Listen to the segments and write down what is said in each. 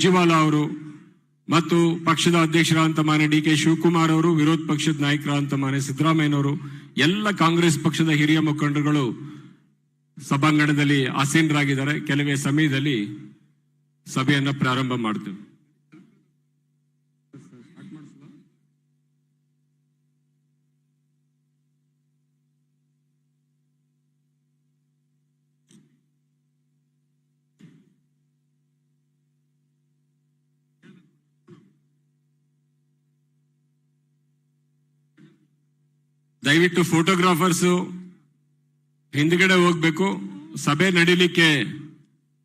ಕೇಜ್ರಿವಾಲ್ ಅವರು ಮತ್ತು ಪಕ್ಷದ ಅಧ್ಯಕ್ಷರಾದಂತ ಮಾನ್ಯ ಡಿ ಕೆ ಶಿವಕುಮಾರ್ ಅವರು, ವಿರೋಧ ಪಕ್ಷದ ನಾಯಕರಾದಂತ ಮಾನ್ಯ ಸಿದ್ದರಾಮಯ್ಯನವರು, ಎಲ್ಲ ಕಾಂಗ್ರೆಸ್ ಪಕ್ಷದ ಹಿರಿಯ ಮುಖಂಡರುಗಳು ಸಭಾಂಗಣದಲ್ಲಿ ಆಸೀನರಾಗಿದ್ದಾರೆ. ಕೆಲವೇ ಸಮಯದಲ್ಲಿ ಸಭೆಯನ್ನ ಪ್ರಾರಂಭ ಮಾಡ್ತೇವೆ. ದಯವಿಟ್ಟು ಫೋಟೋಗ್ರಾಫರ್ಸ್ ಹಿಂದ್ಗಡೆ ಹೋಗ್ಬೇಕು. ಸಭೆ ನಡೀಲಿಕ್ಕೆ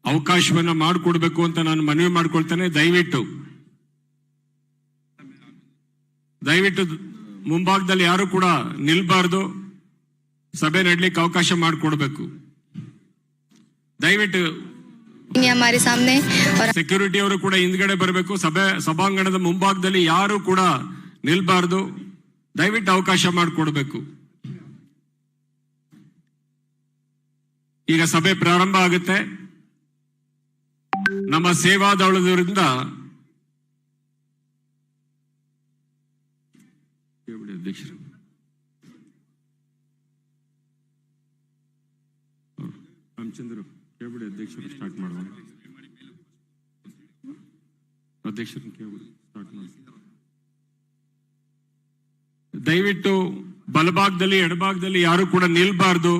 ಅವಕಾಶವನ್ನ ಮಾಡಿಕೊಡ್ಬೇಕು ಅಂತ ನಾನು ಮನವಿ ಮಾಡ್ಕೊಳ್ತೇನೆ. ದಯವಿಟ್ಟು ಮುಂಭಾಗದಲ್ಲಿ ಯಾರು ಕೂಡ ನಿಲ್ಬಾರ್ದು. ಸಭೆ ನಡೀಲಿಕ್ಕೆ ಅವಕಾಶ ಮಾಡಿಕೊಡ್ಬೇಕು. ದಯವಿಟ್ಟು हमारे सामने ಸೆಕ್ಯೂರಿಟಿ ಅವರು ಕೂಡ ಹಿಂದ್ಗಡೆ ಬರಬೇಕು. ಸಭಾಂಗಣದ ಮುಂಭಾಗದಲ್ಲಿ ಯಾರು ಕೂಡ ನಿಲ್ಬಾರ್ದು. ದಯವಿಟ್ಟು ಅವಕಾಶ ಮಾಡಿಕೊಡ್ಬೇಕು. ಈಗ ಸಭೆ ಪ್ರಾರಂಭ ಆಗುತ್ತೆ. ನಮ್ಮ ಸೇವಾದಳದಿಂದ ಅಧ್ಯಕ್ಷರು ರಾಮಚಂದ್ರ ಕೇಳ್ಬಿಡಿ, ಅಧ್ಯಕ್ಷರು ಸ್ಟಾರ್ಟ್ ಮಾಡುವ. ಅಧ್ಯಕ್ಷರನ್ನ ಕೇಳ್ಬಿಡಿ, ಸ್ಟಾರ್ಟ್ ಮಾಡಿ. ದಯವಿಟ್ಟು ಬಲಭಾಗದಲ್ಲಿ ಎಡಭಾಗದಲ್ಲಿ ಯಾರು ಕೂಡ ನಿಲ್ಬಾರ್ದು.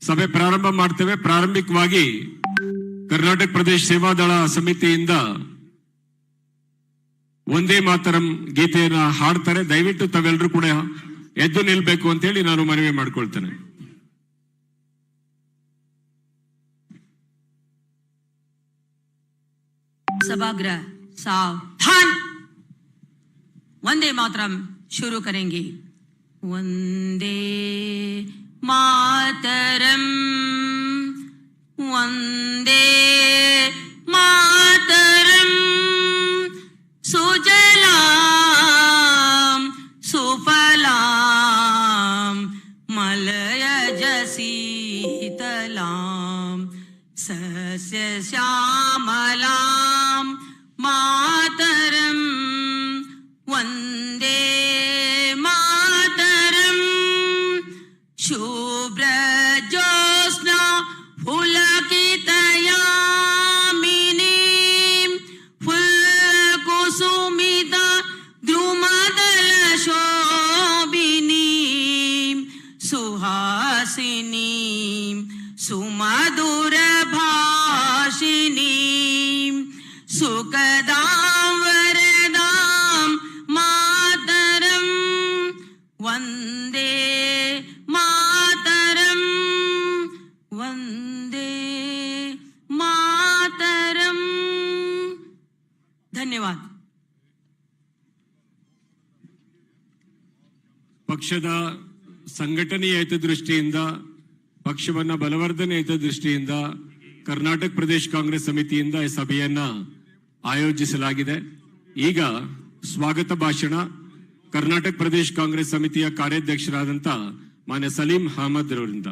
ಸಭೆ ಪ್ರಾರಂಭ ಮಾಡ್ತೇವೆ. ಪ್ರಾರಂಭಿಕವಾಗಿ ಕರ್ನಾಟಕ ಪ್ರದೇಶ ಸೇವಾದಳ ಸಮಿತಿಯಿಂದ ಒಂದೇ ಮಾತರಂ ಗೀತೆಯನ್ನ ಹಾಡ್ತಾರೆ. ದಯವಿಟ್ಟು ತಾವೆಲ್ಲರೂ ಕೂಡ ಎದ್ದು ನಿಲ್ಬೇಕು ಅಂತ ಹೇಳಿ ನಾನು ಮನವಿ ಮಾಡ್ಕೊಳ್ತೇನೆ. सभागृह सावधान, वंदे मातरम शुरू करेंगे. वंदे मातरम, वंदे मातरम, सुजलाम सुफलाम मलयज शीतलाम सस्य श्यामलाम मातरम, वंदे मातरम, शुभ्र ज्योत्स्ना पुलकितयामिनी, फुल्कुसुमिता द्रुमदल शोभिनी, सुहासिनी सुमधुर भाषिनी, सुखदां वरदां मातरं, वंदे मातरं, वंदे मातरं. धन्यवाद. ಪಕ್ಷದ ಸಂಘಟನೆಯ ಹಿತದೃಷ್ಟಿಯಿಂದ, ಪಕ್ಷವನ್ನ ಬಲವರ್ಧನೆ ಹಿತದೃಷ್ಟಿಯಿಂದ ಕರ್ನಾಟಕ ಪ್ರದೇಶ ಕಾಂಗ್ರೆಸ್ ಸಮಿತಿಯಿಂದ ಈ ಸಭೆಯನ್ನ ಆಯೋಜಿಸಲಾಗಿದೆ. ಈಗ ಸ್ವಾಗತ ಭಾಷಣ ಕರ್ನಾಟಕ ಪ್ರದೇಶ ಕಾಂಗ್ರೆಸ್ ಸಮಿತಿಯ ಕಾರ್ಯಾಧ್ಯಕ್ಷರಾದಂತ ಮಾನ್ಯ ಸಲೀಂ ಅಹಮದ್ ಅವರಿಂದ.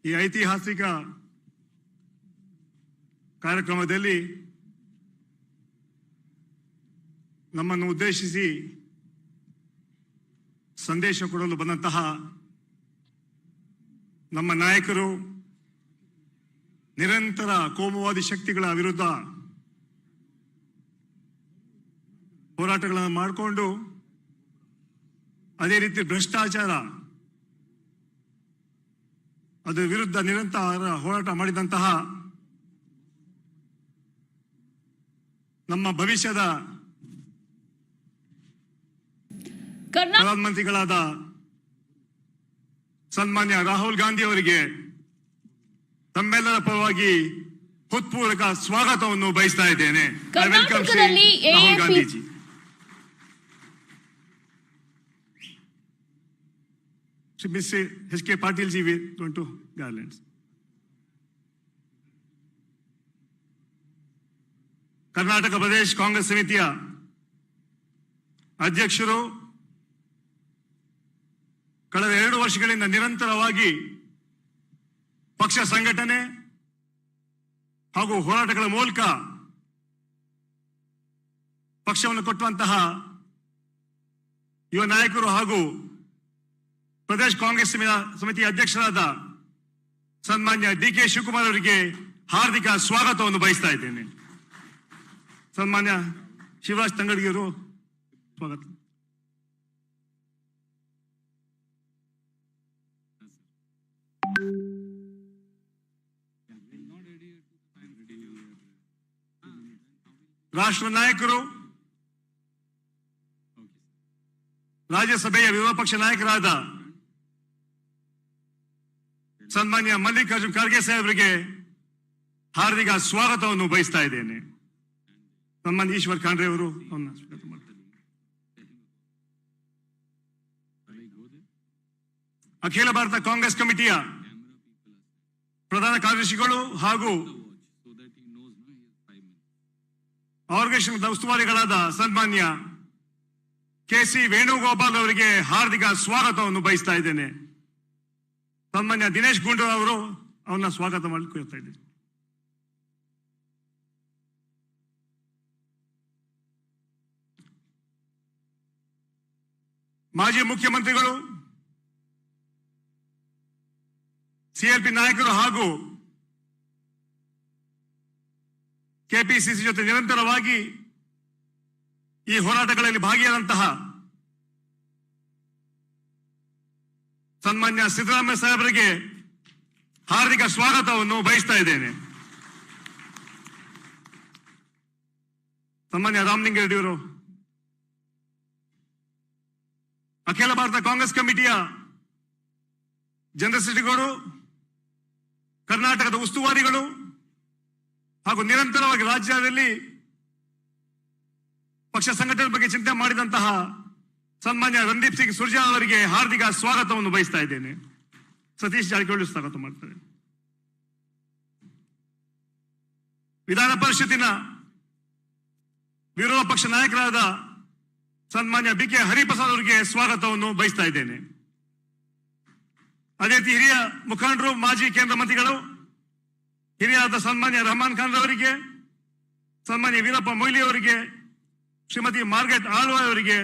ಈ ಐತಿಹಾಸಿಕ ಕಾರ್ಯಕ್ರಮದಲ್ಲಿ ನಮ್ಮನ್ನು ಉದ್ದೇಶಿಸಿ ಸಂದೇಶ ಕೊಡಲು ಬಂದಂತಹ ನಮ್ಮ ನಾಯಕರು ನಿರಂತರ ಕೋಮುವಾದಿ ಶಕ್ತಿಗಳ ವಿರುದ್ಧ ಹೋರಾಟಗಳನ್ನು ಮಾಡಿಕೊಂಡು, ಅದೇ ರೀತಿ ಭ್ರಷ್ಟಾಚಾರ ಅದರ ವಿರುದ್ಧ ನಿರಂತರ ಹೋರಾಟ ಮಾಡಿದಂತಹ ನಮ್ಮ ಭವಿಷ್ಯದ ಪ್ರಧಾನಮಂತ್ರಿಗಳಾದ ಸನ್ಮಾನ್ಯ ರಾಹುಲ್ ಗಾಂಧಿ ಅವರಿಗೆ ತಮ್ಮೆಲ್ಲರ ಪರವಾಗಿ ಹೃತ್ಪೂರ್ವಕ ಸ್ವಾಗತವನ್ನು ಬಯಸ್ತಾ ಇದ್ದೇನೆ. Rahul Gandhiji. Miss H.K. Patil ji will going to garlands. Karnataka ಪ್ರದೇಶ ಕಾಂಗ್ರೆಸ್ ಸಮಿತಿಯ ಅಧ್ಯಕ್ಷರು ಕಳೆದ 2 ವರ್ಷಗಳಿಂದ ನಿರಂತರವಾಗಿ ಪಕ್ಷ ಸಂಘಟನೆ ಹಾಗೂ ಹೋರಾಟಗಳ ಮೂಲಕ ಪಕ್ಷವನ್ನು ಕೊಟ್ಟಂತಹ ಯುವ ನಾಯಕರು ಹಾಗೂ ಪ್ರದೇಶ ಕಾಂಗ್ರೆಸ್ ಸಮಿತಿಯ ಅಧ್ಯಕ್ಷರಾದ ಸನ್ಮಾನ್ಯ ಡಿ.ಕೆ. ಶಿವಕುಮಾರ್ ಅವರಿಗೆ ಹಾರ್ದಿಕ ಸ್ವಾಗತವನ್ನು ಬಯಸ್ತಾ ಇದ್ದೇನೆ. ಸನ್ಮಾನ್ಯ ಶಿವರಾಜ್ ತಂಗಡಿಯವರು ಸ್ವಾಗತ. ರಾಷ್ಟ್ರ ನಾಯಕರು, ರಾಜ್ಯಸಭೆಯ ವಿರೋಧ ಪಕ್ಷ ನಾಯಕರಾದ ಸನ್ಮಾನ್ಯ ಮಲ್ಲಿಕಾರ್ಜುನ್ ಖರ್ಗೆ ಸಾಹೇಬರಿಗೆ ಹಾರ್ದಿಕ ಸ್ವಾಗತವನ್ನು ಬಯಸ್ತಾ ಇದ್ದೇನೆ. ಸನ್ಮಾನ್ಯ ಈಶ್ವರ್ ಖಂಡ್ರೆ ಅವರು ಸ್ವಾಗತ ಮಾಡ್ತಾರೆ. ಅಖಿಲ ಭಾರತ ಕಾಂಗ್ರೆಸ್ ಕಮಿಟಿಯ ಪ್ರಧಾನ ಕಾರ್ಯದರ್ಶಿಗಳು ಹಾಗೂ ಆರ್ಗನೈಸೇಷನ್ ಉಸ್ತುವಾರಿಗಳಾದ ಸನ್ಮಾನ್ಯ ಕೆ.ಸಿ. ವೇಣುಗೋಪಾಲ್ ಅವರಿಗೆ ಹಾರ್ದಿಕ ಸ್ವಾಗತವನ್ನು ಬಯಸ್ತಾ ಇದ್ದೇನೆ. ಸನ್ಮಾನ್ಯ ದಿನೇಶ್ ಗುಂಡೂರಾವ್ ಅವರು ಅವನ್ನ ಸ್ವಾಗತ ಮಾಡಲಿಕ್ಕೆ ಹೇಳ್ತಾ ಇದ್ದೇನೆ. ಮಾಜಿ ಮುಖ್ಯಮಂತ್ರಿಗಳು, ಸಿಎಲ್ಪಿ ನಾಯಕರು ಹಾಗೂ ಕೆಪಿಸಿಸಿ ಜೊತೆ ನಿರಂತರವಾಗಿ ಈ ಹೋರಾಟಗಳಲ್ಲಿ ಭಾಗಿಯಾದಂತಹ ಸನ್ಮಾನ್ಯ ಸಿದ್ದರಾಮಯ್ಯ ಸಾಹೇಬರಿಗೆ ಹಾರ್ದಿಕ ಸ್ವಾಗತವನ್ನು ಬಯಸ್ತಾ ಇದ್ದೇನೆ. ಸನ್ಮಾನ್ಯ ರಾಮಲಿಂಗಾರೆಡ್ಡಿಯವರು, ಅಖಿಲ ಭಾರತ ಕಾಂಗ್ರೆಸ್ ಕಮಿಟಿಯ ಜನರಲ್ ಸೆಕ್ರೆಟರಿಗಳು, ಕರ್ನಾಟಕದ ಉಸ್ತುವಾರಿಗಳು ಹಾಗೂ ನಿರಂತರವಾಗಿ ರಾಜ್ಯದಲ್ಲಿ ಪಕ್ಷ ಸಂಘಟನೆ ಬಗ್ಗೆ ಚಿಂತನೆ ಮಾಡಿದಂತಹ ಸನ್ಮಾನ್ಯ ರಣದೀಪ್ ಸಿಂಗ್ ಸುರ್ಜಾ ಅವರಿಗೆ ಹಾರ್ದಿಕ ಸ್ವಾಗತವನ್ನು ಬಯಸ್ತಾ ಇದ್ದೇನೆ. ಸತೀಶ್ ಜಾರಕಿಹೊಳಿ ಸ್ವಾಗತ ಮಾಡ್ತಾರೆ. ವಿಧಾನ ಪರಿಷತ್ತಿನ ವಿರೋಧ ಪಕ್ಷ ನಾಯಕರಾದ ಸನ್ಮಾನ್ಯ ಬಿ.ಕೆ. ಹರಿಪ್ರಸಾದ್ ಅವರಿಗೆ ಸ್ವಾಗತವನ್ನು ಬಯಸ್ತಾ ಇದ್ದೇನೆ. ಅದೇ ರೀತಿ ಹಿರಿಯ ಮುಖಂಡರು, ಮಾಜಿ ಕೇಂದ್ರ ಮಂತ್ರಿಗಳು, ಹಿರಿಯಾದ ಸನ್ಮಾನ್ಯ ರಹಮಾನ್ ಖಾನ್ ಅವರಿಗೆ, ಸನ್ಮಾನ್ಯ ವೀರಪ್ಪ ಮೊಯ್ಲಿ ಅವರಿಗೆ, ಶ್ರೀಮತಿ ಮಾರ್ಗರೆಟ್ ಆಳ್ವಾಯ್ ಅವರಿಗೆ,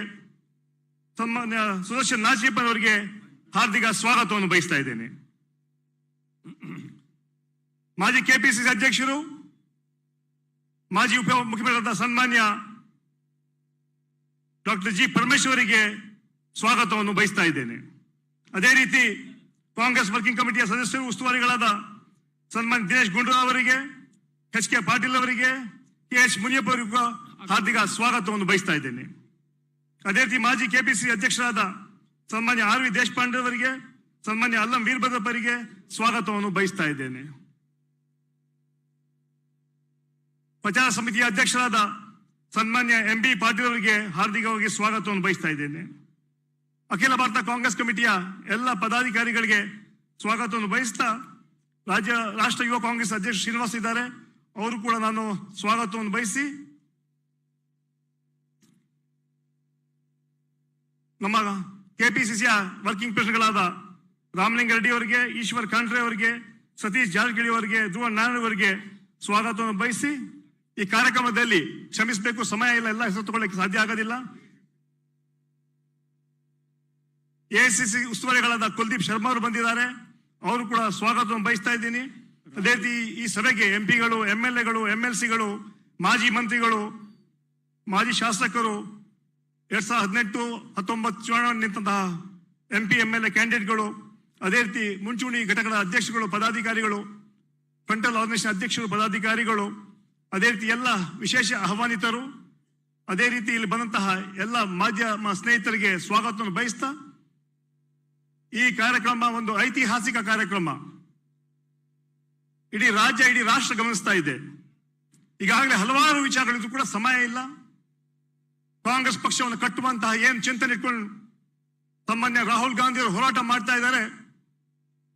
ಸನ್ಮಾನ್ಯ ಸುದರ್ಶನ್ ನಾಜೀಪ್ ಅವರಿಗೆ ಹಾರ್ದಿಕ ಸ್ವಾಗತವನ್ನು ಬಯಸ್ತಾ ಇದ್ದೇನೆ. ಮಾಜಿ ಕೆಪಿಸಿಸಿ ಅಧ್ಯಕ್ಷರು, ಮಾಜಿ ಉಪ ಮುಖ್ಯಮಂತ್ರಿಯಾದ ಸನ್ಮಾನ್ಯ ಡಾಕ್ಟರ್ ಜಿ ಪರಮೇಶ್ವರಿಗೆ ಸ್ವಾಗತವನ್ನು ಬಯಸ್ತಾ ಇದ್ದೇನೆ. ಅದೇ ರೀತಿ ಕಾಂಗ್ರೆಸ್ ವರ್ಕಿಂಗ್ ಕಮಿಟಿಯ ಸದಸ್ಯರು, ಉಸ್ತುವಾರಿಗಳಾದ ಸನ್ಮಾನ್ಯ ದಿನೇಶ್ ಗುಂಡೂರಾವ್ ಅವರಿಗೆ, ಎಚ್.ಕೆ. ಪಾಟೀಲ್ ಅವರಿಗೆ, ಕೆ.ಎಚ್. ಮುನಿಯಪ್ಪ ಅವರಿಗೂ ಹಾರ್ದಿಕ ಸ್ವಾಗತವನ್ನು ಬಯಸ್ತಾ ಇದ್ದೇನೆ. ಅದೇ ರೀತಿ ಮಾಜಿ ಕೆಪಿಸಿಸಿ ಅಧ್ಯಕ್ಷರಾದ ಸನ್ಮಾನ್ಯ ಆರ್.ವಿ. ದೇಶಪಾಂಡೆ ಅವರಿಗೆ, ಸನ್ಮಾನ್ಯ ಅಲ್ಲಂ ವೀರಭದ್ರಪ್ಪ ಅವರಿಗೆ ಸ್ವಾಗತವನ್ನು ಬಯಸ್ತಾ ಇದ್ದೇನೆ. ಪ್ರಚಾರ ಸಮಿತಿಯ ಅಧ್ಯಕ್ಷರಾದ ಸನ್ಮಾನ್ಯ ಎಂ.ಬಿ. ಪಾಟೀಲ್ ಅವರಿಗೆ ಹಾರ್ದಿಕವಾಗಿ ಸ್ವಾಗತವನ್ನು ಬಯಸ್ತಾ ಇದ್ದೇನೆ. ಅಖಿಲ ಭಾರತ ಕಾಂಗ್ರೆಸ್ ಕಮಿಟಿಯ ಎಲ್ಲ ಪದಾಧಿಕಾರಿಗಳಿಗೆ ಸ್ವಾಗತವನ್ನು ಬಯಸ್ತಾ, ರಾಷ್ಟ್ರ ಯುವ ಕಾಂಗ್ರೆಸ್ ಅಧ್ಯಕ್ಷ ಶ್ರೀನಿವಾಸ್ ಇದ್ದಾರೆ, ಅವರು ಕೂಡ ನಾನು ಸ್ವಾಗತವನ್ನು ಬಯಸಿ, ನಮ್ಮ ಕೆಪಿಸಿಸಿಯ ವರ್ಕಿಂಗ್ ಪ್ರೆಸಿಡೆಂಟ್ಗಳಾದ ರಾಮಲಿಂಗಾರೆಡ್ಡಿ ಅವರಿಗೆ, ಈಶ್ವರ್ ಖಂಡ್ರೆ ಅವರಿಗೆ, ಸತೀಶ್ ಜಾರಕಿಹೊಳಿ ಅವರಿಗೆ, ಧ್ರುವ ನಾರಾಯಣ ಅವರಿಗೆ ಸ್ವಾಗತವನ್ನು ಬಯಸಿ, ಈ ಕಾರ್ಯಕ್ರಮದಲ್ಲಿ ಕ್ಷಮಿಸಬೇಕು, ಸಮಯ ಇಲ್ಲ, ಎಲ್ಲ ಹೆಸರು ತಗೊಳ್ಳಿಕ್ಕೆ ಸಾಧ್ಯ ಆಗೋದಿಲ್ಲ. ಎಐಸಿಸಿ ಉಸ್ತುವಾರಿಗಳಾದ ಕುಲ್ದೀಪ್ ಶರ್ಮಾ ಅವರು ಬಂದಿದ್ದಾರೆ, ಅವರು ಕೂಡ ಸ್ವಾಗತವನ್ನು ಬಯಸ್ತಾ ಇದ್ದೀನಿ. ಅದೇ ರೀತಿ ಈ ಸಭೆಗೆ ಎಂಪಿಗಳು, ಎಂಎಲ್ಎಗಳು, ಎಂಎಲ್ಸಿಗಳು, ಮಾಜಿ ಮಂತ್ರಿಗಳು, ಮಾಜಿ ಶಾಸಕರು, 2018-19 ಚುನಾವಣೆ ನಿಂತಹ ಎಂಪಿ ಎಂಎಲ್ಎ ಕ್ಯಾಂಡಿಡೇಟ್ಗಳು, ಅದೇ ರೀತಿ ಮುಂಚೂಣಿ ಘಟಕದ ಅಧ್ಯಕ್ಷಗಳು, ಪದಾಧಿಕಾರಿಗಳು, ಫ್ರಂಟಲ್ ಆರ್ಗನೈಸೇಷನ್ ಅಧ್ಯಕ್ಷರು, ಪದಾಧಿಕಾರಿಗಳು, ಅದೇ ರೀತಿ ಎಲ್ಲ ವಿಶೇಷ ಆಹ್ವಾನಿತರು, ಅದೇ ರೀತಿ ಇಲ್ಲಿ ಬಂದಂತಹ ಎಲ್ಲ ಮಾಧ್ಯಮ ಸ್ನೇಹಿತರಿಗೆ ಸ್ವಾಗತವನ್ನು ಬಯಸ್ತಾ, ಈ ಕಾರ್ಯಕ್ರಮ ಒಂದು ಐತಿಹಾಸಿಕ ಕಾರ್ಯಕ್ರಮ. ಇಡೀ ರಾಜ್ಯ, ಇಡೀ ರಾಷ್ಟ್ರ ಗಮನಿಸ್ತಾ ಇದೆ. ಈಗಾಗಲೇ ಹಲವಾರು ವಿಚಾರಗಳಿಗೂ ಕೂಡ ಸಮಯ ಇಲ್ಲ. ಕಾಂಗ್ರೆಸ್ ಪಕ್ಷವನ್ನು ಕಟ್ಟುವಂತಹ ಏನು ಚಿಂತನೆ ಇಟ್ಕೊಂಡು ಸಾಮಾನ್ಯ ರಾಹುಲ್ ಗಾಂಧಿ ಅವರು ಹೋರಾಟ ಮಾಡ್ತಾ ಇದ್ದಾರೆ.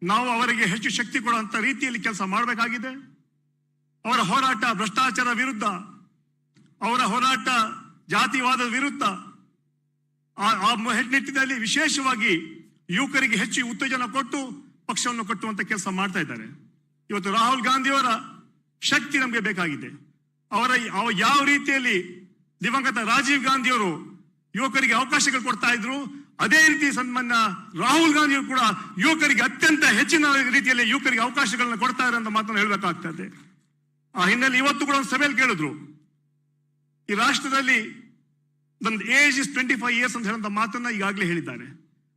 ನಾವು ಅವರಿಗೆ ಹೆಚ್ಚು ಶಕ್ತಿ ಕೊಡುವಂತ ರೀತಿಯಲ್ಲಿ ಕೆಲಸ ಮಾಡಬೇಕಾಗಿದೆ. ಅವರ ಹೋರಾಟ ಭ್ರಷ್ಟಾಚಾರ ವಿರುದ್ಧ, ಅವರ ಹೋರಾಟ ಜಾತಿವಾದದ ವಿರುದ್ಧ, ಆ ನಿಟ್ಟಿನಲ್ಲಿ ವಿಶೇಷವಾಗಿ ಯುವಕರಿಗೆ ಹೆಚ್ಚು ಉತ್ತೇಜನ ಕೊಟ್ಟು ಪಕ್ಷವನ್ನು ಕಟ್ಟುವಂತ ಕೆಲಸ ಮಾಡ್ತಾ ಇದ್ದಾರೆ. ಇವತ್ತು ರಾಹುಲ್ ಗಾಂಧಿಯವರ ಶಕ್ತಿ ನಮಗೆ ಬೇಕಾಗಿದೆ. ಅವರ ಯಾವ ರೀತಿಯಲ್ಲಿ ದಿವಂಗತ ರಾಜೀವ್ ಗಾಂಧಿಯವರು ಯುವಕರಿಗೆ ಅವಕಾಶಗಳು ಕೊಡ್ತಾ ಇದ್ರು, ಅದೇ ರೀತಿ ಸನ್ಮಾನ್ಯ ರಾಹುಲ್ ಗಾಂಧಿಯವರು ಕೂಡ ಯುವಕರಿಗೆ ಅತ್ಯಂತ ಹೆಚ್ಚಿನ ರೀತಿಯಲ್ಲಿ ಯುವಕರಿಗೆ ಅವಕಾಶಗಳನ್ನ ಕೊಡ್ತಾ ಇರೋ ಅಂತ ಮಾತನ್ನು ಹೇಳಬೇಕಾಗ್ತದೆ. ಆ ಹಿನ್ನೆಲೆ ಇವತ್ತು ಕೂಡ ಒಂದು ಸಭೆಯಲ್ಲಿ ಕೇಳಿದ್ರು, ಈ ರಾಷ್ಟ್ರದಲ್ಲಿ ನನ್ನ ಏಜ್ ಇಸ್ 25 years ಅಂತ ಹೇಳುವಂತ ಮಾತನ್ನ ಈಗಾಗಲೇ ಹೇಳಿದ್ದಾರೆ.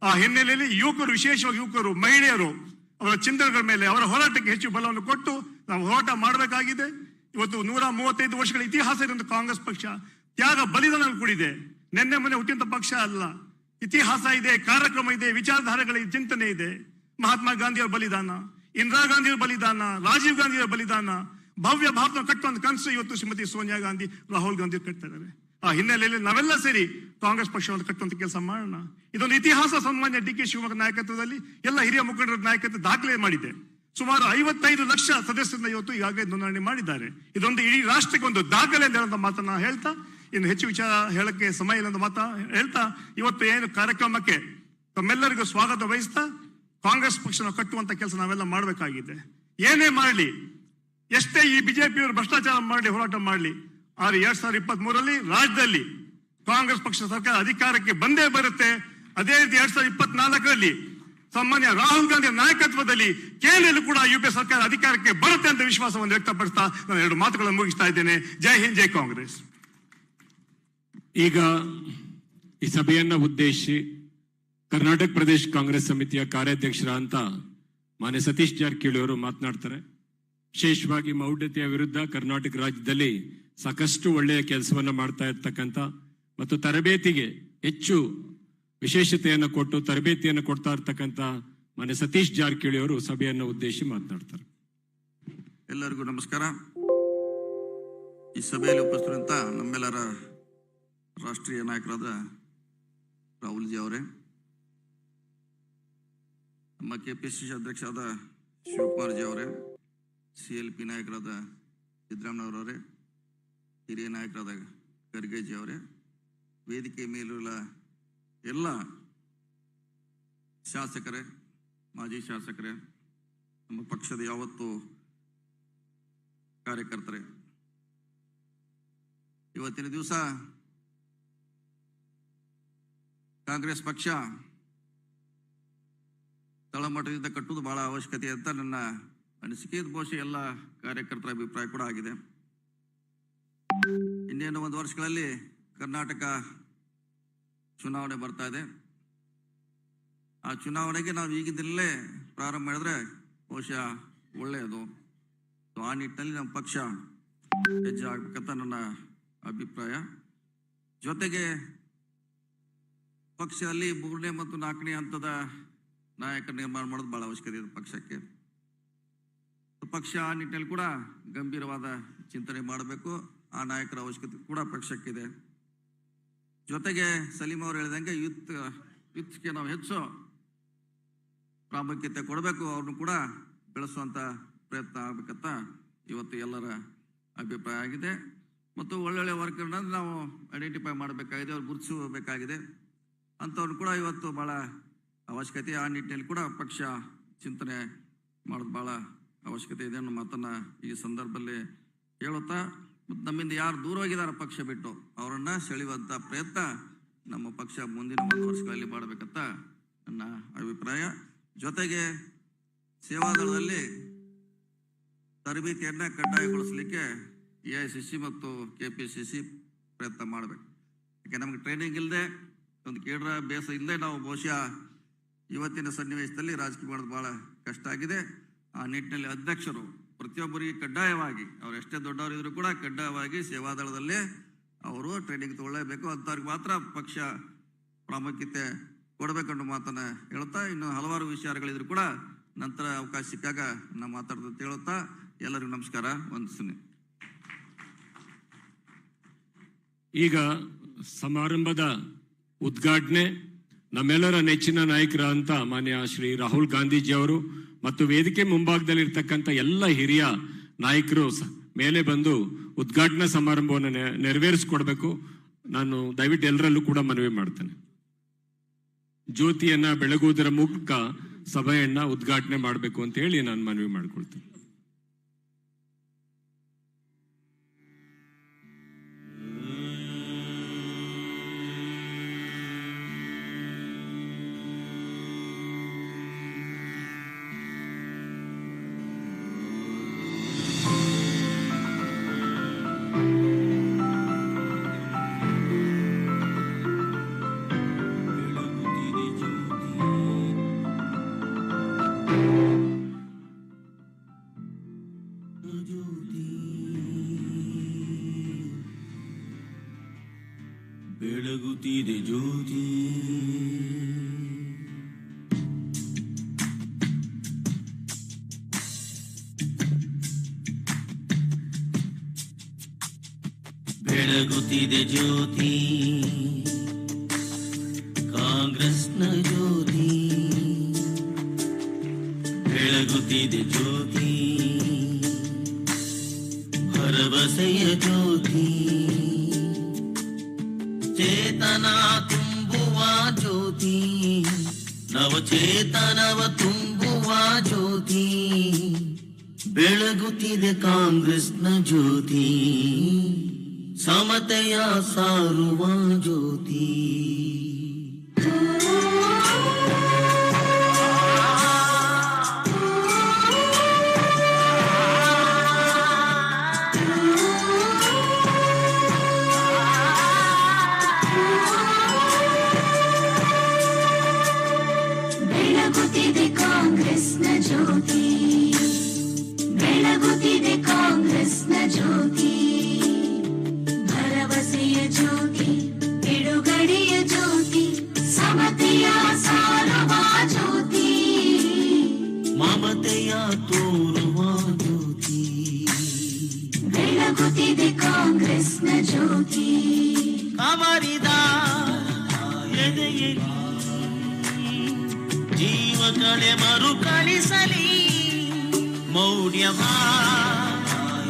ಆ ಹಿನ್ನೆಲೆಯಲ್ಲಿ ಯುವಕರು, ವಿಶೇಷವಾಗಿ ಯುವಕರು, ಮಹಿಳೆಯರು ಅವರ ಚಿಂತನೆಗಳ ಮೇಲೆ ಅವರ ಹೋರಾಟಕ್ಕೆ ಹೆಚ್ಚು ಬಲವನ್ನು ಕೊಟ್ಟು ನಾವು ಹೋರಾಟ ಮಾಡಬೇಕಾಗಿದೆ. ಇವತ್ತು 135 ವರ್ಷಗಳ ಇತಿಹಾಸ ಇರುವಂತ ಕಾಂಗ್ರೆಸ್ ಪಕ್ಷ ತ್ಯಾಗ ಬಲಿದಾನ ಕೂಡಿದೆ. ನಿನ್ನೆ ಮೊನ್ನೆ ಹುಟ್ಟಿದಂತ ಪಕ್ಷ ಅಲ್ಲ. ಇತಿಹಾಸ ಇದೆ, ಕಾರ್ಯಕ್ರಮ ಇದೆ, ವಿಚಾರಧಾರೆಗಳ ಚಿಂತನೆ ಇದೆ. ಮಹಾತ್ಮ ಗಾಂಧಿಯವರ ಬಲಿದಾನ, ಇಂದಿರಾ ಗಾಂಧಿಯವರ ಬಲಿದಾನ, ರಾಜೀವ್ ಗಾಂಧಿಯವರ ಬಲಿದಾನ, ಭವ್ಯ ಭಾರತ ಕಟ್ಟುವಂತ ಕನಸು ಇವತ್ತು ಶ್ರೀಮತಿ ಸೋನಿಯಾ ಗಾಂಧಿ, ರಾಹುಲ್ ಗಾಂಧಿ ಕಟ್ತಾ ಇದ್ದಾರೆ. ಆ ಹಿನ್ನೆಲೆಯಲ್ಲಿ ನಾವೆಲ್ಲ ಸೇರಿ ಕಾಂಗ್ರೆಸ್ ಪಕ್ಷವನ್ನು ಕಟ್ಟುವಂತ ಕೆಲಸ ಮಾಡೋಣ. ಇದೊಂದು ಇತಿಹಾಸ. ಸಾಮಾನ್ಯ ಡಿ ಕೆ ಶಿವಕುಮಾರ್ ನಾಯಕತ್ವದಲ್ಲಿ ಎಲ್ಲ ಹಿರಿಯ ಮುಖಂಡರ ನಾಯಕತ್ವ ದಾಖಲೆ ಮಾಡಿದೆ. ಸುಮಾರು 55 ಲಕ್ಷ ಸದಸ್ಯರನ್ನ ಇವತ್ತು ಈಗಾಗಲೇ ನೋಂದಣಿ ಮಾಡಿದ್ದಾರೆ. ಇದೊಂದು ಇಡೀ ರಾಷ್ಟ್ರಕ್ಕೆ ಒಂದು ದಾಖಲೆ ಅಂತ ಹೇಳುವಂತ ಮಾತನ್ನ ಹೇಳ್ತಾ, ಇನ್ನು ಹೆಚ್ಚು ವಿಚಾರ ಹೇಳಕ್ಕೆ ಸಮಯ ಇಲ್ಲ ಅಂತ ಮಾತ ಹೇಳ್ತಾ, ಇವತ್ತು ಏನು ಕಾರ್ಯಕ್ರಮಕ್ಕೆ ತಮ್ಮೆಲ್ಲರಿಗೂ ಸ್ವಾಗತ ವಹಿಸ್ತಾ ಕಾಂಗ್ರೆಸ್ ಪಕ್ಷನ ಕಟ್ಟುವಂತ ಕೆಲಸ ನಾವೆಲ್ಲ ಮಾಡಬೇಕಾಗಿದೆ. ಏನೇ ಮಾಡಲಿ, ಎಷ್ಟೇ ಈ ಬಿಜೆಪಿಯವರು ಭ್ರಷ್ಟಾಚಾರ ಮಾಡಿ ಹೋರಾಟ ಮಾಡಲಿ, ಆದ್ರೆ 2023 ರಾಜ್ಯದಲ್ಲಿ ಕಾಂಗ್ರೆಸ್ ಪಕ್ಷ ಸರ್ಕಾರ ಅಧಿಕಾರಕ್ಕೆ ಬಂದೇ ಬರುತ್ತೆ. ಅದೇ ರೀತಿ 2024 ಸಾಮಾನ್ಯ ರಾಹುಲ್ ಗಾಂಧಿ ನಾಯಕತ್ವದಲ್ಲಿ ಕೇಂದ್ರದಲ್ಲೂ ಕೂಡ ಯುಪಿ ಸರ್ಕಾರ ಅಧಿಕಾರಕ್ಕೆ ಬರುತ್ತೆ ಅಂತ ವಿಶ್ವಾಸವನ್ನು ವ್ಯಕ್ತಪಡಿಸ್ತಾ ನಾನು 2 ಮಾತುಗಳನ್ನು ಮುಗಿಸ್ತಾ ಇದ್ದೇನೆ. ಜೈ ಹಿಂದ್, ಜೈ ಕಾಂಗ್ರೆಸ್. ಈಗ ಈ ಸಭೆಯನ್ನ ಉದ್ದೇಶಿಸಿ ಕರ್ನಾಟಕ ಪ್ರದೇಶ ಕಾಂಗ್ರೆಸ್ ಸಮಿತಿಯ ಕಾರ್ಯಾಧ್ಯಕ್ಷರಾದಂತ ಮಾನ್ಯ ಸತೀಶ್ ಜಾರಕಿಹೊಳಿ ಅವರು ಮಾತನಾಡ್ತಾರೆ. ವಿಶೇಷವಾಗಿ ಮೌಢ್ಯತೆಯ ವಿರುದ್ಧ ಕರ್ನಾಟಕ ರಾಜ್ಯದಲ್ಲಿ ಸಾಕಷ್ಟು ಒಳ್ಳೆಯ ಕೆಲಸವನ್ನ ಮಾಡ್ತಾ ಇರ್ತಕ್ಕಂಥ ಮತ್ತು ತರಬೇತಿಗೆ ಹೆಚ್ಚು ವಿಶೇಷತೆಯನ್ನು ಕೊಟ್ಟು ತರಬೇತಿಯನ್ನು ಕೊಡ್ತಾ ಇರ್ತಕ್ಕಂಥ ಮಾನ್ಯ ಸತೀಶ್ ಜಾರಕಿಹೊಳಿ ಅವರು ಸಭೆಯನ್ನು ಉದ್ದೇಶಿಸಿ ಮಾತನಾಡ್ತಾರೆ. ಎಲ್ಲರಿಗೂ ನಮಸ್ಕಾರ. ಈ ಸಭೆಯಲ್ಲಿ ಉಪಸ್ಥಿತರಂತ ನಮ್ಮೆಲ್ಲರ ರಾಷ್ಟ್ರೀಯ ನಾಯಕರಾದ ರಾಹುಲ್ ಜಿ ಅವರೇ, ನಮ್ಮ KPCC ಅಧ್ಯಕ್ಷರಾದ ಶಿವಕುಮಾರ್ ಜಿ ಅವರೇ, CLP ನಾಯಕರಾದ ಸಿದ್ದರಾಮಯ್ಯನವರವರೇ, ಹಿರಿಯ ನಾಯಕರಾದ ಖರ್ಗೆ ಜಿ ಅವರೇ, ವೇದಿಕೆ ಮೇಲಿರುವ ಎಲ್ಲ ಶಾಸಕರೇ, ಮಾಜಿ ಶಾಸಕರೇ, ನಮ್ಮ ಪಕ್ಷದ ಯಾವತ್ತು ಕಾರ್ಯಕರ್ತರೇ, ಇವತ್ತಿನ ದಿವಸ ಕಾಂಗ್ರೆಸ್ ಪಕ್ಷ ತಳಮಟ್ಟದಿಂದ ಕಟ್ಟುವುದು ಬಹಳ ಅವಶ್ಯಕತೆ ಅಂತ ನನ್ನ ಅನಿಸಿಕೆ. ಬಹುಶಃ ಎಲ್ಲ ಕಾರ್ಯಕರ್ತರ ಅಭಿಪ್ರಾಯ ಕೂಡ ಆಗಿದೆ. ಇನ್ನೇನು 1 ವರ್ಷಗಳಲ್ಲಿ ಕರ್ನಾಟಕ ಚುನಾವಣೆ ಬರ್ತಾ ಇದೆ. ಆ ಚುನಾವಣೆಗೆ ನಾವು ಈಗಿದ್ದಲ್ಲೇ ಪ್ರಾರಂಭ ಮಾಡಿದ್ರೆ ಬಹುಶಃ ಒಳ್ಳೆಯದು. ಆ ನಿಟ್ಟಿನಲ್ಲಿ ನಮ್ಮ ಪಕ್ಷ ಹೆಜ್ಜೆ ಆಗ್ಬೇಕಂತ ನನ್ನ ಅಭಿಪ್ರಾಯ. ಜೊತೆಗೆ ಪಕ್ಷದಲ್ಲಿ 3ನೇ ಮತ್ತು 4ನೇ ಹಂತದ ನಾಯಕರ ನಿರ್ಮಾಣ ಮಾಡೋದು ಬಹಳ ಅವಶ್ಯಕತೆ ಇದೆ ಪಕ್ಷಕ್ಕೆ. ಪಕ್ಷ ಆ ನಿಟ್ಟಿನಲ್ಲಿ ಕೂಡ ಗಂಭೀರವಾದ ಚಿಂತನೆ ಮಾಡಬೇಕು. ಆ ನಾಯಕರ ಅವಶ್ಯಕತೆ ಕೂಡ ಪಕ್ಷಕ್ಕಿದೆ. ಜೊತೆಗೆ ಸಲೀಂ ಅವರು ಹೇಳಿದಂಗೆ ಯೂತ್ಗೆ ನಾವು ಹೆಚ್ಚು ಪ್ರಾಮುಖ್ಯತೆ ಕೊಡಬೇಕು, ಅವ್ರನ್ನು ಕೂಡ ಬೆಳೆಸುವಂತ ಪ್ರಯತ್ನ ಆಗ್ಬೇಕಂತ ಇವತ್ತು ಎಲ್ಲರ ಅಭಿಪ್ರಾಯ ಆಗಿದೆ. ಮತ್ತು ಒಳ್ಳೊಳ್ಳೆ ವರ್ಕರ್ನ ನಾವು ಐಡೆಂಟಿಫೈ ಮಾಡಬೇಕಾಗಿದೆ, ಅವ್ರು ಗುರುತಿಸಬೇಕಾಗಿದೆ. ಅಂಥವ್ರು ಕೂಡ ಇವತ್ತು ಬಹಳ ಅವಶ್ಯಕತೆ. ಆ ನಿಟ್ಟಿನಲ್ಲಿ ಕೂಡ ಪಕ್ಷ ಚಿಂತನೆ ಮಾಡೋದು ಬಹಳ ಅವಶ್ಯಕತೆ ಇದೆ ಅನ್ನೋ ಮಾತನ್ನ ಈ ಸಂದರ್ಭದಲ್ಲಿ ಹೇಳುತ್ತಾ, ಮತ್ತು ನಮ್ಮಿಂದ ಯಾರು ದೂರ ಹೋಗಿದ್ದಾರೆ ಪಕ್ಷ ಬಿಟ್ಟು ಅವರನ್ನ ಸೆಳೆಯುವಂತ ಪ್ರಯತ್ನ ನಮ್ಮ ಪಕ್ಷ ಮುಂದಿನ 1 ವರ್ಷಗಳಲ್ಲಿ ಮಾಡಬೇಕಂತ ನನ್ನ ಅಭಿಪ್ರಾಯ. ಜೊತೆಗೆ ಸೇವಾದಳದಲ್ಲಿ ತರಬೇತಿಯನ್ನ ಕಡ್ಡಾಯಗೊಳಿಸಲಿಕ್ಕೆ AICC ಮತ್ತು KPCC ಪ್ರಯತ್ನ ಮಾಡಬೇಕು. ಯಾಕೆ ನಮ್ಗೆ ಟ್ರೈನಿಂಗ್ ಇಲ್ಲದೆ, ಒಂದು ಕೇಂದ್ರ ಬೇಸ ಇಲ್ಲದೆ ನಾವು ಬಹುಶಃ ಇವತ್ತಿನ ಸನ್ನಿವೇಶದಲ್ಲಿ ರಾಜಕೀಯ ಮಾಡೋದು ಬಹಳ ಕಷ್ಟ ಆಗಿದೆ. ಆ ನಿಟ್ಟಿನಲ್ಲಿ ಅಧ್ಯಕ್ಷರು ಪ್ರತಿಯೊಬ್ಬರಿಗೆ ಕಡ್ಡಾಯವಾಗಿ, ಅವ್ರು ಎಷ್ಟೇ ದೊಡ್ಡವರಿದ್ರು ಕೂಡ ಕಡ್ಡಾಯವಾಗಿ ಸೇವಾದಳದಲ್ಲೇ ಅವರು ಟ್ರೈನಿಂಗ್ ತಗೊಳ್ಳೇಬೇಕು. ಅಂಥವ್ರಿಗೆ ಮಾತ್ರ ಪಕ್ಷ ಪ್ರಾಮುಖ್ಯತೆ ಕೊಡಬೇಕನ್ನೋ ಮಾತನ್ನ ಹೇಳ್ತಾ, ಇನ್ನು ಹಲವಾರು ವಿಚಾರಗಳಿದ್ರು ಕೂಡ ನಂತರ ಅವಕಾಶ ಸಿಕ್ಕಾಗ ನಾವು ಮಾತಾಡ್ದಂತ ಹೇಳುತ್ತಾ ಎಲ್ಲರಿಗೂ ನಮಸ್ಕಾರ, ವಂದಿಸ್ತೀನಿ. ಈಗ ಸಮಾರಂಭದ ಉದ್ಘಾಟನೆ ನಮ್ಮೆಲ್ಲರ ನೆಚ್ಚಿನ ನಾಯಕರಂತ ಮಾನ್ಯ ಶ್ರೀ ರಾಹುಲ್ ಗಾಂಧೀಜಿ ಅವರು ಮತ್ತು ವೇದಿಕೆ ಮುಂಭಾಗದಲ್ಲಿ ಇರ್ತಕ್ಕಂಥ ಎಲ್ಲ ಹಿರಿಯ ನಾಯಕರು ಮೇಲೆ ಬಂದು ಉದ್ಘಾಟನಾ ಸಮಾರಂಭವನ್ನು ನೆರವೇರಿಸಿಕೊಡ್ಬೇಕು. ನಾನು ದಯವಿಟ್ಟು ಎಲ್ಲರಲ್ಲೂ ಕೂಡ ಮನವಿ ಮಾಡ್ತೇನೆ. ಜ್ಯೋತಿಯನ್ನ ಬೆಳಗುವುದರ ಮೂಲಕ ಸಭೆಯನ್ನ ಉದ್ಘಾಟನೆ ಮಾಡಬೇಕು ಅಂತ ಹೇಳಿ ನಾನು ಮನವಿ ಮಾಡ್ಕೊಳ್ತೇನೆ. ಬೆಳಗುತ್ತಿದೆ ಜ್ಯೋತಿ, ಬೆಳಗುತ್ತಿದೆ ಜ್ಯೋತಿ, ಕಾಂಗ್ರೆಸ್ನ ಜ್ಯೋತಿ, ಬೆಳಗುತ್ತಿದೆ ಜ್ಯೋತಿ, ಭರವಸೆಯ ಜ್ಯೋತಿ, ಚೇತನ ತುಂಬುವ ಜ್ಯೋತಿ, ನವಚೇತನವ ತುಂಬುವ ಜ್ಯೋತಿ, ಬೆಳಗುತ್ತಿದೆ ಕಾಂಗ್ರೆಸ್ನ ಜ್ಯೋತಿ, ಸಮತೆಯ ಸಾರುವ ಜ್ಯೋತಿ. ಬೆಳಗುತ್ತಿದೆ ಕಾಂಗ್ರೆಸ್ನ ಜ್ಯೋತಿ, ಬೆಳಗುತ್ತಿದೆ ಕಾಂಗ್ರೆಸ್ನ ಜ್ಯೋತಿ, ಭರವಸೆಯ ಜ್ಯೋತಿ, ಬಿಡುಗಡೆಯ ಜ್ಯೋತಿ, ಸಮತೆಯ ಸಾರುವ ಜ್ಯೋತಿ, ಮಮತೆಯ ತೋರುವ ಜ್ಯೋತಿ, ಬೆಳಗುತ್ತಿದೆ ಕಾಂಗ್ರೆಸ್ನ ಜ್ಯೋತಿ. ಕವರಿದ ಎದೆಯಲ್ಲಿ ಜೀವಗಳೇ ಮರುಕಳಿಸಲಿ, ಮೌಢ್ಯವ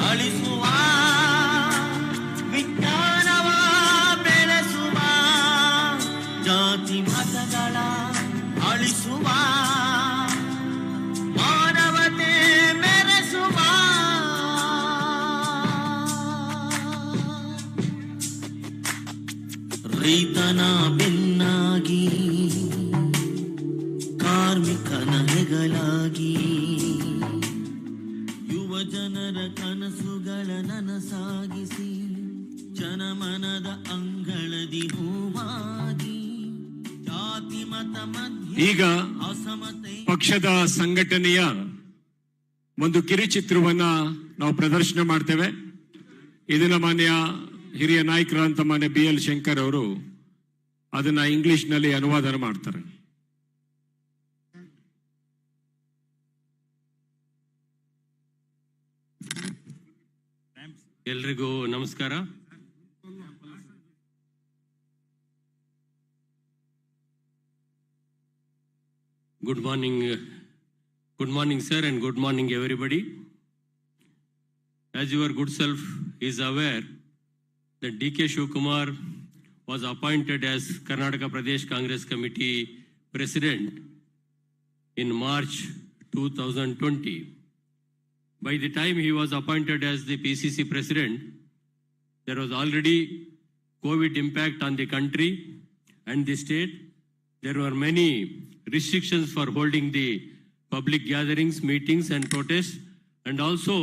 ಅಳಿಸುವ, ವಿಜ್ಞಾನವ ಬೆಳೆಸುವ, ಜಾತಿ ಮತಗಳ ಅಳಿಸುವ, ಮಾನವತೆ ಮೆರೆಸುವ, ರೈತನ ಬೆನ್ನಾಗಿ, ಕಾರ್ಮಿಕನ ಹೆಗಲಾಗಿ, ಯುವ ಜನರ ಕನಸುಗಳ ನನಸಾಗಿಸಿ, ಜನಮನದ ಅಂಗಳದಿ ಹೂವಾಗಿ, ಜಾತಿ ಮತ ಮಧ್ಯ ಈಗ ಅಸಮತೆ ಪಕ್ಷದ ಸಂಘಟನೆಯ ಒಂದು ಕಿರುಚಿತ್ರವನ್ನ ನಾವು ಪ್ರದರ್ಶನ ಮಾಡ್ತೇವೆ. ಇದನ್ನ ಮಾನ್ಯ ಹಿರಿಯ ನಾಯಕರಂತ ಮಾನ್ಯ BL ಶಂಕರ್ ಅವರು ಅದನ್ನ ಇಂಗ್ಲಿಷ್ ನಲ್ಲಿ ಅನುವಾದ ಮಾಡ್ತಾರೆ. ಎಲ್ರಿಗೂ ನಮಸ್ಕಾರ. Good morning sir, and good morning everybody. As your good self is aware that DK Shivakumar was appointed as Karanataka Pradesh Congress Committee President in March 2020. By the time he was appointed as the PCC President, there was already COVID impact on the country and the state. There were many restrictions for holding the public gatherings, meetings and protests, and also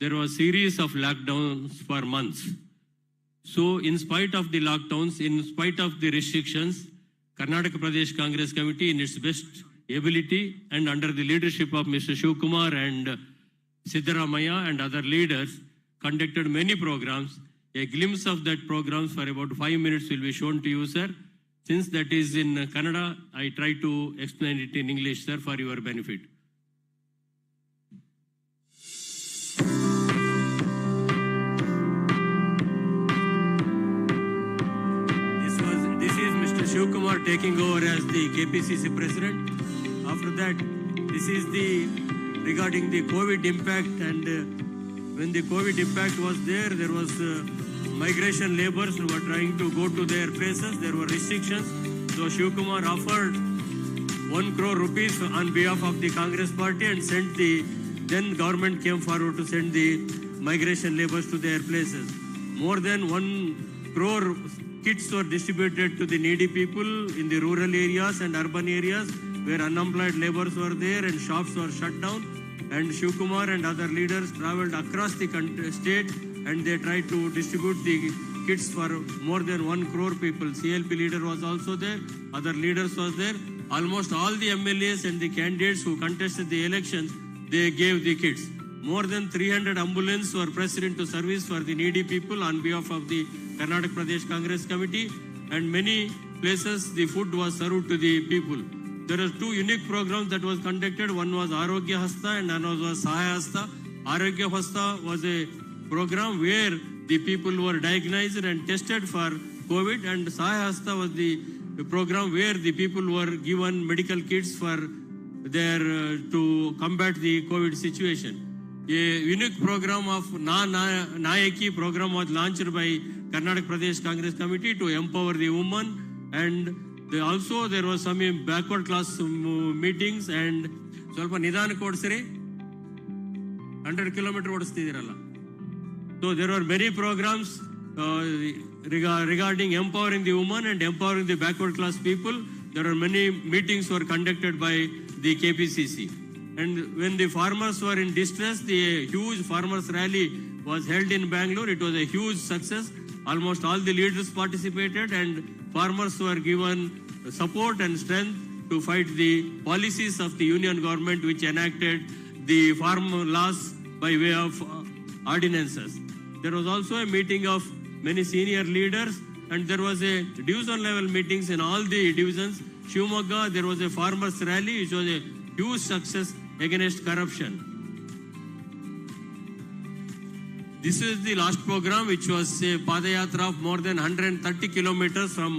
there was a series of lockdowns for months. So in spite of the lockdowns, in spite of the restrictions, Karnataka Pradesh Congress Committee in its best ability and under the leadership of Mr. Shivakumar and Siddaramaiah and other leaders conducted many programs. A glimpse of that programs for about 5 minutes will be shown to you, sir. Since that is in Kannada, I try to explain it in English, sir, for your benefit. This is Mr. Shivkumar taking over as the KPCC president. After that, this is the regarding the COVID impact, and when the COVID impact was there was migration laborers who were trying to go to their places. There were restrictions. So Shivkumar offered 1 crore rupees on behalf of the Congress party and sent then government came forward to send the migration laborers to their places. More than 1 crore kits were distributed to the needy people in the rural areas and urban areas where unemployed laborers were there and shops were shut down. And Shivkumar and other leaders traveled across the state and they tried to distribute the kits for more than 1 crore people. CLP leader was also there, other leaders was there. Almost all the MLAs and the candidates who contested the elections, they gave the kits. More than 300 ambulances were pressed into service for the needy people on behalf of the Karanataka Pradesh Congress Committee, and many places the food was served to the people. There are 2 unique programs that was conducted. One was Arogya Hasta and another was Sahaya Hasta. Arogya Hasta was a program where the people were diagnosed and tested for COVID, and Sahaya Hasta was the program where the people were given medical kits for their to combat the COVID situation. A unique program of Nayaki program was launched by Karnataka Pradesh Congress Committee to empower the women, and also there was some backward class meetings and ಸ್ವಲ್ಪ ನಿಧಾನಕ್ಕೆ ಓಡಿಸ್ರಿ 100 kilometre ಓಡಿಸ್ತಿದ್ದೀರಲ್ಲ. So there were many programs regarding empowering the women and empowering the backward class people. There are many meetings were conducted by the KPCC. And when the farmers were in distress, the huge farmers rally was held in Bangalore. It was a huge success. Almost all the leaders participated and farmers were given support and strength to fight the policies of the union government which enacted the farm laws by way of ordinances. There was also a meeting of many senior leaders, and there was a division level meetings in all the divisions. Shivamogga, there was a farmers rally which was a huge success against corruption. This is the last program, which was a Padayatra of more than 130 kilometers from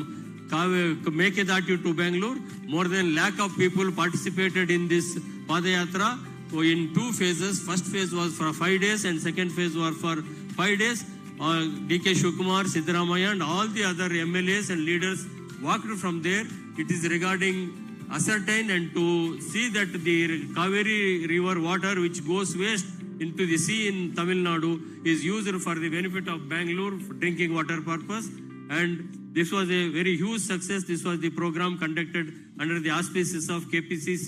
Mekedati to Bangalore. More than 1 lakh of people participated in this Padayatra in 2 phases. First phase was for 5 days and second phase was for 5 days. DK Shivkumar, Siddaramaiah and all the other MLAs and leaders walked from there. It is regarding ascertain and to see that the Kaveri river water which goes west into the sea in Tamil Nadu is used for the benefit of Bangalore for drinking water purpose. And this was a very huge success. This was the program conducted under the auspices of KPCC.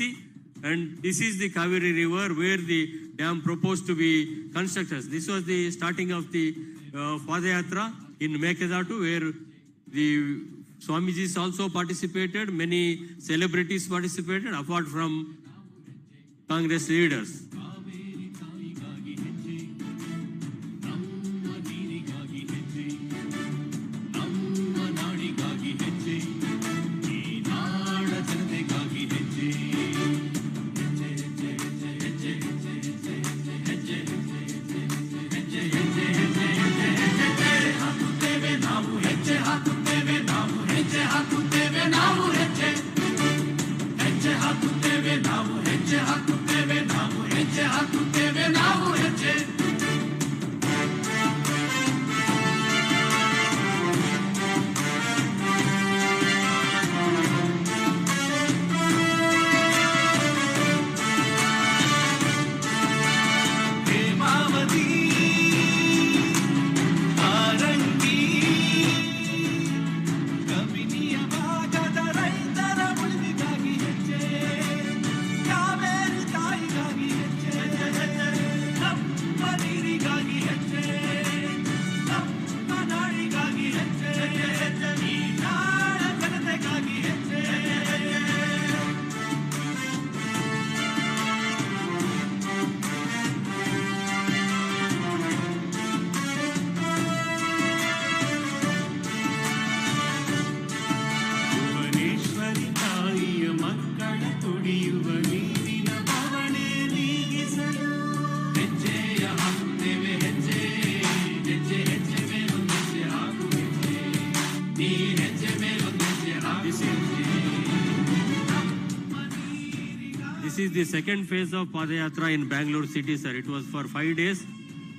And this is the Kaveri river where the dam proposed to be constructed. This was the starting of the Padayatra in Mekedatu, where the Swamijis also participated, many celebrities participated apart from Congress leaders. the second phase of Padayatra in Bangalore city, sir. It was for 5 days.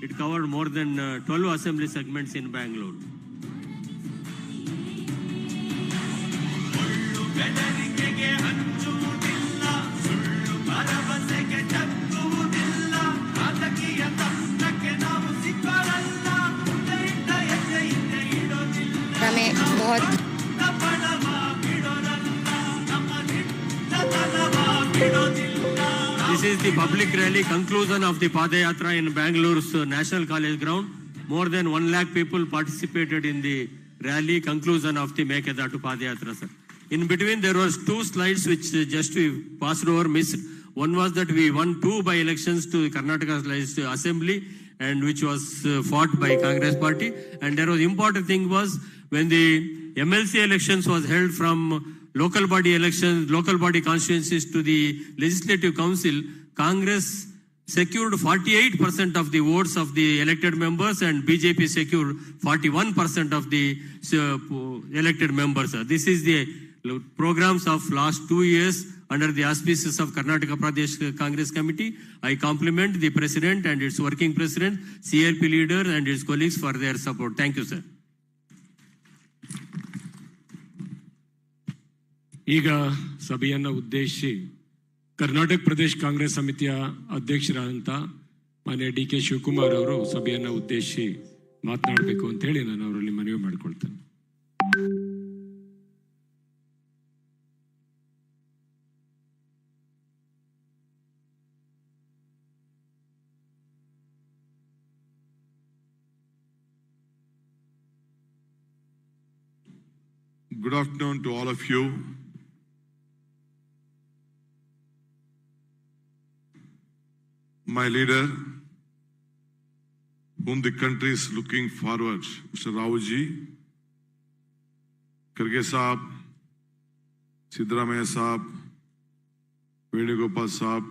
It covered more than 12 assembly segments in Bangalore. हमें बहुत This is the public rally conclusion of the Padayatra in Bangalore's National College ground. More than 1 lakh people participated in the rally conclusion of the Mekedatu Padayatra, sir. In between, there was 2 slides which just we passed over, missed. One was that we won 2 by-elections to the Karnataka Assembly, and which was fought by Congress party. And there was important thing was when the MLC elections was held from local body elections, local body constituencies to the Legislative Council, Congress secured 48% of the votes of the elected members and BJP secured 41% of the elected members. This is the programs of last 2 years under the auspices of Karnataka Pradesh Congress Committee. I compliment the President and its working President, CLP leader and its colleagues for their support. Thank you, sir. ಈಗ ಸಭೆಯನ್ನು ಉದ್ದೇಶಿಸಿ ಕರ್ನಾಟಕ ಪ್ರದೇಶ ಕಾಂಗ್ರೆಸ್ ಸಮಿತಿಯ ಅಧ್ಯಕ್ಷರಾದಂಥ ಮಾನ್ಯ ಡಿ.ಕೆ. ಶಿವಕುಮಾರ್ ಅವರು ಸಭೆಯನ್ನು ಉದ್ದೇಶಿಸಿ ಮಾತನಾಡಬೇಕು ಅಂತ ಹೇಳಿ ನಾನು ಅವರಲ್ಲಿ ಮನವಿ ಮಾಡಿಕೊಳ್ತೇನೆ. Good afternoon to all of you. My leader, whom the country is looking forward, Mr. Rahul Ji, Karge Saab, Sidramaya Saab, Venugopal Saab,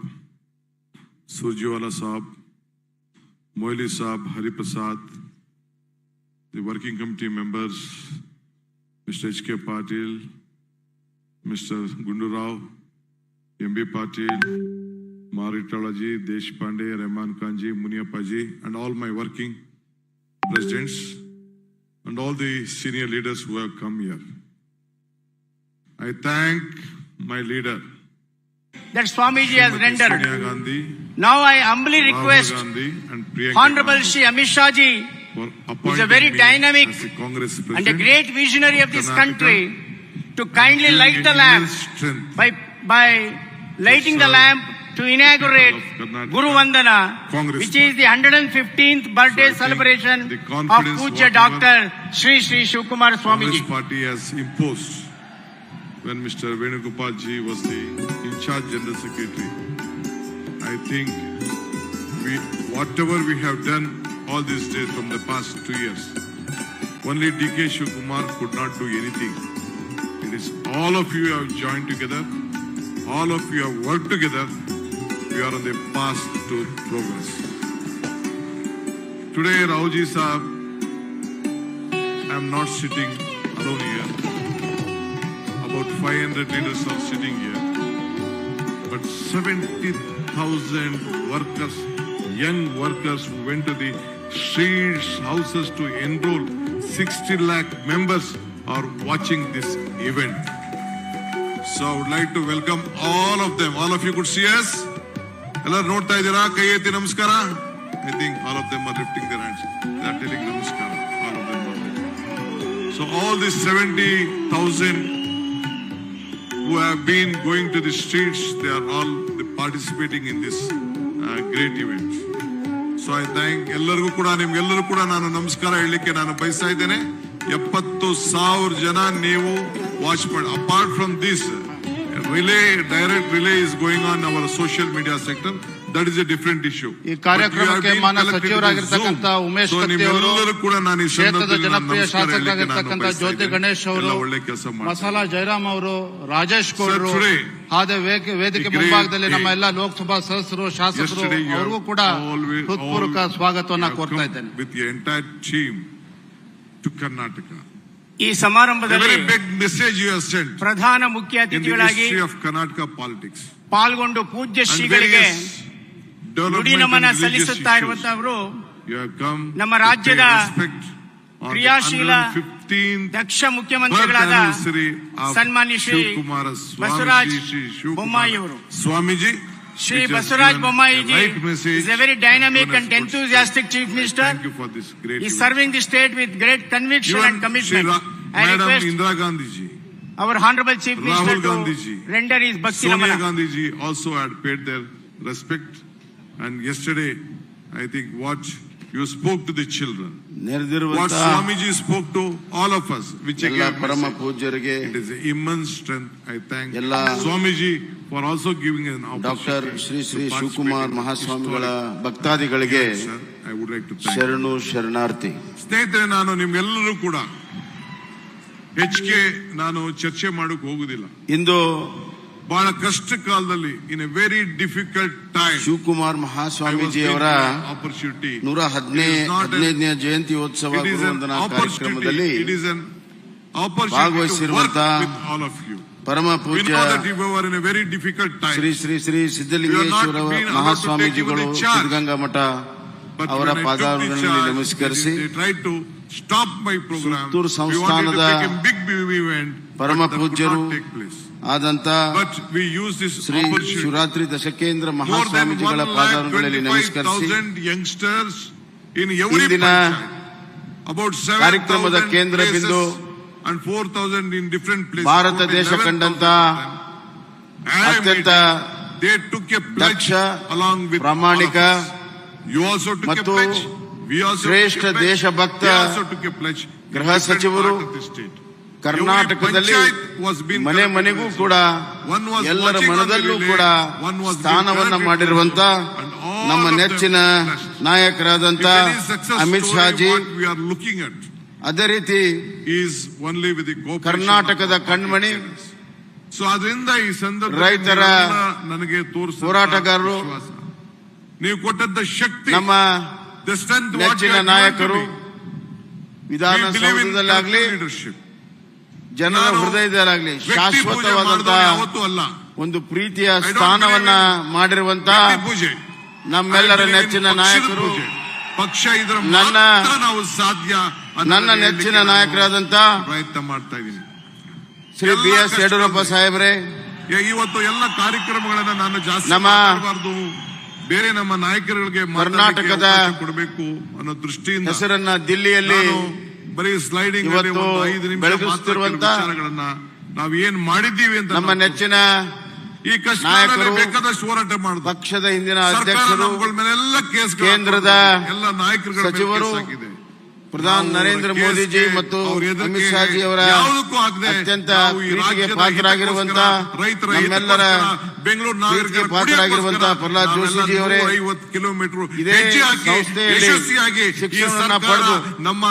Surjiwala Saab, Moili Saab, Hari Prasad, the working committee members, Mr. H.K. Patil, Mr. Gundu Rao, M.B. Patil, Maritalaji, Deshpande, Rahman Kanji, Muniappaji, and all my working presidents and all the senior leaders who have come here. I thank my leader, that Swamiji has rendered. Sonia Gandhi, now I humbly request Rahul Gandhi and Priyanka Honorable Gandhi Shri Amit Shah Ji, for who is a appointing very me dynamic as the Congress and a president great visionary of this Karnataka, country, to kindly giving light the immense lamp strength by lighting the lamp to inaugurate of Karnataka Guru Vandana, Congress which is the 115th birthday So I think celebration the of confidence Puja whatever Dr. Shri Shri Shivkumar Congress Swamiji. party has imposed when Mr. Venugopal ji was the in-charge General Secretary. I think whatever we have done all these days from the past 2 years, only D.K. Shivkumar could not do anything. It is all of you have joined together, all of you have worked together, we are on the path to progress. Today, Rahulji Saab, I am not sitting alone here. About 500 leaders are sitting here. But 70,000 workers, young workers who went to the streets, houses to enroll 60 lakh members are watching this event. So I would like to welcome all of them. All of you could see us? Hello, nota idira, kai eti namaskara. I think all of them are lifting their hands. They are telling namaskara. All of them are lifting. So all these 70,000 who have been going to the streets, they are all participating in this great event. So I thank ಎಲ್ಲರಿಗೂ ಕೂಡ ನಿಮ್ಗೆಲ್ಲರೂ ಕೂಡ ನಾನು ನಮಸ್ಕಾರ ಹೇಳಲಿಕ್ಕೆ ನಾನು ಬಯಸ್ತಾ ಇದ್ದೇನೆ. 70,000 ಜನ ನೀವು ವಾಚ್ ಮಾಡಿ. Apart from this direct relay is going on our social media sector. That is a different issue. ಈ ಕಾರ್ಯಕ್ರಮಕ್ಕೆ ಮಾನ್ಯ ಸಚಿವರಾಗಿರ್ತಕ್ಕಂಥ ಉಮೇಶ್ ಕತ್ತಿ ಅವರು, ಕ್ಷೇತ್ರದ ಜನಪ್ರಿಯ ಶಾಸಕರಾಗಿರ್ತಕ್ಕಂಥ ಜ್ಯೋತಿ ಗಣೇಶ್ ಅವರು, ಮಸಾಲಾ ಜಯರಾಮ್ ಅವರು, ರಾಜೇಶ್ ಗೌಡರು, ಹಾಗೆ ವೇದಿಕೆ ಮುಂಭಾಗದಲ್ಲಿ ನಮ್ಮ ಎಲ್ಲ ಲೋಕಸಭಾ ಸದಸ್ಯರು, ಶಾಸಕರು, ಅವರಿಗೂ ಕೂಡ ಹೃತ್ಪೂರ್ವಕ ಸ್ವಾಗತವನ್ನ ಕೋರ್ತಾ ಇದ್ದೇನೆ. With the entire team to Karnataka. ಈ ಸಮಾರಂಭದಲ್ಲಿ big message you have sent ಪ್ರಧಾನ ಮುಖ್ಯ in the ಅತಿಥಿಗಳಾಗಿ history of Karnataka politics. ಪಾಲ್ಗೊಂಡು ಪೂಜ್ಯ ಶ್ರೀಗಳಿಗೆ ನುಡಿ ನಮನ ಸಲ್ಲಿಸುತ್ತಾ ಇರುವಂತವರು ನಮ್ಮ ರಾಜ್ಯದ ಕ್ರಿಯಾಶೀಲ ದಕ್ಷ ಮುಖ್ಯಮಂತ್ರಿಗಳಾದ ಸನ್ಮಾನ್ಯ ಶ್ರೀ ಬಸವರಾಜ ಬೊಮ್ಮಾಯಿಯವರು. Swamiji Shri Basuraj Bommai ji is a very dynamic and enthusiastic chief minister. Thank you for this great. He is serving the state with great conviction and commitment. I Madam request Indira Gandhi ji, our honorable chief minister Rahul Gandhi ji, to render his bhakti Sonia namana. Gandhi ji also had paid their respect. And yesterday, I think what you spoke to the children, what Swamiji spoke to all of us, which again, it is an immense strength. I thank Swamiji for also giving an opportunity. Dr. Shri Shri Shukumar Mahaswamiಗಳ ಭಕ್ತಾದಿಗಳಿಗೆ I would like to thank ಶರಣು ಶರಣಾರ್ಥಿ. ಸ್ನೇಹಿತರೆ, ನಾನು ನಿಮ್ಗೆಲ್ಲರೂ ಕೂಡ ಹೆಚ್ಚಿಗೆ ನಾನು ಚರ್ಚೆ ಮಾಡಕ್ಕೆ ಹೋಗುದಿಲ್ಲ. ಇಂದು ಬಹಳ ಕಷ್ಟ ಕಾಲದಲ್ಲಿ in a very difficult time Shivakumar Mahaswamiji ಅವರ 115ನೇ ಜಯಂತ್ಯೋತ್ಸವ ಗುರುವಂದನಾ ಕಾರ್ಯಕ್ರಮದಲ್ಲಿ ಭಾಗವಹಿಸಿರುವಂತಹ ಪರಮ ಪೂಜ್ಯ ಶ್ರೀ ಶ್ರೀ ಶ್ರೀ ಸಿದ್ದಲಿಂಗೇಶ್ವರ ಮಹಾಸ್ವಾಮೀಜಿಗಳು ಸಿದ್ಧಗಂಗಾ ಮಠ ಅವರ ಪಾದಾರಗಳಲ್ಲಿ ನಮಸ್ಕರಿಸಿ ಸುತ್ತೂರು ಸಂಸ್ಥಾನದ ಪರಮ ಪೂಜ್ಯರು ಆದಂತ ಶ್ರೀ ಶಿವರಾತ್ರಿ ದಶಕೇಂದ್ರ ಮಹಾಸ್ವಾಮೀಜಿಗಳ ಪಾದಾರಗಳಲ್ಲಿ ನಮಸ್ಕರಿಸಿ ಇಂದಿನ ಕಾರ್ಯಕ್ರಮದ ಕೇಂದ್ರ ಬಿಂದು ಭಾರತ ದೇಶ ಕಂಡಂತ ಅತ್ಯಂತ ದಕ್ಷ ಪ್ರಾಮಾಣಿಕ ಮತ್ತು ಶ್ರೇಷ್ಠ ದೇಶಭಕ್ತ ಗೃಹ ಸಚಿವರು ಕರ್ನಾಟಕದಲ್ಲಿ ಮನೆ ಮನೆಗೂ ಕೂಡ ಎಲ್ಲರ ಮನದಲ್ಲೂ ಕೂಡ ಸ್ಥಾನವನ್ನ ಮಾಡಿರುವಂತ ನಮ್ಮ ನೆಚ್ಚಿನ ನಾಯಕರಾದಂತ ಅಮಿತ್ ಶಾ ಜಿ, ಅದೇ ರೀತಿ ಕರ್ನಾಟಕದ ಕಣ್ಮಣಿ ರೈತರ ಹೋರಾಟಗಾರರು, ನೀವು ಕೊಟ್ಟಂತ ಶಕ್ತಿ, ನಮ್ಮ ನೆಚ್ಚಿನ ನಾಯಕರು ವಿಧಾನಸೌಧದಲ್ಲಾಗ್ಲಿ ಜನರ ಹೃದಯದಲ್ಲಾಗ್ಲಿ ಶಾಶ್ವತವಾದಂತಹ ಒಂದು ಪ್ರೀತಿಯ ಸ್ಥಾನವನ್ನ ಮಾಡಿರುವಂತ ನಮ್ಮೆಲ್ಲರ ನೆಚ್ಚಿನ ನಾಯಕರು, ಪಕ್ಷ ಇದರ ನಾವು ಸಾಧ್ಯ ನನ್ನ ನೆಚ್ಚಿನ ನಾಯಕರಾದಂತ ಪ್ರಯತ್ನ ಮಾಡ್ತಾ ಇದ್ದೀನಿ. ಶ್ರೀ BS ಯಡಿಯೂರಪ್ಪ ಸಾಹೇಬ್ರೆ, ಇವತ್ತು ಎಲ್ಲ ಕಾರ್ಯಕ್ರಮಗಳನ್ನ ನಾನು ಜಾಸ್ತಿ ಮಾಡಬಾರ್ದು, ಬೇರೆ ನಮ್ಮ ನಾಯಕರುಗಳಿಗೆ ಕರ್ನಾಟಕದ ಕೊಡಬೇಕು ಅನ್ನೋ ದೃಷ್ಟಿಯಿಂದ ಹೆಸರನ್ನ ದಿಲ್ಲಿಯಲ್ಲಿ ಬರೀ ಸ್ಲೈಡಿಂಗ್ ಬೆಳಗಿಸುತ್ತಿರುವಂತ ನಾವು ಏನ್ ಮಾಡಿದ್ದೀವಿ ಅಂತ ನಮ್ಮ ನೆಚ್ಚಿನ ಈ ನಾಯಕರು ಬೇಕಾದಷ್ಟು ಹೋರಾಟ ಮಾಡುದು. ಪಕ್ಷದ ಹಿಂದಿನ ಅಧ್ಯಕ್ಷರು, ಕೇಂದ್ರದ ಎಲ್ಲ ನಾಯಕರುಗಳ ಸಚಿವರು, ಪ್ರಧಾನಿ ನರೇಂದ್ರ ಮೋದಿಜಿ ಮತ್ತು ಅಮಿತ್ ಶಾ ಜಿ ಅವರ ಅತ್ಯಂತ ಪ್ರೀತಿಗೆ ಪಾತ್ರರಾಗಿರುವಂತ ನಮ್ಮೆಲ್ಲರ ಪ್ರೀತಿಗೆ ಪಾತ್ರರಾಗಿರುವಂತಹ ಪ್ರಹ್ಲಾದ್ ಜೋಶಿ ಜಿ ಅವರೇ, ಇದೇ ಸಂಸ್ಥೆಯಲ್ಲಿ ಶಿಕ್ಷಣವನ್ನ ಪಡೆದು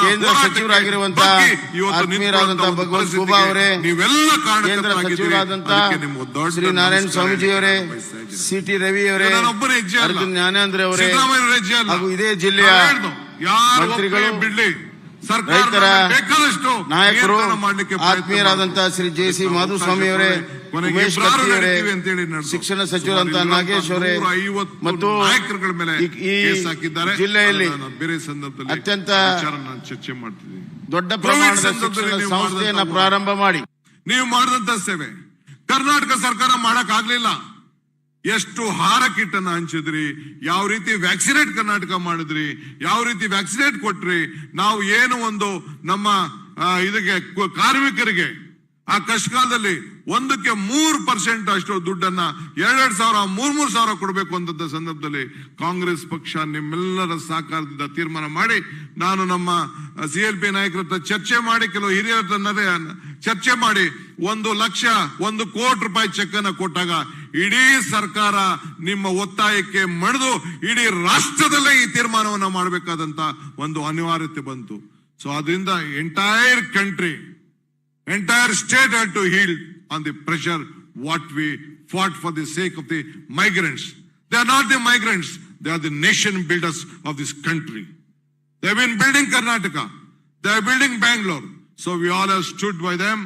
ಕೇಂದ್ರ ಸಚಿವರಾಗಿರುವಂತಹ ಆತ್ಮೀಯರಾದಂತಹ ಭಗವಂತ ಖೂಬಾ ಅವರೇ, ಕೇಂದ್ರ ಸಚಿವರಾದಂತಹ ಶ್ರೀ ನಾರಾಯಣ ಸ್ವಾಮೀಜಿ ಅವರೇ, CT ರವಿ ಅವರೇ, ಅರ್ಜುನ್ ಜ್ಞಾನೇಂದ್ರ ಅವರೇ, ಹಾಗೂ ಇದೇ ಜಿಲ್ಲೆಯ ಮಂತ್ರಿಗಳು, ರೈತರ ನಾಯಕರು, ಆತ್ಮೀಯರಾದಂತಹ ಶ್ರೀ JC ಮಾಧುಸ್ವಾಮಿ ಅವರೇ, ಉಮೇಶ್ ಕತ್ತಿ ಅವರೇ, ಶಿಕ್ಷಣ ಸಚಿವರಂತ ನಾಗೇಶ್ ಅವರೇ, ಮತ್ತು ಈ ಜಿಲ್ಲೆಯಲ್ಲಿ ಅತ್ಯಂತ ಚರ್ಚೆ ಮಾಡ್ತಿದ್ದೀನಿ. ದೊಡ್ಡ ಪ್ರಮಾಣದ ಶಿಕ್ಷಣ ಸಂಸ್ಥೆಯನ್ನ ಪ್ರಾರಂಭ ಮಾಡಿ ನೀವು ಮಾಡಿದಂತ ಸೇವೆ ಕರ್ನಾಟಕ ಸರ್ಕಾರ ಮಾಡಕ್ ಆಗ್ಲಿಲ್ಲ. ಎಷ್ಟು ಹಾರ ಕಿಟ್ಟನ್ನ ಹಂಚಿದ್ರಿ, ಯಾವ ರೀತಿ ವ್ಯಾಕ್ಸಿನೇಟ್ ಕರ್ನಾಟಕ ಮಾಡಿದ್ರಿ, ಯಾವ ರೀತಿ ವ್ಯಾಕ್ಸಿನೇಟ್ ಕೊಟ್ರಿ. ನಾವು ಏನು ಒಂದು ನಮ್ಮ ಇದಕ್ಕೆ ಕಾರ್ಮಿಕರಿಗೆ ಆ ಕಷ್ಟಕಾಲದಲ್ಲಿ 1% ಅಷ್ಟು ದುಡ್ಡನ್ನ 2,000 3,000 ಕೊಡಬೇಕು ಅಂತ ಸಂದರ್ಭದಲ್ಲಿ ಕಾಂಗ್ರೆಸ್ ಪಕ್ಷ ನಿಮ್ಮೆಲ್ಲರ ಸಹಕಾರದಿಂದ ತೀರ್ಮಾನ ಮಾಡಿ, ನಾನು ನಮ್ಮ CLP ನಾಯಕರ ಹತ್ರ ಚರ್ಚೆ ಮಾಡಿ, ಕೆಲವು ಹಿರಿಯರ ಹತ್ರ ಚರ್ಚೆ ಮಾಡಿ 1 ಕೋಟಿ ರೂಪಾಯಿ ಚೆಕ್ ಅನ್ನ ಕೊಟ್ಟಾಗ ಇಡೀ ಸರ್ಕಾರ ನಿಮ್ಮ ಒತ್ತಾಯಕ್ಕೆ ಮಣಿದು ಇಡೀ ರಾಷ್ಟ್ರದಲ್ಲೇ ಈ ತೀರ್ಮಾನವನ್ನ ಮಾಡಬೇಕಾದಂತ ಒಂದು ಅನಿವಾರ್ಯತೆ ಬಂತು. ಸೊ ಅದರಿಂದ entire country, entire state had to yield on the pressure what we fought for the sake of the migrants. They are not the migrants, they are the nation builders of this country. They have been building Karnataka, they are building Bangalore. So we all have stood by them.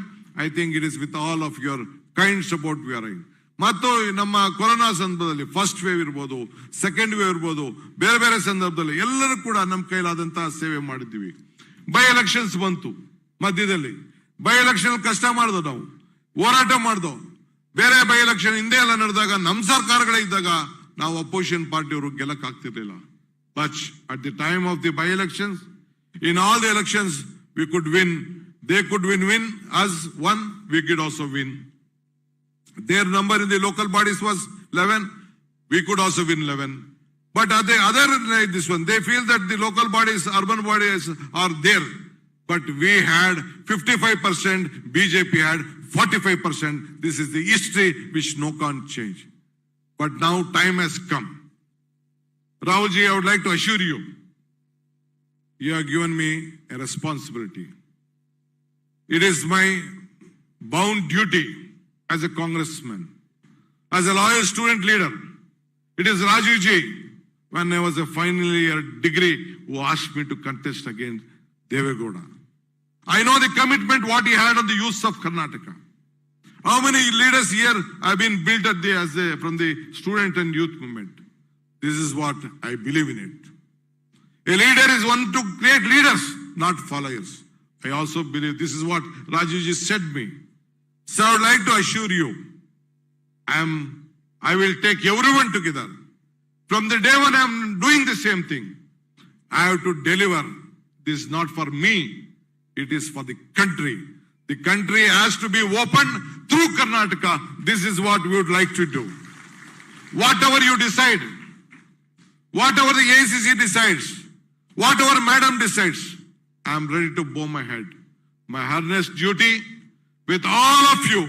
I think it is with all of your kind support we are in. ಮತ್ತು ನಮ್ಮ corona ಸಂದರ್ಭದಲ್ಲಿ first wave ಇರ್ಬೋದು, second wave ಇರ್ಬೋದು, ಬೇರೆ ಬೇರೆ ಸಂದರ್ಭದಲ್ಲಿ ಎಲ್ಲರೂ ಕೂಡ ನಮ್ಮ ಕೈಲಾದಂತಹ ಸೇವೆ ಮಾಡಿದ್ದೀವಿ. ಬೈ ಎಲೆಕ್ಷನ್ಸ್ ಬಂತು ಮಧ್ಯದಲ್ಲಿ. ಬೈ ಎಲೆಕ್ಷನ್ ಕಷ್ಟ ಮಾಡ್ದೋ, ನಾವು ಹೋರಾಟ ಮಾಡ್ದೋ. ಬೇರೆ ಬೈ ಎಲೆಕ್ಷನ್ ಹಿಂದೆ ಎಲ್ಲ ನಡೆದಾಗ ನಮ್ಮ ಸರ್ಕಾರಗಳೇ ಇದ್ದಾಗ ನಾವು ಅಪೋಸಿಷನ್ ಪಾರ್ಟಿಯವರು ಗೆಲ್ಲಕ್ ಆಗ್ತಿರ್ಲಿಲ್ಲ. But at the time of the by elections, in all the elections we could win. They could win as one, we could also win. Their number in the local bodies was 11, we could also win 11. But other this one, they feel that the local bodies, urban bodies are there. But we had 55%, BJP had 45%. This is the history which no can't change. But now time has come. Rahul ji, I would like to assure you, you have given me a responsibility. It is my bound duty as a congressman, as a loyal student leader. It is Rajiv ji, when I was a final year degree, who asked me to contest against Devegowda. I know the commitment what he had on the youth of Karnataka. How many leaders here have been built from the student and youth movement? This is what I believe in it. A leader is one to create leaders, not followers. I also believe this is what Rajiv ji said me. So I would like to assure you, I will take everyone together. From the day when I am doing the same thing, I have to deliver. This is not for me, it is for the country. The country has to be open through Karnataka. This is what we would like to do. Whatever you decide, whatever the ACC decides, whatever Madam decides, I am ready to bow my head. My earnest duty with all of you.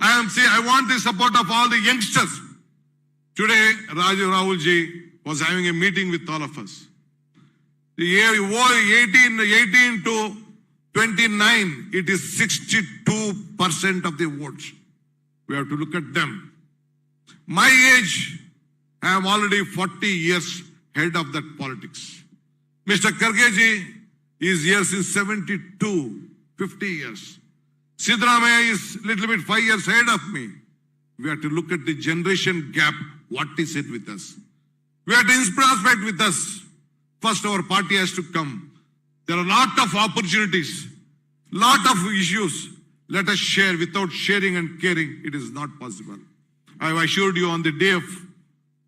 I want the support of all the youngsters. Today, Rahul ji was having a meeting with all of us. The year 18 to 29, it is 62% of the votes. We have to look at them. My age, I am already 40 years head of that politics. Mr. Kargeji is here since 72, 50 years. Siddaramaiah is little bit 5 years ahead of me. We have to look at the generation gap. What is it with us? We have to inspire with us. First, our party has to come. There are a lot of opportunities, lot of issues. Let us share. Without sharing and caring, it is not possible. I have assured you on the day of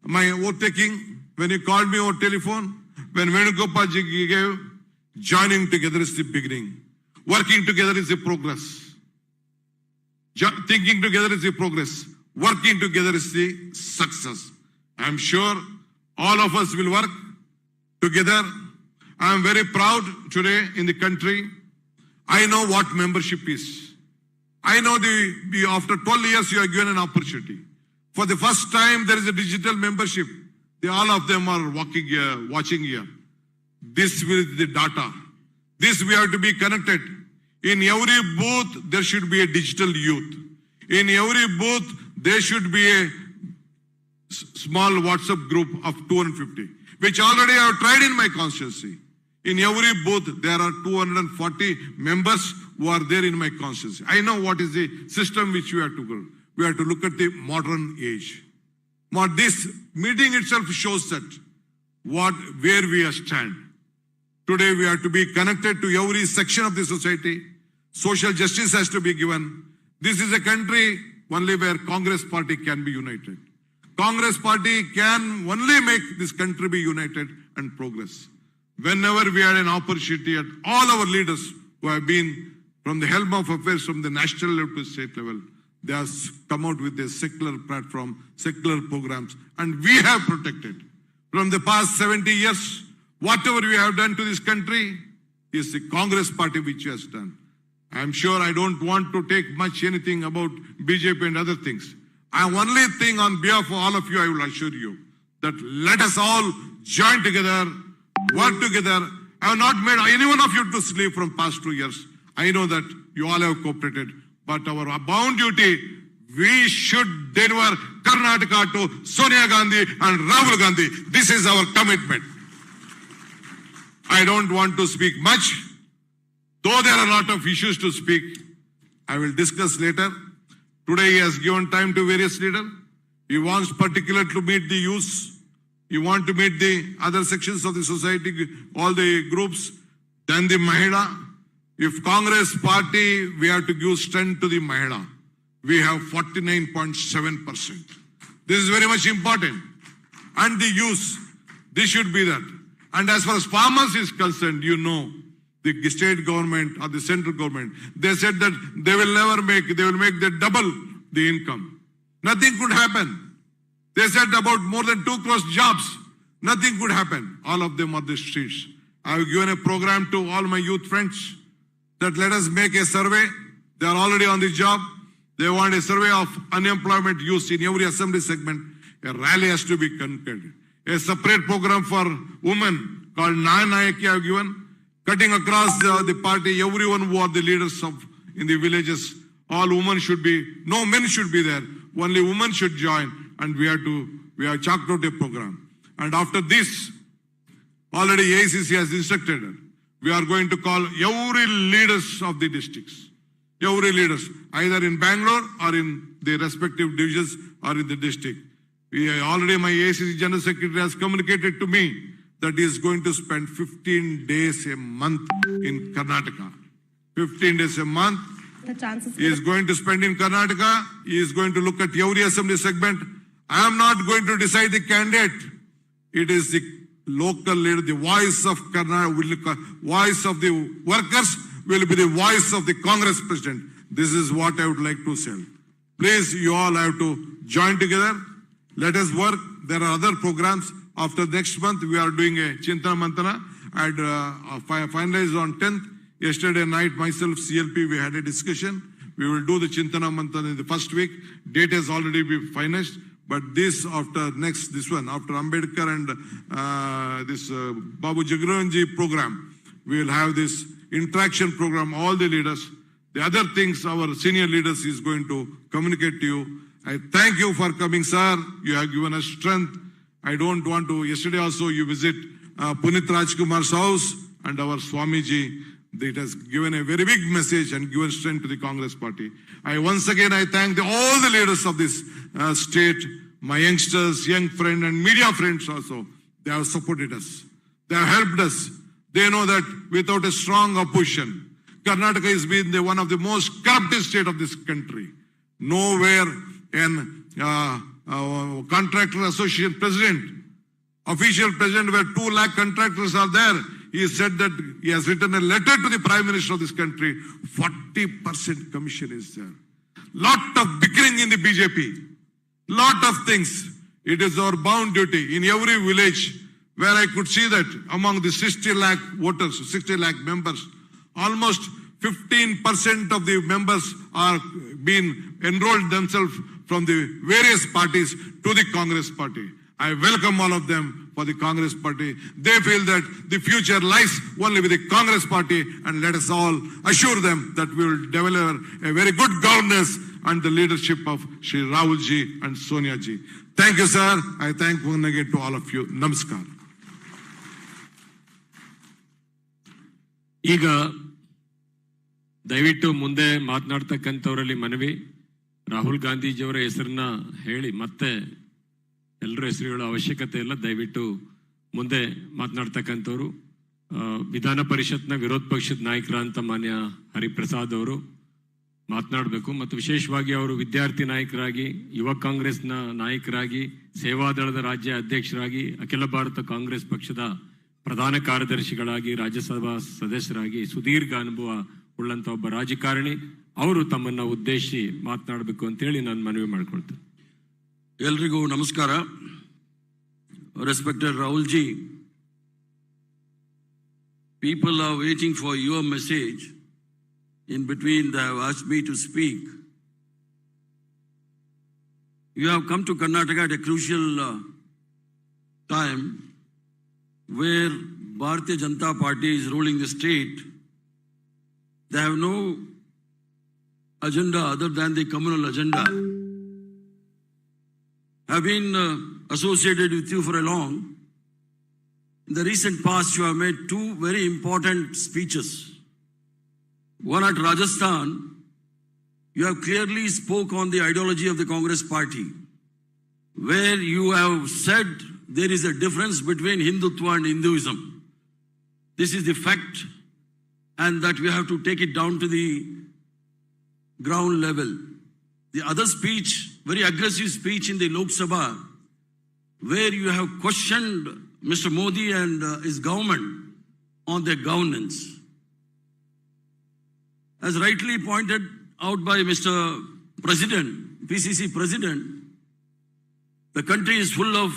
my oath taking, when you called me over telephone, when Venugopal ji gave, joining together is the beginning. Working together is the progress. Thinking together is the progress. Working together is the success. I am sure all of us will work together. I am very proud today in the country. I know what membership is. I know after 12 years you are given an opportunity. For the first time there is a digital membership. All of them are watching here. This will be the data. This we have to be connected. In every booth there should be a digital youth. In every booth there should be a small WhatsApp group of 250, which already I have tried in my constituency. In every booth there are 240 members who are there in my constituency. I know what is the system which we have to go. We have to look at the modern age. This meeting itself shows that where we stand. Today we have to be connected to every section of the society. Social justice has to be given. This is a country only where Congress party can be united. Congress party can only make this country be united and progress. Whenever we had an opportunity at all our leaders who have been from the helm of affairs from the national level to state level, they have come out with a secular platform, secular programs, and we have protected. From the past 70 years, whatever we have done to this country is the Congress party which has done. I am sure I don't want to take much anything about BJP and other things. Only thing on behalf of all of you, I will assure you that let us all join together, work together. I have not made any one of you to sleep from past 2 years. I know that you all have cooperated, but our bound duty, we should deliver Karnataka to Sonia Gandhi and Rahul Gandhi. This is our commitment. I don't want to speak much. Though there are a lot of issues to speak, I will discuss later. Today he has given time to various leaders. He wants particularly to meet the youth. He wants to meet the other sections of the society, all the groups. Then the Mahila. If Congress party, we have to give strength to the Mahila. We have 49.7%. This is very much important. And the youth, this should be that. And as far as farmers is concerned, you know, the state government or the central government, they said that they will make the double the income. Nothing could happen. They said about more than 2 crore jobs. Nothing could happen. All of them on the streets. I have given a program to all my youth friends that let us make a survey. They are already on the job. They want a survey of unemployment youth in every assembly segment. A rally has to be conducted. A separate program for women called Nayaki I have given. Cutting across the party, everyone who are the leaders in the villages, all women should be, no men should be there. Only women should join, and we have chalked out a program. And after this, already ACC has instructed, we are going to call every leaders of the districts, every leaders, either in Bangalore or in the respective divisions or in the district. Already my ACC General Secretary has communicated to me that he is going to spend 15 days a month in Karnataka. 15 days a month. He is going to spend in Karnataka. He is going to look at every assembly segment. I am not going to decide the candidate. It is the local leader, the voice of Karnataka, voice of the workers will be the voice of the Congress president. This is what I would like to say. Please, you all have to join together. Let us work. There are other programs. After next month, we are doing a Chintana Mantana. I had finalized on 10th. Yesterday night, myself, CLP, we had a discussion. We will do the Chintana Mantana in the first week. Date has already been finished. But this after Ambedkar and this Babu Jagranji program, we will have this interaction program, all the leaders. The other things our senior leaders is going to communicate to you. I thank you for coming, sir. You have given us strength. I don't want to, yesterday also you visit Punit Rajkumar's house and our Swamiji. It has given a very big message and given strength to the Congress party. I thank all the leaders of this state, my youngsters, young friends and media friends also. They have supported us. They have helped us. They know that without a strong opposition, Karnataka has been one of the most corrupt states of this country. Nowhere in contractor association president, official president where 2 lakh contractors are there. He said that he has written a letter to the Prime Minister of this country. 40% commission is there. Lot of bickering in the BJP. Lot of things. It is our bound duty in every village where I could see that among the 60 lakh voters, 60 lakh members, almost 15% of the members are being enrolled themselves from the various parties to the Congress party. I welcome all of them for the Congress party. They feel that the future lies only with the Congress party, and let us all assure them that we will develop a very good governance and the leadership of Shri Rahul ji and Sonia ji. Thank you, sir. I thank once again to all of you. Namaskar. ಈಗ ದಯವಿಟ್ಟು ಮುಂದೆ ಮಾತನಾಡ್ತಕ್ಕಂಥವರಲ್ಲಿ ಮನವಿ, ರಾಹುಲ್ ಗಾಂಧೀಜಿಯವರ ಹೆಸರನ್ನ ಹೇಳಿ ಮತ್ತೆ ಎಲ್ಲರ ಹೆಸರು ಹೇಳೋ ಅವಶ್ಯಕತೆ ಇಲ್ಲ. ದಯವಿಟ್ಟು ಮುಂದೆ ಮಾತನಾಡ್ತಕ್ಕಂಥವ್ರು ವಿಧಾನ ಪರಿಷತ್ನ ವಿರೋಧ ಪಕ್ಷದ ನಾಯಕರಂತ ಮಾನ್ಯ ಹರಿಪ್ರಸಾದ್ ಅವರು ಮಾತನಾಡಬೇಕು. ಮತ್ತು ವಿಶೇಷವಾಗಿ ಅವರು ವಿದ್ಯಾರ್ಥಿ ನಾಯಕರಾಗಿ, ಯುವ ಕಾಂಗ್ರೆಸ್ನ ನಾಯಕರಾಗಿ, ಸೇವಾದಳದ ರಾಜ್ಯ ಅಧ್ಯಕ್ಷರಾಗಿ, ಅಖಿಲ ಭಾರತ ಕಾಂಗ್ರೆಸ್ ಪಕ್ಷದ ಪ್ರಧಾನ ಕಾರ್ಯದರ್ಶಿಗಳಾಗಿ, ರಾಜ್ಯಸಭಾ ಸದಸ್ಯರಾಗಿ ಸುದೀರ್ಘ ಅನುಭವ ಉಳ್ಳಂತ ಒಬ್ಬ ರಾಜಕಾರಣಿ. ಅವರು ತಮ್ಮನ್ನ ಉದ್ದೇಶಿಸಿ ಮಾತನಾಡಬೇಕು ಅಂತೇಳಿ ನಾನು ಮನವಿ ಮಾಡ್ಕೊಳ್ತೇನೆ. ಎಲ್ರಿಗೂ ನಮಸ್ಕಾರ. Respected Rahul ji, people are waiting for your message. In between, they have asked me to speak. You have come to Karnataka at a crucial time where Bharatiya Janata Party is ruling the state. They have no agenda other than the communal agenda. Have been associated with you for a long. In the recent past, you have made 2 very important speeches. One at Rajasthan, you have clearly spoke on the ideology of the Congress party, where you have said there is a difference between Hindutva and Hinduism. This is the fact, and that we have to take it down to the ground level. The other speech, very aggressive speech in the Lok Sabha, where you have questioned Mr. Modi and his government on their governance. As rightly pointed out by Mr. President, PCC President, the country is full of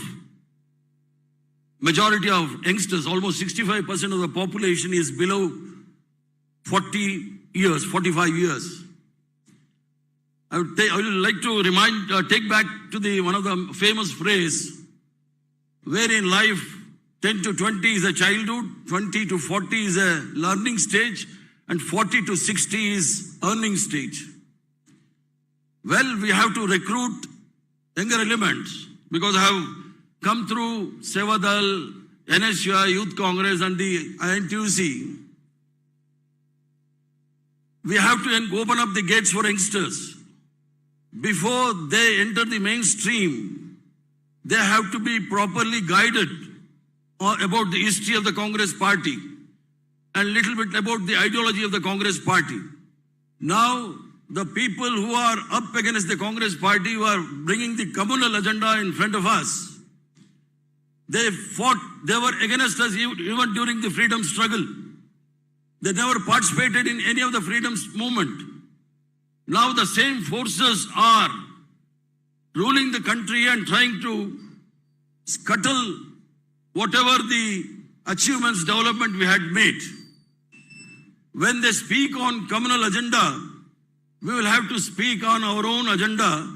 majority of youngsters. Almost 65% of the population is below 40 years, 45 years. I would like to take back to one of the famous phrase, where in life 10 to 20 is a childhood, 20 to 40 is a learning stage, and 40 to 60 is earning stage. Well, we have to recruit younger elements, because I have come through Sevadal, NSUI, Youth Congress and the INTUC. We have to open up the gates for youngsters. Before they enter the mainstream, they have to be properly guided about the history of the Congress party and a little bit about the ideology of the Congress party. Now, the people who are up against the Congress party, who are bringing the communal agenda in front of us, they were against us even during the freedom struggle. They never participated in any of the freedom movement. Now the same forces are ruling the country and trying to scuttle whatever the achievements, development we had made. When they speak on communal agenda, we will have to speak on our own agenda,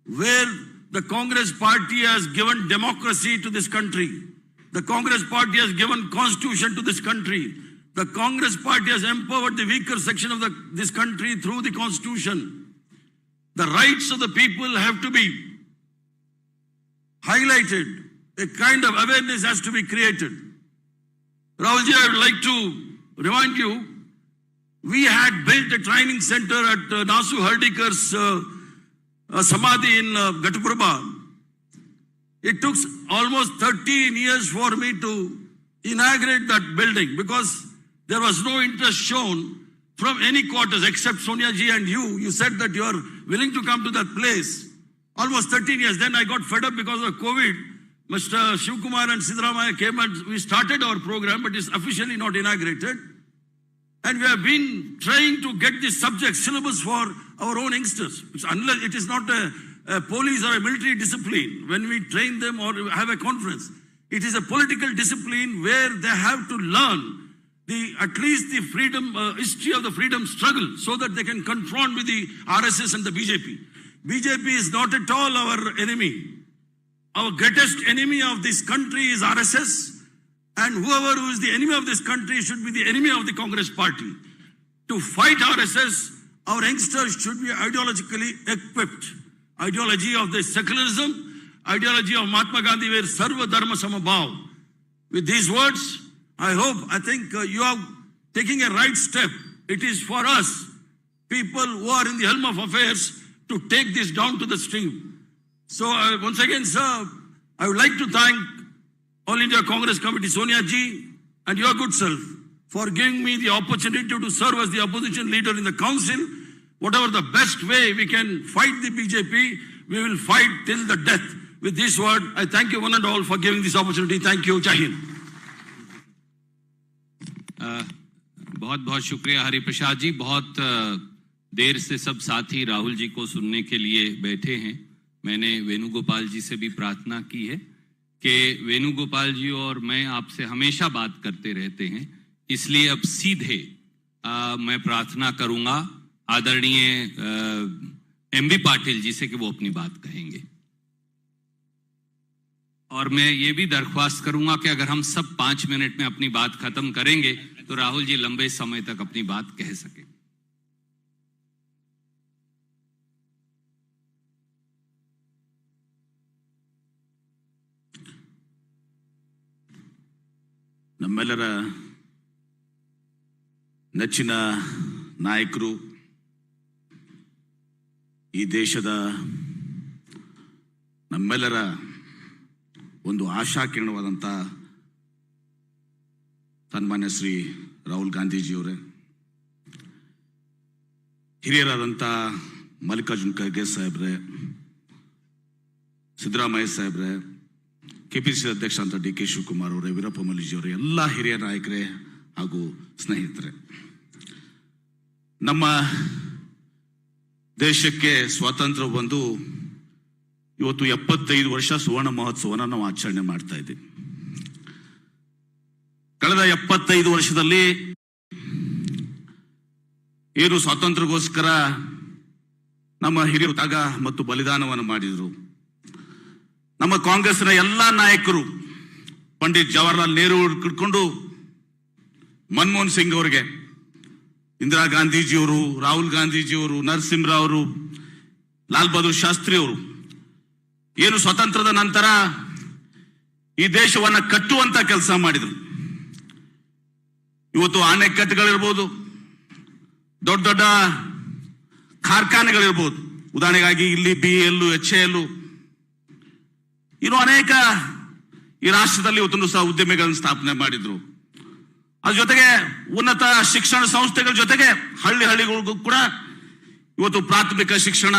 where the Congress party has given democracy to this country. The Congress party has given constitution to this country. The Congress party has empowered the weaker section of this country through the constitution. The rights of the people have to be highlighted. A kind of awareness has to be created. Rahulji, I would like to remind you, we had built a training center at Nasu Hardikar's Samadhi in Ghataprabha. It took almost 13 years for me to inaugurate that building, because there was no interest shown from any quarters except Sonia ji and you. You said that you are willing to come to that place. Almost 13 years. Then I got fed up because of COVID. Mr. Shivkumar and Siddaramaiah came and we started our program, but it's officially not inaugurated. And we have been trying to get this subject syllabus for our own youngsters. Unless it is not a police or a military discipline when we train them or have a conference. It is a political discipline where they have to learn at least the freedom history of the freedom struggle, so that they can confront with the RSS and the BJP. BJP is not at all our enemy. Our greatest enemy of this country is RSS, and whoever who is the enemy of this country should be the enemy of the Congress party. To fight RSS, our youngsters should be ideologically equipped. Ideology of the secularism, ideology of Mahatma Gandhi, where Sarva Dharma Samabhav. With these words, I think you are taking a right step. It is for us, people who are in the helm of affairs, to take this down to the stream. So once again, sir, I would like to thank All India Congress Committee, Sonia ji, and your good self for giving me the opportunity to serve as the opposition leader in the council. Whatever the best way we can fight the BJP, we will fight till the death. With this word, I thank you one and all for giving this opportunity. Thank you. Jai Hind. बहुत बहुत शुक्रिया हरिप्रसाद जी। बहुत देर से सब साथी राहुल जी को सुनने के लिए बैठे हैं। मैंने वेणुगोपाल जी से भी प्रार्थना की है कि वेणुगोपाल जी और मैं आपसे हमेशा बात करते रहते हैं, इसलिए अब सीधे मैं प्रार्थना करूंगा आदरणीय एमबी पाटिल जी से कि वो अपनी बात कहेंगे। और मैं ये भी दरख्वास्त करूंगा कि अगर हम सब 5 मिनट में अपनी बात खत्म करेंगे तो राहुल जी लंबे समय तक अपनी बात कह सके। ನಮ್ಮೆಲ್ಲರ ನೆಚ್ಚಿನ ನಾಯಕರು ಈ ದೇಶದ ನಮ್ಮೆಲ್ಲರ ಒಂದು ಆಶಾಕಿರಣವಾದಂಥ ಸನ್ಮಾನ್ಯ ಶ್ರೀ ರಾಹುಲ್ ಗಾಂಧೀಜಿಯವರೇ, ಹಿರಿಯರಾದಂಥ ಮಲ್ಲಿಕಾರ್ಜುನ್ ಖರ್ಗೆ ಸಾಹೇಬ್ರೆ, ಸಿದ್ದರಾಮಯ್ಯ ಸಾಹೇಬ್ರೆ, KPCC ಅಧ್ಯಕ್ಷ ಅಂತ DK ಶಿವಕುಮಾರ್ ಅವರೇ, ವೀರಪ್ಪ ಮೊಯ್ಲಿಜಿಯವರೇ, ಎಲ್ಲ ಹಿರಿಯ ನಾಯಕರೇ ಹಾಗೂ ಸ್ನೇಹಿತರೆ, ನಮ್ಮ ದೇಶಕ್ಕೆ ಸ್ವಾತಂತ್ರ್ಯ ಬಂದು ಇವತ್ತು 75 ವರ್ಷ ಸುವರ್ಣ ಮಹೋತ್ಸವನ ನಾವು ಆಚರಣೆ ಮಾಡ್ತಾ ಇದ್ದೀವಿ. ಕಳೆದ 75 ವರ್ಷದಲ್ಲಿ ಏನು ಸ್ವಾತಂತ್ರ್ಯಕ್ಕೋಸ್ಕರ ನಮ್ಮ ಹಿರಿಯರು ತ್ಯಾಗ ಮತ್ತು ಬಲಿದಾನವನ್ನು ಮಾಡಿದರು. ನಮ್ಮ ಕಾಂಗ್ರೆಸ್ನ ಎಲ್ಲ ನಾಯಕರು, ಪಂಡಿತ್ ಜವಾಹರ್ಲಾಲ್ ನೆಹರು ಹಿಡ್ಕೊಂಡು ಮನಮೋಹನ್ ಸಿಂಗ್ ಅವರಿಗೆ, ಇಂದಿರಾ ಗಾಂಧೀಜಿಯವರು, ರಾಹುಲ್ ಗಾಂಧೀಜಿಯವರು, ನರಸಿಂಹರಾವ್ ಅವರು, ಲಾಲ್ ಬಹದ್ದೂರ್ ಶಾಸ್ತ್ರಿ ಅವರು ಏನು ಸ್ವಾತಂತ್ರ್ಯದ ನಂತರ ಈ ದೇಶವನ್ನ ಕಟ್ಟುವಂತ ಕೆಲಸ ಮಾಡಿದರು. ಇವತ್ತು ಅಣೆಕಟ್ಟುಗಳಿರ್ಬೋದು, ದೊಡ್ಡ ದೊಡ್ಡ ಕಾರ್ಖಾನೆಗಳಿರ್ಬೋದು, ಉದಾಹರಣೆಗಾಗಿ ಇಲ್ಲಿ BEL, HAL, ಇನ್ನು ಅನೇಕ ಈ ರಾಷ್ಟ್ರದಲ್ಲಿ ಇವತ್ತೊಂದು ಸಹ ಉದ್ಯಮಿಗಳನ್ನು ಸ್ಥಾಪನೆ ಮಾಡಿದ್ರು. ಅದ್ರ ಜೊತೆಗೆ ಉನ್ನತ ಶಿಕ್ಷಣ ಸಂಸ್ಥೆಗಳ ಜೊತೆಗೆ ಹಳ್ಳಿಗಳಿಗೂ ಕೂಡ ಇವತ್ತು ಪ್ರಾಥಮಿಕ ಶಿಕ್ಷಣ,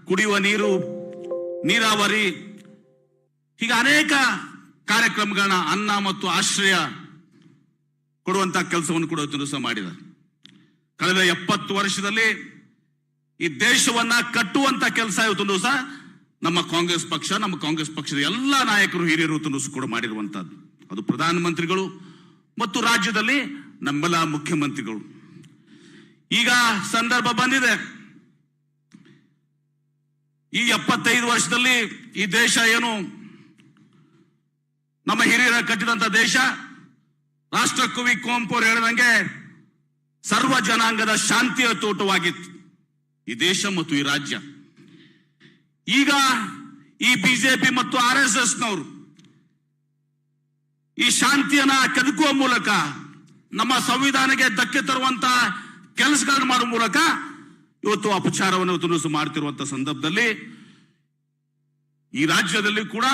ಕುಡಿಯುವ ನೀರು, ನೀರಾವರಿ, ಹೀಗೆ ಅನೇಕ ಕಾರ್ಯಕ್ರಮಗಳನ್ನ, ಅನ್ನ ಮತ್ತು ಆಶ್ರಯ ಕೊಡುವಂತಹ ಕೆಲಸವನ್ನು ಕೂಡ ಇವತ್ತು ಸಹ ಮಾಡಿದ್ದಾರೆ. ಕಳೆದ 70 ವರ್ಷದಲ್ಲಿ ಈ ದೇಶವನ್ನ ಕಟ್ಟುವಂತ ಕೆಲಸ ಇವತ್ತು ಸಹ ನಮ್ಮ ಕಾಂಗ್ರೆಸ್ ಪಕ್ಷ, ನಮ್ಮ ಕಾಂಗ್ರೆಸ್ ಪಕ್ಷದ ಎಲ್ಲ ನಾಯಕರು, ಹಿರಿಯರು ಕೂಡ ಮಾಡಿರುವಂತಹದ್ದು. ಅದು ಪ್ರಧಾನಮಂತ್ರಿಗಳು ಮತ್ತು ರಾಜ್ಯದಲ್ಲಿ ನಮ್ಮೆಲ್ಲ ಮುಖ್ಯಮಂತ್ರಿಗಳು. ಈಗ ಸಂದರ್ಭ ಬಂದಿದೆ, ಈ 75 ವರ್ಷದಲ್ಲಿ ಈ ದೇಶ ಏನು ನಮ್ಮ ಹಿರಿಯರ ಕಟ್ಟಿದಂತ ದೇಶ, ರಾಷ್ಟ್ರಕವಿ ಕುವೆಂಪು ಅವರು ಹೇಳಿದಂಗೆ ಸರ್ವ ಜನಾಂಗದ ಶಾಂತಿಯ ತೋಟವಾಗಿತ್ತು ಈ ದೇಶ ಮತ್ತು ಈ ರಾಜ್ಯ. ಈಗ ಈ ಬಿಜೆಪಿ ಮತ್ತು RSS ನವರು ಈ ಶಾಂತಿಯನ್ನ ಕೆದಕುವ ಮೂಲಕ, ನಮ್ಮ ಸಂವಿಧಾನಕ್ಕೆ ಧಕ್ಕೆ ತರುವಂತ ಕೆಲಸಗಳನ್ನು ಮಾಡುವ ಮೂಲಕ ಇವತ್ತು ಅಪಚಾರವನ್ನು ಇವತ್ತು ಮಾಡ್ತಿರುವಂತಹ ಸಂದರ್ಭದಲ್ಲಿ ಈ ರಾಜ್ಯದಲ್ಲಿ ಕೂಡ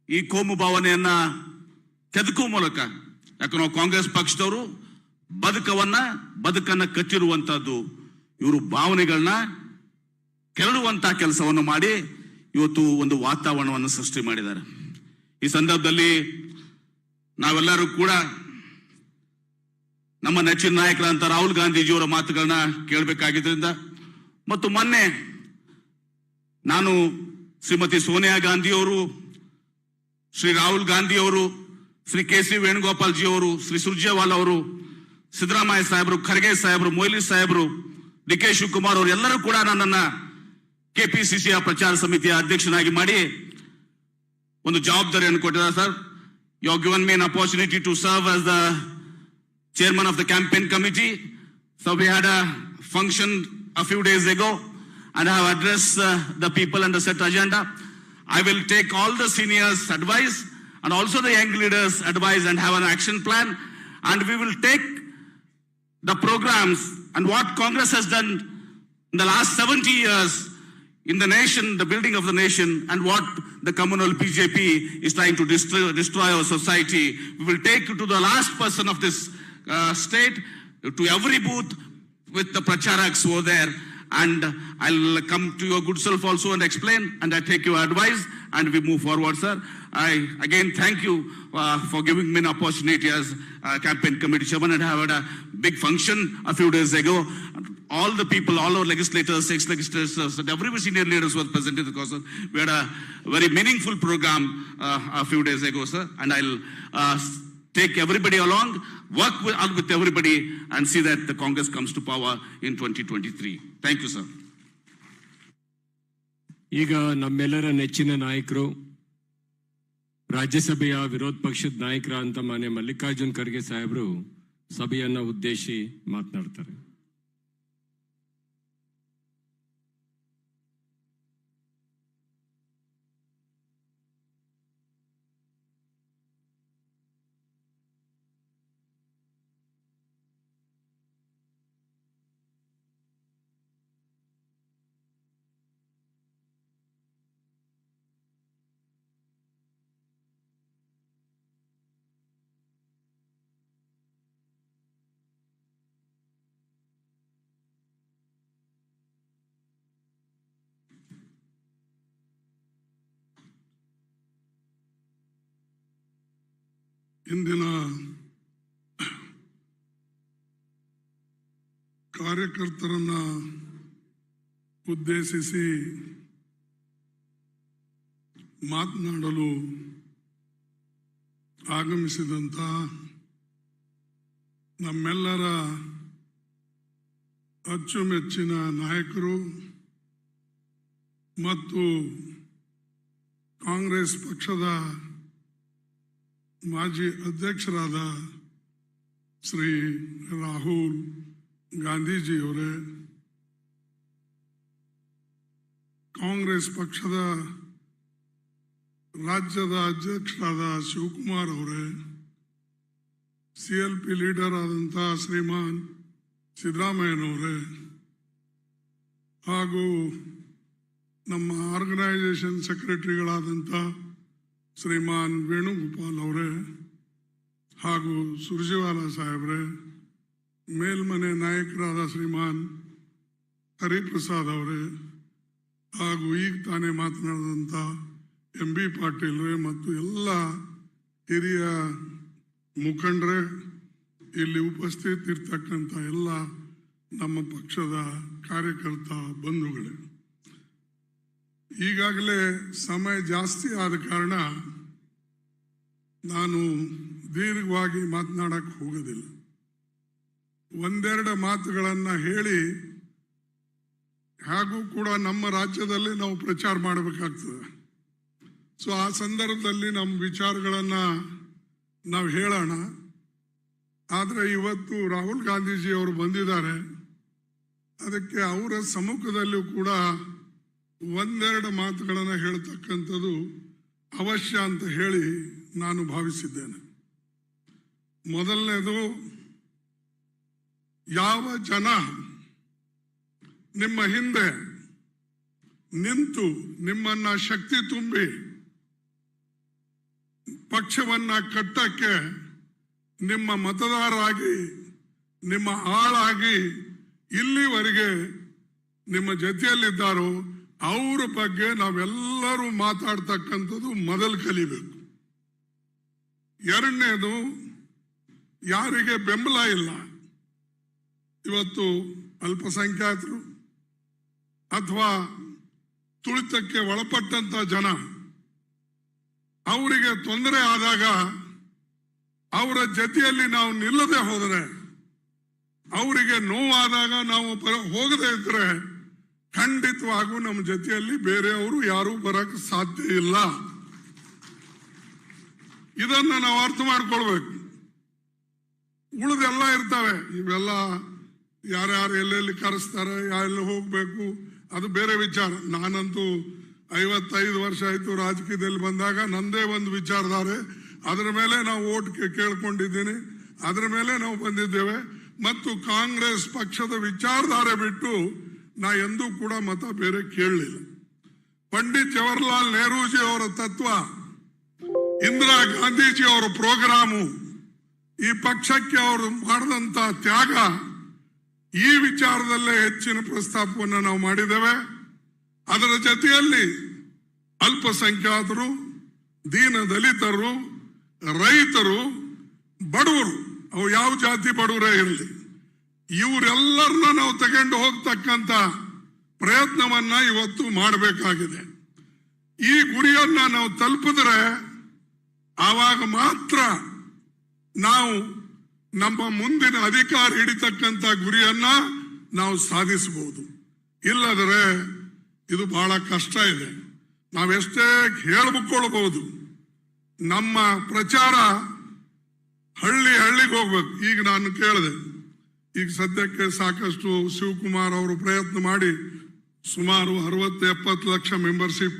ಈ ಕೋಮು ಭಾವನೆಯನ್ನ ಕೆದಕುವ ಮೂಲಕ, ಯಾಕೆ ನಾವು ಕಾಂಗ್ರೆಸ್ ಪಕ್ಷದವರು ಬದುಕನ್ನ ಕಟ್ಟಿರುವಂತಹದ್ದು, ಇವರು ಭಾವನೆಗಳನ್ನ ಕೆರಳುವಂತಹ ಕೆಲಸವನ್ನು ಮಾಡಿ ಇವತ್ತು ಒಂದು ವಾತಾವರಣವನ್ನು ಸೃಷ್ಟಿ ಮಾಡಿದ್ದಾರೆ. ಈ ಸಂದರ್ಭದಲ್ಲಿ ನಾವೆಲ್ಲರೂ ಕೂಡ ನಮ್ಮ ನೆಚ್ಚಿನ ನಾಯಕರಂತ ರಾಹುಲ್ ಗಾಂಧೀಜಿಯವರ ಮಾತುಗಳನ್ನ ಕೇಳಬೇಕಾಗಿದ್ದರಿಂದ, ಮತ್ತು ಮೊನ್ನೆ ನಾನು ಶ್ರೀಮತಿ ಸೋನಿಯಾ ಗಾಂಧಿಯವರು, ಶ್ರೀ ರಾಹುಲ್ ಗಾಂಧಿಯವರು, ಶ್ರೀ KC ವೇಣುಗೋಪಾಲ್ ಜಿ ಅವರು, ಶ್ರೀ ಸುರ್ಜೇವಾಲಾ ಅವರು, ಸಿದ್ದರಾಮಯ್ಯ ಸಾಹೇಬರು, ಖರ್ಗೆ ಸಾಹೇಬರು, ಮೊಯ್ಲಿ ಸಾಹೇಬರು, DK ಶಿವಕುಮಾರ್ ಅವರು ಎಲ್ಲರೂ ಕೂಡ ನನ್ನನ್ನ KPCC ಪ್ರಚಾರ ಸಮಿತಿಯ ಅಧ್ಯಕ್ಷನಾಗಿ ಮಾಡಿ ಒಂದು ಜವಾಬ್ದಾರಿಯನ್ನು ಕೊಟ್ಟಿದ್ದಾರೆ. Sir, you have given me an opportunity to serve as the chairman of the campaign committee. So we had a function a few days ago and I have addressed the people and the set agenda. I will take all the seniors' advice and also the young leaders' advice and have an action plan, and we will take the programs and what Congress has done in the last 70 years in the nation, the building of the nation, and what the communal BJP is trying to destroy our society. We will take it to the last person of this state, to every booth with the pracharaks over there, and I'll come to your good self also and explain, and I take your advice and we move forward, sir. I again thank you for giving me an opportunity as campaign committee chairman, and I had a big function a few days ago. All the people, all our legislators, ex-legislators, and every senior leaders were present in the course. We had a very meaningful program a few days ago, sir, and I'll take everybody along, work with everybody, and see that the Congress comes to power in 2023. Thank you, sir. ಈಗ ನಮ್ಮೆಲ್ಲರ ನೆಚ್ಚಿನ ನಾಯಕರು, ರಾಜ್ಯಸಭೆಯ ವಿರೋಧ ಪಕ್ಷದ ನಾಯಕರಾದಂತ ಮಾನ್ಯ ಮಲ್ಲಿಕಾರ್ಜುನ್ ಖರ್ಗೆ ಸಾಹೇಬರು ಸಭೆಯನ್ನ ಉದ್ದೇಶಿ ಮಾತನಾಡ್ತಾರೆ. ಇಂದಿನ ಕಾರ್ಯಕರ್ತರನ್ನ ಉದ್ದೇಶಿಸಿ ಮಾತನಾಡಲು ಆಗಮಿಸಿದಂತ ನಮ್ಮೆಲ್ಲರ ಅಚ್ಚುಮೆಚ್ಚಿನ ನಾಯಕರು ಮತ್ತು ಕಾಂಗ್ರೆಸ್ ಪಕ್ಷದ ಮಾಜಿ ಅಧ್ಯಕ್ಷರಾದ ಶ್ರೀ ರಾಹುಲ್ ಗಾಂಧೀಜಿಯವರೇ, ಕಾಂಗ್ರೆಸ್ ಪಕ್ಷದ ರಾಜ್ಯದ ಅಧ್ಯಕ್ಷರಾದ ಶಿವಕುಮಾರ್ ಅವರೇ, CLP ಲೀಡರ್ ಆದಂಥ ಶ್ರೀಮಾನ್ ಸಿದ್ದರಾಮಯ್ಯನವರೇ, ಹಾಗೂ ನಮ್ಮ ಆರ್ಗನೈಸೇಷನ್ ಸೆಕ್ರೆಟರಿಗಳಾದಂಥ ಶ್ರೀಮಾನ್ ವೇಣುಗೋಪಾಲ್ ಅವರೇ, ಹಾಗೂ ಸುರ್ಜೇವಾಲಾ ಸಾಹೇಬ್ರೆ, ಮೇಲ್ಮನೆ ನಾಯಕರಾದ ಶ್ರೀಮಾನ್ ಹರಿಪ್ರಸಾದ್ ಅವರೇ, ಹಾಗೂ ಈಗ ತಾನೇ ಮಾತನಾಡಿದಂಥ MB ಪಾಟೀಲ್ರೇ ಮತ್ತು ಎಲ್ಲ ಹಿರಿಯ ಮುಖಂಡರೇ, ಇಲ್ಲಿ ಉಪಸ್ಥಿತಿರ್ತಕ್ಕಂಥ ಎಲ್ಲ ನಮ್ಮ ಪಕ್ಷದ ಕಾರ್ಯಕರ್ತ ಬಂಧುಗಳೇ, ಈಗಾಗಲೇ ಸಮಯ ಜಾಸ್ತಿ ಆದ ಕಾರಣ ನಾನು ದೀರ್ಘವಾಗಿ ಮಾತನಾಡಕ್ಕೆ ಹೋಗೋದಿಲ್ಲ. ಒಂದೆರಡು ಮಾತುಗಳನ್ನು ಹೇಳಿ, ಹಾಗೂ ಕೂಡ ನಮ್ಮ ರಾಜ್ಯದಲ್ಲಿ ನಾವು ಪ್ರಚಾರ ಮಾಡಬೇಕಾಗ್ತದೆ. ಸೊ ಆ ಸಂದರ್ಭದಲ್ಲಿ ನಮ್ಮ ವಿಚಾರಗಳನ್ನು ನಾವು ಹೇಳೋಣ. ಆದರೆ ಇವತ್ತು ರಾಹುಲ್ ಗಾಂಧೀಜಿ ಅವರು ಬಂದಿದ್ದಾರೆ, ಅದಕ್ಕೆ ಅವರ ಸಮ್ಮುಖದಲ್ಲೂ ಕೂಡ ಒಂದೆರಡು ಮಾತುಗಳನ್ನು ಹೇಳ್ತಕ್ಕಂಥದ್ದು ಅವಶ್ಯ ಅಂತ ಹೇಳಿ ನಾನು ಭಾವಿಸಿದ್ದೇನೆ. ಮೊದಲನೇದು, ಯಾವ ಜನ ನಿಮ್ಮ ಹಿಂದೆ ನಿಂತು ನಿಮ್ಮನ್ನ ಶಕ್ತಿ ತುಂಬಿ ಪಕ್ಷವನ್ನ ಕಟ್ಟಕ್ಕೆ ನಿಮ್ಮ ಮತದಾರರಾಗಿ ನಿಮ್ಮ ಆಳಾಗಿ ಇಲ್ಲಿವರೆಗೆ ನಿಮ್ಮ ಜೊತೆಯಲ್ಲಿದ್ದಾರೋ ಅವರ ಬಗ್ಗೆ ನಾವೆಲ್ಲರೂ ಮಾತಾಡ್ತಕ್ಕಂಥದ್ದು ಮೊದಲು ಕಲಿಬೇಕು. ಎರಡನೇದು, ಯಾರಿಗೆ ಬೆಂಬಲ ಇಲ್ಲ, ಇವತ್ತು ಅಲ್ಪಸಂಖ್ಯಾತರು ಅಥವಾ ತುಳಿತಕ್ಕೆ ಒಳಪಟ್ಟಂತ ಜನ, ಅವರಿಗೆ ತೊಂದರೆ ಆದಾಗ ಅವರ ಜೊತೆಯಲ್ಲಿ ನಾವು ನಿಲ್ಲದೆ ಹೋದರೆ, ಅವರಿಗೆ ನೋವಾದಾಗ ನಾವು ಹೋಗದೆ ಇದ್ರೆ ಖಂಡಿತವಾಗೂ ನಮ್ಮ ಜೊತೆಯಲ್ಲಿ ಬೇರೆಯವರು ಯಾರು ಬರಕ್ಕೆ ಸಾಧ್ಯ ಇಲ್ಲ. ಇದನ್ನ ನಾವು ಅರ್ಥ ಮಾಡ್ಕೊಳ್ಬೇಕು. ಉಳಿದೆಲ್ಲ ಇರ್ತವೆ, ಇವೆಲ್ಲ ಯಾರ್ಯಾರು ಎಲ್ಲೆಲ್ಲಿ ಕರೆಸ್ತಾರೆ, ಎಲ್ಲಿ ಹೋಗ್ಬೇಕು, ಅದು ಬೇರೆ ವಿಚಾರ. ನಾನಂತೂ 55 ವರ್ಷ ಆಯ್ತು ರಾಜಕೀಯದಲ್ಲಿ ಬಂದಾಗ ನಂದೇ ಒಂದು ವಿಚಾರಧಾರೆ, ಅದರ ಮೇಲೆ ನಾವು ಓಟ್ ಕೇಳ್ಕೊಂಡಿದ್ದೀನಿ, ಅದರ ಮೇಲೆ ನಾವು ಬಂದಿದ್ದೇವೆ. ಮತ್ತು ಕಾಂಗ್ರೆಸ್ ಪಕ್ಷದ ವಿಚಾರಧಾರೆ ಬಿಟ್ಟು ನಾ ಎಂದೂ ಕೂಡ ಮತ ಬೇರೆ ಕೇಳಲಿಲ್ಲ. ಪಂಡಿತ್ ಜವಾಹರ್ಲಾಲ್ ನೆಹರೂಜಿ ಅವರ ತತ್ವ, ಇಂದಿರಾ ಗಾಂಧೀಜಿ ಅವರ ಪ್ರೋಗ್ರಾಮು, ಈ ಪಕ್ಷಕ್ಕೆ ಅವರು ಮಾಡಿದಂತ ತ್ಯಾಗ, ಈ ವಿಚಾರದಲ್ಲೇ ಹೆಚ್ಚಿನ ಪ್ರಸ್ತಾಪವನ್ನು ನಾವು ಮಾಡಿದ್ದೇವೆ. ಅದರ ಜೊತೆಯಲ್ಲಿ ಅಲ್ಪಸಂಖ್ಯಾತರು, ದೀನ ದಲಿತರು, ರೈತರು, ಬಡವರು, ಅವು ಯಾವ ಜಾತಿ ಬಡವರೇ ಇರಲಿ, ಇವರೆಲ್ಲರನ್ನ ನಾವು ತಗೊಂಡು ಹೋಗ್ತಕ್ಕಂಥ ಪ್ರಯತ್ನವನ್ನ ಇವತ್ತು ಮಾಡಬೇಕಾಗಿದೆ. ಈ ಗುರಿಯನ್ನ ನಾವು ತಲುಪಿದ್ರೆ ಆವಾಗ ಮಾತ್ರ ನಾವು ನಮ್ಮ ಮುಂದಿನ ಅಧಿಕಾರ ಹಿಡಿತಕ್ಕಂಥ ಗುರಿಯನ್ನ ನಾವು ಸಾಧಿಸಬಹುದು. ಇಲ್ಲದ್ರೆ ಇದು ಬಹಳ ಕಷ್ಟ ಇದೆ. ನಾವೆಷ್ಟೇ ಹೇಳ್ಬಿಟ್ಕೊಳ್ಬಹುದು, ನಮ್ಮ ಪ್ರಚಾರ ಹಳ್ಳಿಗೆ ಹೋಗ್ಬೇಕು. ಈಗ ನಾನು ಕೇಳಿದೆ, ಈಗ ಸದ್ಯಕ್ಕೆ ಸಾಕಷ್ಟು ಶಿವಕುಮಾರ್ ಅವರು ಪ್ರಯತ್ನ ಮಾಡಿ ಸುಮಾರು 60-70 ಲಕ್ಷ ಮೆಂಬರ್ಶಿಪ್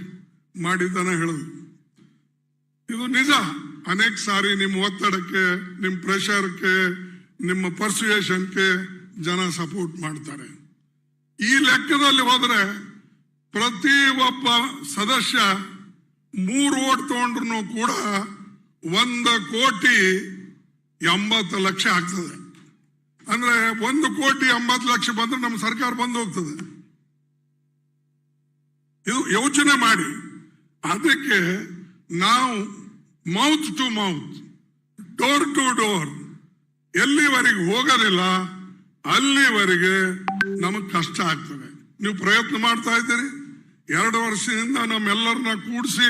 ಮಾಡಿದ್ದಾನೆ ಹೇಳಿದ್ರು. ಇದು ನಿಜ. ಅನೇಕ ಸಾರಿ ನಿಮ್ಮ ಒತ್ತಡಕ್ಕೆ, ನಿಮ್ಮ ಪ್ರೆಷರ್ಗೆ, ನಿಮ್ಮ ಪರ್ಸುಯೇಷನ್ಗೆ ಜನ ಸಪೋರ್ಟ್ ಮಾಡ್ತಾರೆ. ಈ ಲೆಕ್ಕದಲ್ಲಿ ಹೋದ್ರೆ ಪ್ರತಿ ಒಬ್ಬ ಸದಸ್ಯ 3 ಓಟ್ ತಗೊಂಡ್ರು ಕೂಡ 1,80,00,000 ಆಗ್ತದೆ. ಅಂದ್ರೆ 1,80,00,000 ಬಂದ್ರೆ ನಮ್ಮ ಸರ್ಕಾರ ಬಂದು ಹೋಗ್ತದೆ. ಇದು ಯೋಚನೆ ಮಾಡಿ. ಅದಕ್ಕೆ ನಾವು mouth to mouth, door to door ಎಲ್ಲಿವರೆಗೆ ಹೋಗೋದಿಲ್ಲ ಅಲ್ಲಿವರೆಗೆ ನಮಗೆ ಕಷ್ಟ ಆಗ್ತದೆ. ನೀವು ಪ್ರಯತ್ನ ಮಾಡ್ತಾ ಇದ್ದೀರಿ. 2 ವರ್ಷದಿಂದ ನಮ್ಮೆಲ್ಲರನ್ನ ಕೂಡಿಸಿ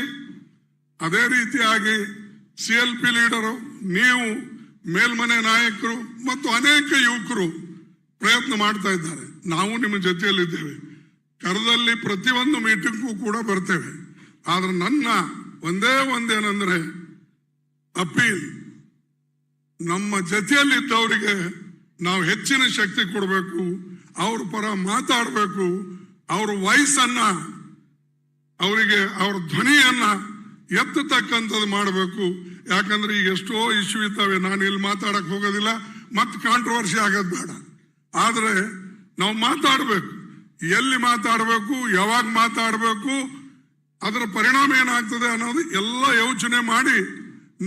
ಅದೇ ರೀತಿಯಾಗಿ CLP ಲೀಡರು, ನೀವು ಮೇಲ್ಮನೆ ನಾಯಕರು ಮತ್ತು ಅನೇಕ ಯುವಕರು ಪ್ರಯತ್ನ ಮಾಡ್ತಾ ಇದ್ದಾರೆ. ನಾವು ನಿಮ್ಮ ಜೊತೆಯಲ್ಲಿದ್ದೇವೆ. ಕರದಲ್ಲಿ ಪ್ರತಿಯೊಂದು ಮೀಟಿಂಗ್ಗೂ ಕೂಡ ಬರ್ತೇವೆ. ಆದ್ರೆ ನನ್ನ ಒಂದೇನಂದ್ರೆ ಅಪೀಲ್, ನಮ್ಮ ಜೊತೆಯಲ್ಲಿದ್ದವರಿಗೆ ನಾವು ಹೆಚ್ಚಿನ ಶಕ್ತಿ ಕೊಡಬೇಕು, ಅವ್ರ ಪರ ಮಾತಾಡಬೇಕು, ಅವ್ರ ವಾಯ್ಸನ್ನ, ಅವರಿಗೆ ಅವ್ರ ಧ್ವನಿಯನ್ನ ಎತ್ತತಕ್ಕಂಥದ್ದು ಮಾಡಬೇಕು. ಯಾಕಂದ್ರೆ ಈಗ ಎಷ್ಟೋ ಇಶ್ಯೂ ಇದ್ದಾವೆ, ನಾನು ಇಲ್ಲಿ ಮಾತಾಡಕ್ ಹೋಗೋದಿಲ್ಲ, ಮತ್ತೆ ಕಾಂಟ್ರವರ್ಸಿ ಆಗೋದು ಬೇಡ. ಆದ್ರೆ ನಾವು ಮಾತಾಡಬೇಕು, ಎಲ್ಲಿ ಮಾತಾಡಬೇಕು, ಯಾವಾಗ ಮಾತಾಡಬೇಕು, ಅದರ ಪರಿಣಾಮ ಏನಾಗ್ತದೆ ಅನ್ನೋದು ಎಲ್ಲ ಯೋಚನೆ ಮಾಡಿ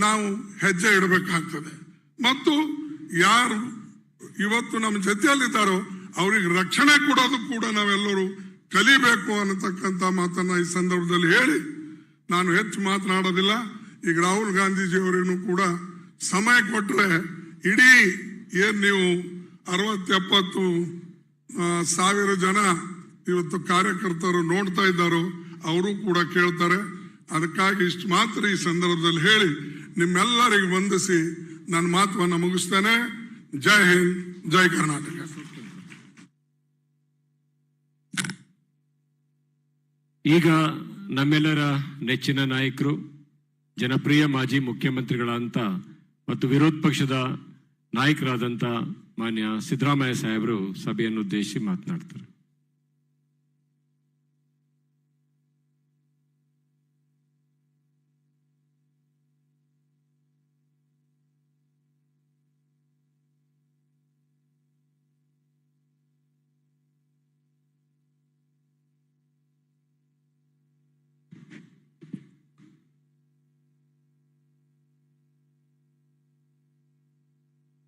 ನಾವು ಹೆಜ್ಜೆ ಇಡಬೇಕಾಗ್ತದೆ. ಮತ್ತು ಯಾರು ಇವತ್ತು ನಮ್ಮ ಜೊತೆಯಲ್ಲಿದ್ದಾರೋ ಅವ್ರಿಗೆ ರಕ್ಷಣೆ ಕೊಡೋದು ಕೂಡ ನಾವೆಲ್ಲರೂ ಕಲಿಬೇಕು ಅನ್ನತಕ್ಕಂಥ ಮಾತನ್ನ ಈ ಸಂದರ್ಭದಲ್ಲಿ ಹೇಳಿ ನಾನು ಹೆಚ್ಚು ಮಾತನಾಡೋದಿಲ್ಲ. ಈಗ ರಾಹುಲ್ ಗಾಂಧೀಜಿಯವರೇನು ಕೂಡ ಸಮಯ ಕೊಟ್ಟರೆ ಇಡೀ ಏನ್ ನೀವು 60-70 ಸಾವಿರ ಜನ ಇವತ್ತು ಕಾರ್ಯಕರ್ತರು ನೋಡ್ತಾ ಇದ್ದಾರೋ ಅವರು ಕೂಡ ಕೇಳ್ತಾರೆ. ಅದಕ್ಕಾಗಿ ಇಷ್ಟು ಮಾತ್ರ ಈ ಸಂದರ್ಭದಲ್ಲಿ ಹೇಳಿ ನಿಮ್ಮೆಲ್ಲರಿಗೆ ವಂದಿಸಿ ನನ್ನ ಮಾತುವನ್ನು ಮುಗಿಸ್ತೇನೆ. ಜೈ ಹಿಂದ್, ಜೈ ಕರ್ನಾಟಕ. ಈಗ ನಮ್ಮೆಲ್ಲರ ನೆಚ್ಚಿನ ನಾಯಕರು, ಜನಪ್ರಿಯ ಮಾಜಿ ಮುಖ್ಯಮಂತ್ರಿಗಳಂತ ಮತ್ತು ವಿರೋಧ ಪಕ್ಷದ ನಾಯಕರಾದಂತ ಮಾನ್ಯ ಸಿದ್ದರಾಮಯ್ಯ ಸಾಹೇಬರು ಸಭೆಯನ್ನು ಉದ್ದೇಶಿಸಿ ಮಾತನಾಡ್ತಾರೆ.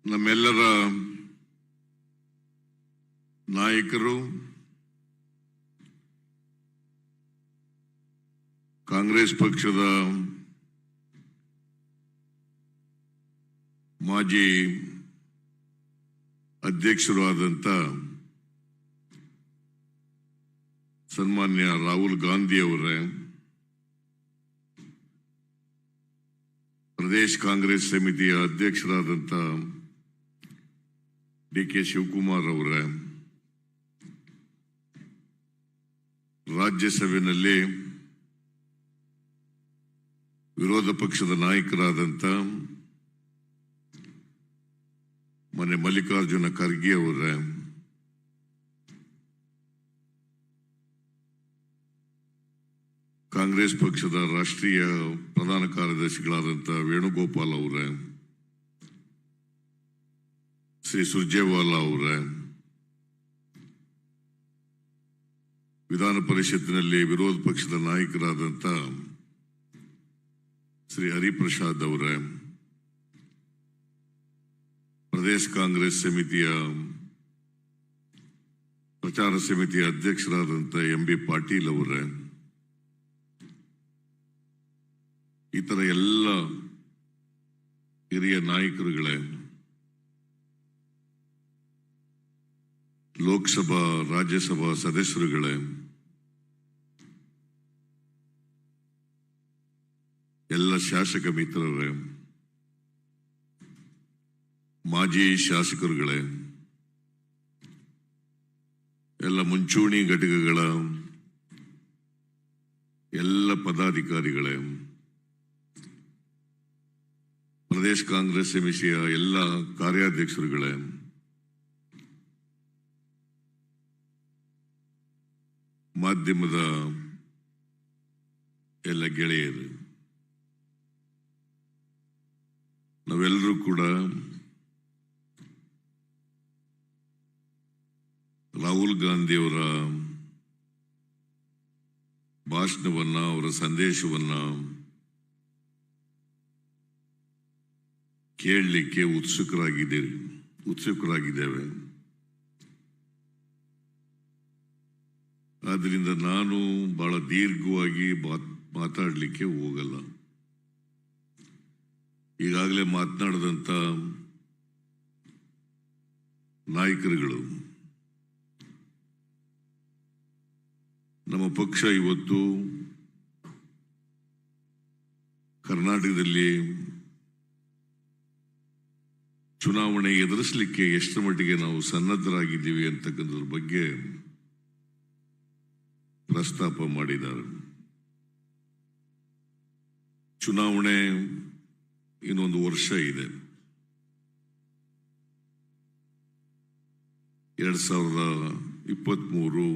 ನಮ್ಮೆಲ್ಲರ ನಾಯಕರು, ಕಾಂಗ್ರೆಸ್ ಪಕ್ಷದ ಮಾಜಿ ಅಧ್ಯಕ್ಷರು ಆದಂತ ಸನ್ಮಾನ್ಯ ರಾಹುಲ್ ಗಾಂಧಿ ಅವರೇ, ಪ್ರದೇಶ ಕಾಂಗ್ರೆಸ್ ಸಮಿತಿಯ ಅಧ್ಯಕ್ಷರಾದಂತ DK ಶಿವಕುಮಾರ್ ಅವರೇ, ರಾಜ್ಯಸಭೆಯಲ್ಲಿ ವಿರೋಧ ಪಕ್ಷದ ನಾಯಕರಾದಂತ ಮೊನ್ನೆ ಮಲ್ಲಿಕಾರ್ಜುನ ಖರ್ಗೆ ಅವರೇ, ಕಾಂಗ್ರೆಸ್ ಪಕ್ಷದ ರಾಷ್ಟ್ರೀಯ ಪ್ರಧಾನ ಕಾರ್ಯದರ್ಶಿಗಳಾದಂಥ ವೇಣುಗೋಪಾಲ್ ಅವರೇ, ಶ್ರೀ ಸುರ್ಜೇವಾಲಾ ಅವರೇ, ವಿಧಾನ ಪರಿಷತ್ತಿನಲ್ಲಿ ವಿರೋಧ ಪಕ್ಷದ ನಾಯಕರಾದಂಥ ಶ್ರೀ ಹರಿಪ್ರಸಾದ್ ಅವರೇ, ಪ್ರದೇಶ ಕಾಂಗ್ರೆಸ್ ಸಮಿತಿಯ ಪ್ರಚಾರ ಸಮಿತಿಯ ಅಧ್ಯಕ್ಷರಾದಂಥ MB ಪಾಟೀಲ್ ಅವರೇ, ಇತರ ಎಲ್ಲ ಹಿರಿಯ ನಾಯಕರುಗಳೇ, ಲೋಕಸಭಾ ರಾಜ್ಯಸಭಾ ಸದಸ್ಯರುಗಳೇ, ಎಲ್ಲ ಶಾಸಕ ಮಿತ್ರರೇ, ಮಾಜಿ ಶಾಸಕರುಗಳೇ, ಎಲ್ಲ ಮುಂಚೂಣಿ ಘಟಕಗಳ ಎಲ್ಲ ಪದಾಧಿಕಾರಿಗಳೇ, ಪ್ರದೇಶ ಕಾಂಗ್ರೆಸ್ ಸಮಿತಿಯ ಎಲ್ಲ ಕಾರ್ಯಾಧ್ಯಕ್ಷರುಗಳೇ, ಮಾಧ್ಯಮದ ಎಲ್ಲ ಗೆಳೆಯರು, ನಾವೆಲ್ಲರೂ ಕೂಡ ರಾಹುಲ್ ಗಾಂಧಿಯವರ ಭಾಷಣವನ್ನ, ಅವರ ಸಂದೇಶವನ್ನ ಕೇಳಲಿಕ್ಕೆ ಉತ್ಸುಕರಾಗಿದ್ದೇವೆ. ಆದ್ರಿಂದ ನಾನು ಬಹಳ ದೀರ್ಘವಾಗಿ ಮಾತಾಡಲಿಕ್ಕೆ ಹೋಗಲ್ಲ. ಈಗಾಗಲೇ ಮಾತನಾಡಿದಂಥ ನಾಯಕರುಗಳು, ನಮ್ಮ ಪಕ್ಷ ಇವತ್ತು ಕರ್ನಾಟಕದಲ್ಲಿ ಚುನಾವಣೆ ಎದುರಿಸಲಿಕ್ಕೆ ಎಷ್ಟರ ಮಟ್ಟಿಗೆ ನಾವು ಸನ್ನದ್ಧರಾಗಿದ್ದೀವಿ ಅಂತಕ್ಕಂಥದ್ರ ಬಗ್ಗೆ ಪ್ರಸ್ತಾಪ ಮಾಡಿದ್ದಾರೆ. ಚುನಾವಣೆ ಇನ್ನೊಂದು ವರ್ಷ ಇದೆ. 2023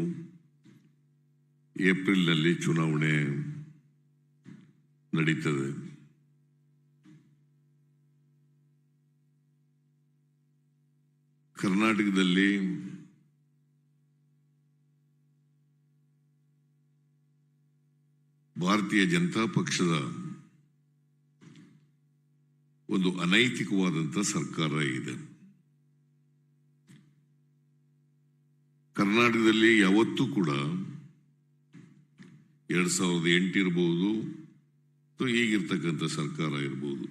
ಏಪ್ರಿಲ್ನಲ್ಲಿ ಚುನಾವಣೆ ನಡೀತದೆ. ಕರ್ನಾಟಕದಲ್ಲಿ ಭಾರತೀಯ ಜನತಾ ಪಕ್ಷದ ಒಂದು ಅನೈತಿಕವಾದಂಥ ಸರ್ಕಾರ ಇದೆ. ಕರ್ನಾಟಕದಲ್ಲಿ ಯಾವತ್ತೂ ಕೂಡ 2008 ಇರಬಹುದು ಅಥವಾ ಈಗಿರ್ತಕ್ಕಂಥ ಸರ್ಕಾರ ಇರಬಹುದು,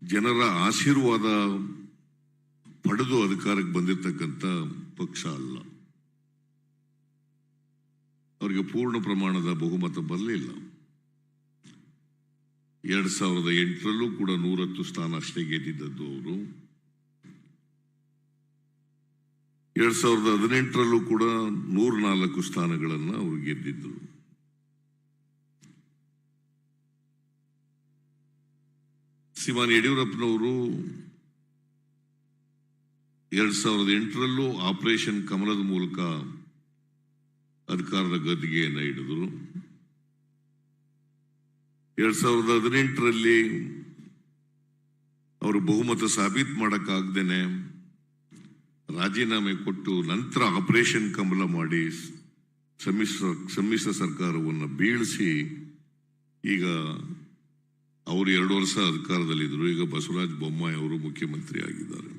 ಜನರ ಆಶೀರ್ವಾದ ಪಡೆದು ಅಧಿಕಾರಕ್ಕೆ ಬಂದಿರತಕ್ಕಂಥ ಪಕ್ಷ ಅಲ್ಲ. ಅವರಿಗೆ ಪೂರ್ಣ ಪ್ರಮಾಣದ ಬಹುಮತ ಬರಲಿಲ್ಲ. 2008ರಲ್ಲೂ ಕೂಡ 110 ಸ್ಥಾನ ಅಷ್ಟೇ ಗೆದ್ದಿದ್ದದ್ದು ಅವರು. 2018ರಲ್ಲೂ ಕೂಡ 104 ಸ್ಥಾನಗಳನ್ನು ಅವರು ಗೆದ್ದಿದ್ದರು. ಶ್ರೀಮಾನ್ ಯಡಿಯೂರಪ್ಪನವರು 2008ರಲ್ಲೂ ಆಪರೇಷನ್ ಕಮಲದ ಮೂಲಕ ಅಧಿಕಾರದ ಗದ್ದಿಗೆಯನ್ನು ಹಿಡಿದರು. 2018ರಲ್ಲಿ ಅವರು ಬಹುಮತ ಸಾಬೀತು ಮಾಡಕ್ಕಾಗ್ದೇನೆ ರಾಜೀನಾಮೆ ಕೊಟ್ಟು ನಂತರ ಆಪರೇಷನ್ ಕಮಲ ಮಾಡಿ ಸಮ್ಮಿಶ್ರ ಸರ್ಕಾರವನ್ನು ಬೀಳಿಸಿ ಈಗ ಅವರು 2 ವರ್ಷ ಅಧಿಕಾರದಲ್ಲಿದ್ದರು. ಈಗ ಬಸವರಾಜ ಬೊಮ್ಮಾಯಿ ಅವರು ಮುಖ್ಯಮಂತ್ರಿ ಆಗಿದ್ದಾರೆ.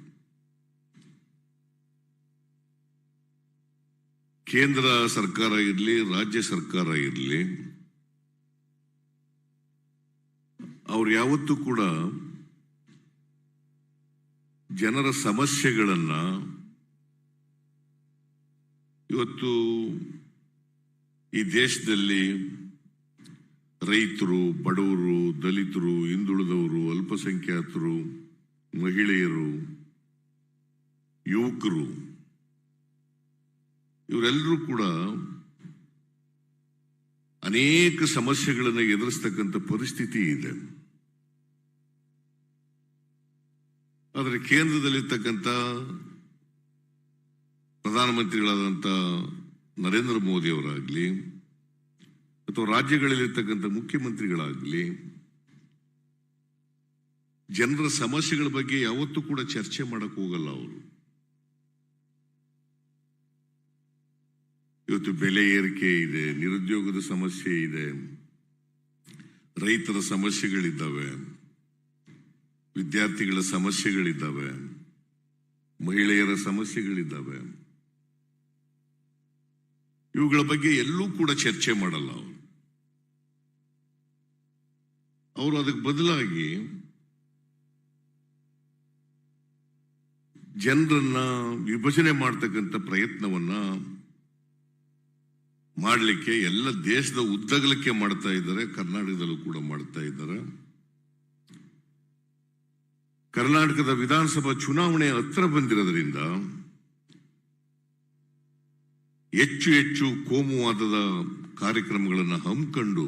ಕೇಂದ್ರ ಸರ್ಕಾರ ಇರಲಿ, ರಾಜ್ಯ ಸರ್ಕಾರ ಇರಲಿ, ಅವ್ರು ಯಾವತ್ತೂ ಕೂಡ ಜನರ ಸಮಸ್ಯೆಗಳನ್ನ ಇವತ್ತು ಈ ದೇಶದಲ್ಲಿ ರೈತರು, ಬಡವರು, ದಲಿತರು, ಹಿಂದುಳಿದವರು, ಅಲ್ಪಸಂಖ್ಯಾತರು, ಮಹಿಳೆಯರು, ಯುವಕರು ಇವರೆಲ್ಲರೂ ಕೂಡ ಅನೇಕ ಸಮಸ್ಯೆಗಳನ್ನು ಎದುರಿಸ್ತಕ್ಕಂಥ ಪರಿಸ್ಥಿತಿ ಇದೆ. ಆದರೆ ಕೇಂದ್ರದಲ್ಲಿರ್ತಕ್ಕಂಥ ಪ್ರಧಾನಮಂತ್ರಿಗಳಾದಂಥ ನರೇಂದ್ರ ಮೋದಿ ಅವರಾಗಲಿ ಅಥವಾ ರಾಜ್ಯಗಳಲ್ಲಿರ್ತಕ್ಕಂಥ ಮುಖ್ಯಮಂತ್ರಿಗಳಾಗಲಿ ಜನರ ಸಮಸ್ಯೆಗಳ ಬಗ್ಗೆ ಯಾವತ್ತೂ ಕೂಡ ಚರ್ಚೆ ಮಾಡಕ್ ಹೋಗಲ್ಲ ಅವರು. ಇವತ್ತು ಬೆಲೆ ಏರಿಕೆ ಇದೆ, ನಿರುದ್ಯೋಗದ ಸಮಸ್ಯೆ ಇದೆ, ರೈತರ ಸಮಸ್ಯೆಗಳಿದ್ದಾವೆ, ವಿದ್ಯಾರ್ಥಿಗಳ ಸಮಸ್ಯೆಗಳಿದ್ದಾವೆ, ಮಹಿಳೆಯರ ಸಮಸ್ಯೆಗಳಿದ್ದಾವೆ. ಇವುಗಳ ಬಗ್ಗೆ ಎಲ್ಲೂ ಕೂಡ ಚರ್ಚೆ ಮಾಡಲ್ಲ ಅವರು. ಅದಕ್ಕೆ ಬದಲಾಗಿ ಜನರನ್ನ ವಿಭಜನೆ ಮಾಡ್ತಕ್ಕಂಥ ಪ್ರಯತ್ನವನ್ನ ಮಾಡಲಿಕ್ಕೆ ಎಲ್ಲ ದೇಶದ ಉದ್ದಗಲಕ್ಕೆ ಮಾಡ್ತಾ ಇದ್ದಾರೆ. ಕರ್ನಾಟಕದಲ್ಲೂ ಕೂಡ ಮಾಡ್ತಾ ಇದ್ದಾರೆ. ಕರ್ನಾಟಕದ ವಿಧಾನಸಭಾ ಚುನಾವಣೆ ಹತ್ರ ಬಂದಿರೋದ್ರಿಂದ ಹೆಚ್ಚು ಹೆಚ್ಚು ಕೋಮುವಾದದ ಕಾರ್ಯಕ್ರಮಗಳನ್ನು ಹಮ್ಮಿಕೊಂಡು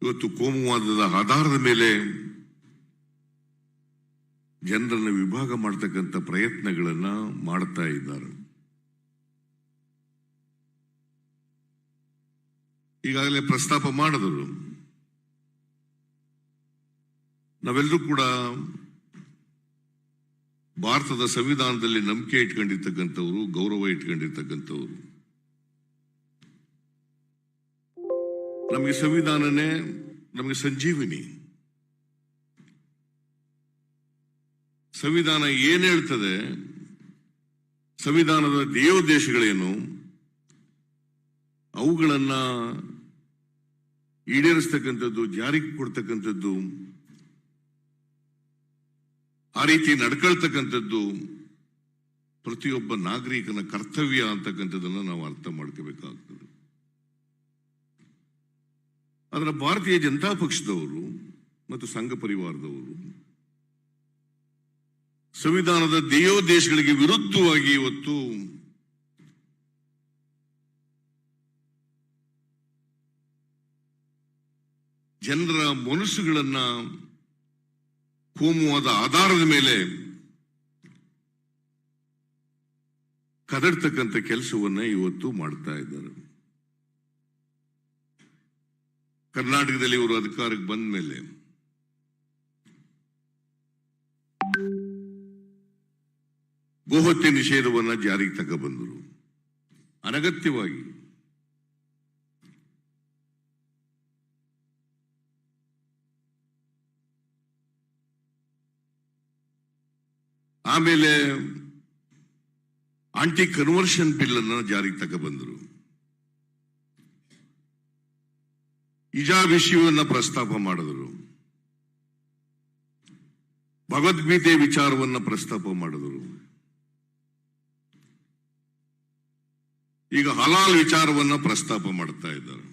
ಇವತ್ತು ಕೋಮುವಾದದ ಆಧಾರದ ಮೇಲೆ ಜನರನ್ನು ವಿಭಾಗ ಮಾಡತಕ್ಕಂಥ ಪ್ರಯತ್ನಗಳನ್ನ ಮಾಡ್ತಾ ಇದ್ದಾರೆ. ಈಗಾಗಲೇ ಪ್ರಸ್ತಾಪ ಮಾಡಿದರು. ನಾವೆಲ್ಲರೂ ಕೂಡ ಭಾರತದ ಸಂವಿಧಾನದಲ್ಲಿ ನಂಬಿಕೆ ಇಟ್ಕೊಂಡಿರ್ತಕ್ಕಂಥವ್ರು, ಗೌರವ ಇಟ್ಕೊಂಡಿರ್ತಕ್ಕಂಥವ್ರು. ನಮಗೆ ಸಂವಿಧಾನನೇ ನಮಗೆ ಸಂಜೀವಿನಿ. ಸಂವಿಧಾನ ಏನ್ ಹೇಳ್ತದೆ, ಸಂವಿಧಾನದ ದೇವೋದ್ದೇಶಗಳೇನು, ಅವುಗಳನ್ನ ಈಡೇರಿಸ್ತಕ್ಕಂಥದ್ದು, ಜಾರಿಗೆ ಕೊಡ್ತಕ್ಕಂಥದ್ದು, ಆ ರೀತಿ ನಡ್ಕೊಳ್ತಕ್ಕಂಥದ್ದು ಪ್ರತಿಯೊಬ್ಬ ನಾಗರಿಕನ ಕರ್ತವ್ಯ ಅಂತಕ್ಕಂಥದ್ದನ್ನು ನಾವು ಅರ್ಥ ಮಾಡ್ಕೋಬೇಕಾಗ್ತದೆ. ಅದರ ಭಾರತೀಯ ಜನತಾ ಪಕ್ಷದವರು ಮತ್ತು ಸಂಘ ಪರಿವಾರದವರು ಸಂವಿಧಾನದ ಧ್ಯೇಯೋದ್ದೇಶಗಳಿಗೆ ವಿರುದ್ಧವಾಗಿ ಇವತ್ತು ಜನರ ಮನಸ್ಸುಗಳನ್ನ ಕೋಮುವಾದ ಆಧಾರದ ಮೇಲೆ ಕದಡ್ತಕ್ಕಂಥ ಕೆಲಸವನ್ನ ಇವತ್ತು ಮಾಡ್ತಾ ಇದ್ದಾರೆ. ಕರ್ನಾಟಕದಲ್ಲಿ ಇವರು ಅಧಿಕಾರಕ್ಕೆ ಬಂದ ಮೇಲೆ ಗೋಹತ್ಯೆ ನಿಷೇಧವನ್ನ ಜಾರಿಗೆ ತಗೊಬಂದರು ಅನಗತ್ಯವಾಗಿ. ಆಮೇಲೆ ಆಂಟಿ ಕನ್ವರ್ಷನ್ ಬಿಲ್ ಅನ್ನು ಜಾರಿಗೆ ತಗೊಬಂದರು. ಹಿಜಾಬ್ ವಿಷಯವನ್ನ ಪ್ರಸ್ತಾಪ ಮಾಡಿದರು. ಭಗವದ್ಗೀತೆ ವಿಚಾರವನ್ನ ಪ್ರಸ್ತಾಪ ಮಾಡಿದರು. ಈಗ ಹಲಾಲ್ ವಿಚಾರವನ್ನ ಪ್ರಸ್ತಾಪ ಮಾಡ್ತಾ ಇದ್ದಾರೆ.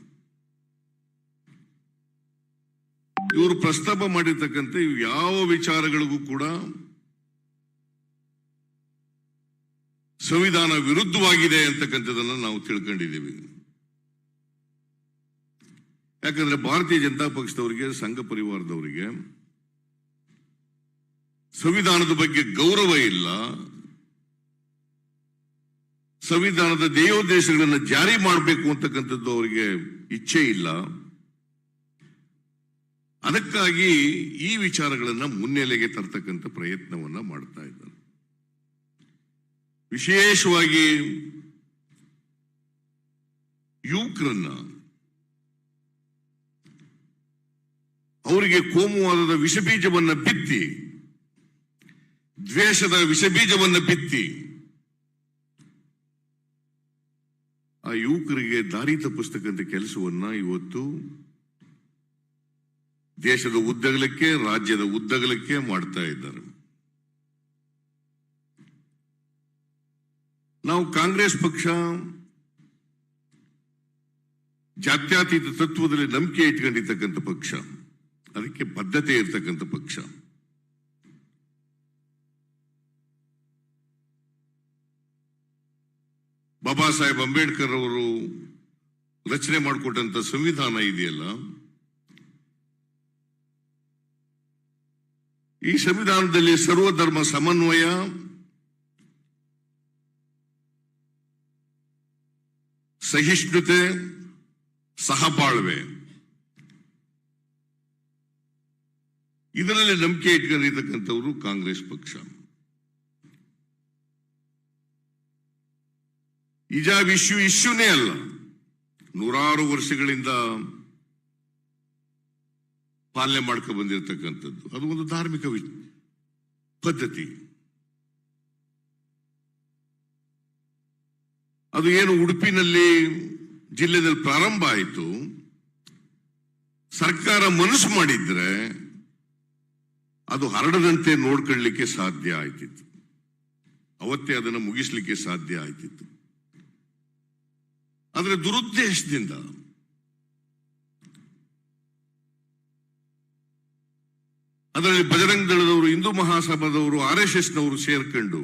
ಇವರು ಪ್ರಸ್ತಾಪ ಮಾಡಿರ್ತಕ್ಕಂಥ ಯಾವ ವಿಚಾರಗಳಿಗೂ ಕೂಡ ಸಂವಿಧಾನ ವಿರುದ್ಧವಾಗಿದೆ ಅಂತಕ್ಕಂಥದನ್ನು ನಾವು ತಿಳ್ಕೊಂಡಿದ್ದೀವಿ. ಯಾಕಂದ್ರೆ ಭಾರತೀಯ ಜನತಾ ಪಕ್ಷದವರಿಗೆ, ಸಂಘ ಪರಿವಾರದವರಿಗೆ ಸಂವಿಧಾನದ ಬಗ್ಗೆ ಗೌರವ ಇಲ್ಲ, ಸಂವಿಧಾನದ ಧ್ಯೇಯೋದ್ದೇಶಗಳನ್ನು ಜಾರಿ ಮಾಡಬೇಕು ಅಂತಕ್ಕಂಥದ್ದು ಅವರಿಗೆ ಇಚ್ಛೆ ಇಲ್ಲ. ಅದಕ್ಕಾಗಿ ಈ ವಿಚಾರಗಳನ್ನ ಮುನ್ನೆಲೆಗೆ ತರ್ತಕ್ಕಂಥ ಪ್ರಯತ್ನವನ್ನ ಮಾಡ್ತಾ ಇದ್ದಾರೆ. ವಿಶೇಷವಾಗಿ ಯುವಕರನ್ನ, ಅವರಿಗೆ ಕೋಮುವಾದದ ವಿಷಬೀಜವನ್ನ ಬಿತ್ತಿ, ದ್ವೇಷದ ವಿಷಬೀಜವನ್ನ ಬಿತ್ತಿ ಆ ಯುವಕರಿಗೆ ದಾರಿ ತಪ್ಪಿಸ್ತಕ್ಕಂಥ ಕೆಲಸವನ್ನ ಇವತ್ತು ದೇಶದ ಉದ್ದಗಲಕ್ಕೆ, ರಾಜ್ಯದ ಉದ್ದಗಲಕ್ಕೆ ಮಾಡ್ತಾ ಇದ್ದಾರೆ. ನಾವು ಕಾಂಗ್ರೆಸ್ ಪಕ್ಷ ಜಾತ್ಯತೀತ ತತ್ವದಲ್ಲಿ ನಂಬಿಕೆ ಇಟ್ಕೊಂಡಿರ್ತಕ್ಕಂಥ ಪಕ್ಷ, ಅದಕ್ಕೆ ಬದ್ಧತೆ ಇರ್ತಕ್ಕಂಥ ಪಕ್ಷ. ಬಾಬಾ ಸಾಹೇಬ್ ಅಂಬೇಡ್ಕರ್ ಅವರು ರಚನೆ ಮಾಡಿಕೊಟ್ಟಂತ ಸಂವಿಧಾನ ಇದೆಯಲ್ಲ, ಈ ಸಂವಿಧಾನದಲ್ಲಿ ಸರ್ವಧರ್ಮ ಸಮನ್ವಯ, ಸಹಿಷ್ಣುತೆ, ಸಹಬಾಳ್ವೆ, ಇದರಲ್ಲಿ ನಂಬಿಕೆ ಇಟ್ಕೊಂಡಿರ್ತಕ್ಕಂಥವರು ಕಾಂಗ್ರೆಸ್ ಪಕ್ಷ. ಹಿಜಾಬ್ ಇಶ್ಯೂನೇ ಅಲ್ಲ, ನೂರಾರು ವರ್ಷಗಳಿಂದ ಪಾಲನೆ ಮಾಡ್ಕೊಂಡು ಬಂದಿರತಕ್ಕಂಥದ್ದು. ಅದು ಒಂದು ಧಾರ್ಮಿಕ ಪದ್ಧತಿ. ಅದು ಏನು ಉಡುಪಿನಲ್ಲಿ ಜಿಲ್ಲೆಯಲ್ಲಿ ಪ್ರಾರಂಭ ಆಯಿತು, ಸರ್ಕಾರ ಮನಸ್ಸು ಮಾಡಿದ್ರೆ ಅದು ಹರಡದಂತೆ ನೋಡ್ಕೊಳ್ಳಿಕ್ಕೆ ಸಾಧ್ಯ ಆಯ್ತಿತ್ತು. ಅವತ್ತೇ ಅದನ್ನು ಮುಗಿಸ್ಲಿಕ್ಕೆ ಸಾಧ್ಯ ಆಯ್ತಿತ್ತು. ಆದರೆ ದುರುದ್ದೇಶದಿಂದ ಅದರಲ್ಲಿ ಬಜರಂಗ ದಳದವರು, ಹಿಂದೂ ಮಹಾಸಭಾದವರು, RSS ನವರು ಸೇರ್ಕೊಂಡು